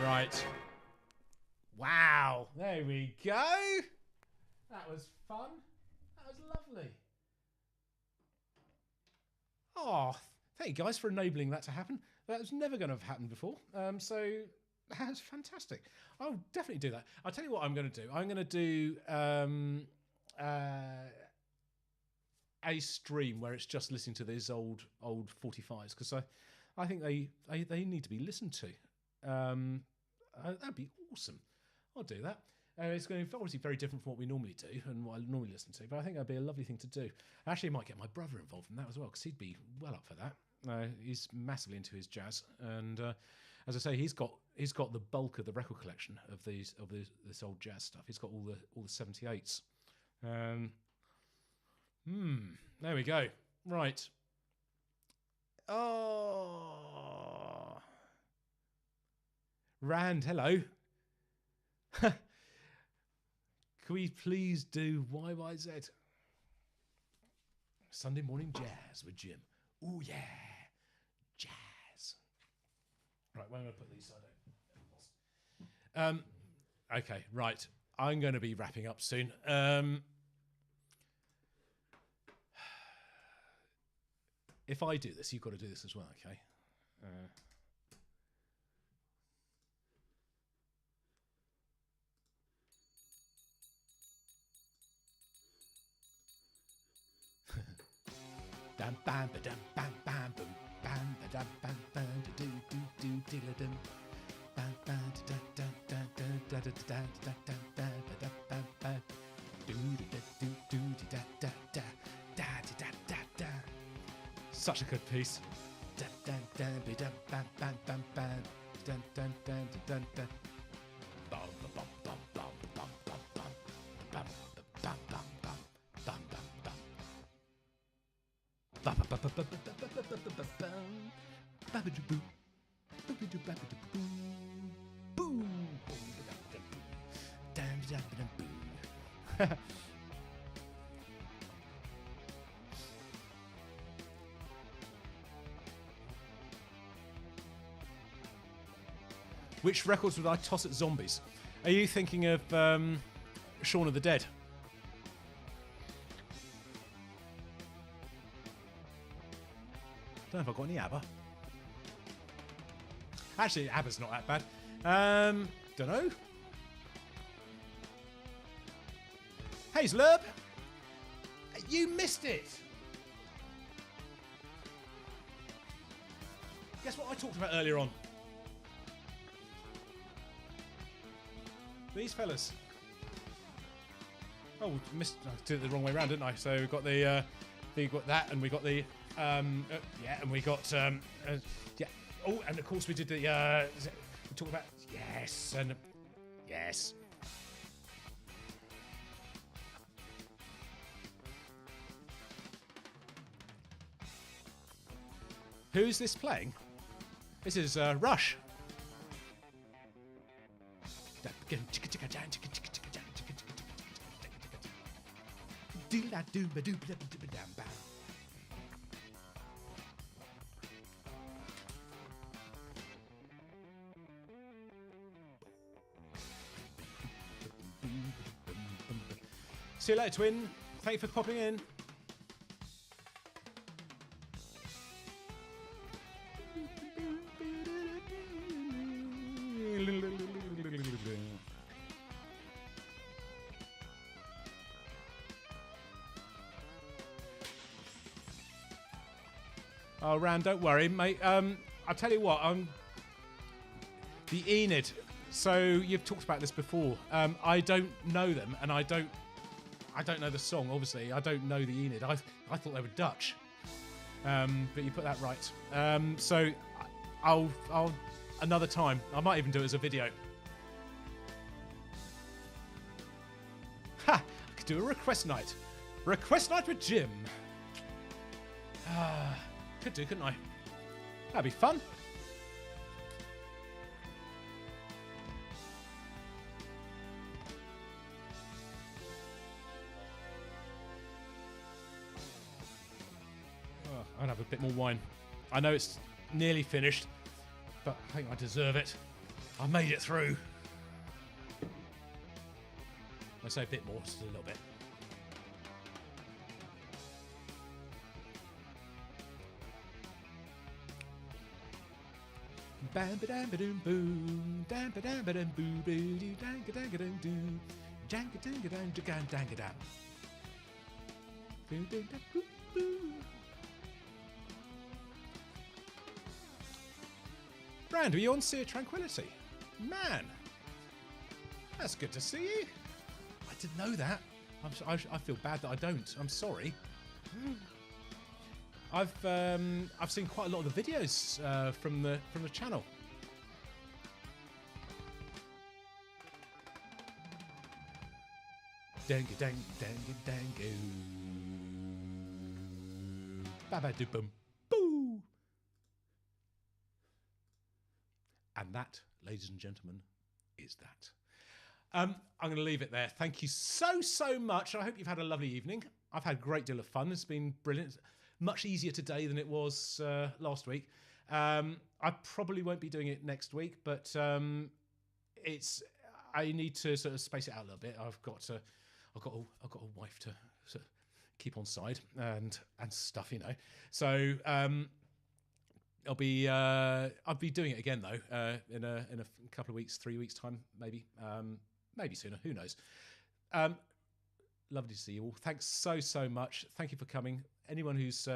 Right. Wow. There we go. That was fun. That was lovely. Oh, thank you guys for enabling that to happen. That was never going to have happened before. So that's fantastic. I'll definitely do that. I'll tell you what I'm going to do. I'm going to do a stream where it's just listening to these old 45s, because I think they need to be listened to. That'd be awesome. I'll do that. It's going to be obviously very different from what we normally do and what I normally listen to, but I think that'd be a lovely thing to do. Actually, I might get my brother involved in that as well, because he'd be well up for that. He's massively into his jazz, and as I say, he's got the bulk of the record collection of this old jazz stuff. He's got all the 78s. There we go. Right. Oh, Rand, hello. Can we please do YYZ? Sunday morning jazz with Jim. Ooh yeah, jazz. Right, where am I going to put these? I don't. Okay, right. I'm going to be wrapping up soon. If I do this, you've got to do this as well, okay? Dam bam ba dam bam bam boom bam ba dam bam bam do do do do do bam bam da da da da da da da da da da da bam bam do do do do da da da da da da da. Such a good piece. Dun dun dun be dun bam bam bam bam dun dun dun dun dun. Bum bum bum bum bum bum bum bum bum bum bum bum bum bum. Bum bum bum bum bum bum bum bum. Babadoo babadoo babadoo boo. Dun dun dun boo. Which records would I toss at zombies? Are you thinking of Shaun of the Dead? Don't know if I've got any ABBA. Actually, ABBA's not that bad. Don't know. Hazelurb, you missed it. Guess what I talked about earlier on? These fellas. Oh, missed. I did it the wrong way around, didn't I? So we got the, we got that, and we got the, yeah, and we got, yeah. Oh, and of course we did the, we talked about yes and yes. Who's this playing? This is Rush. See you later, twin. Thank you for popping in. Oh, Ran, don't worry, mate. I'll tell you what. The Enid. So you've talked about this before. I don't know them, and I don't know the song. Obviously, I don't know the Enid. I thought they were Dutch, but you put that right. So I'll another time. I might even do it as a video. Ha! I could do a request night. Request night with Jim. Could do, couldn't I? That'd be fun. Oh, I'll have a bit more wine. I know it's nearly finished, but I think I deserve it. I made it through. I say a bit more, just a little bit. Bam ba dam ba doom boom, dam ba dam ba dam boo boo doo dang ga dang ga dang doo, jang ga dang ga dang ga dang ga dang. Boo boo da boo boo. Brand, are you on Sear Tranquility? Man, that's good to see you. I didn't know that. I feel bad that I don't. I'm sorry. I've seen quite a lot of the videos from the channel. Dang dang dang dang ba do boom boo. And that, ladies and gentlemen, is that. I'm going to leave it there. Thank you so much. I hope you've had a lovely evening. I've had a great deal of fun. It's been brilliant. Much easier today than it was last week. I probably won't be doing it next week, but I need to sort of space it out a little bit. I've got a wife to sort of keep on side and stuff, you know. So I'll be doing it again though in a couple of weeks, 3 weeks time, maybe sooner. Who knows? Lovely to see you all. Thanks so much. Thank you for coming. Anyone who's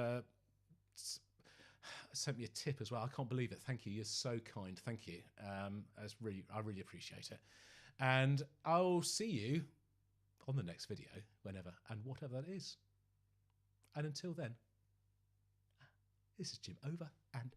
sent me a tip as well, I can't believe it. Thank you. You're so kind. Thank you. I really appreciate it. And I'll see you on the next video, whenever and whatever that is. And until then, this is Jim over and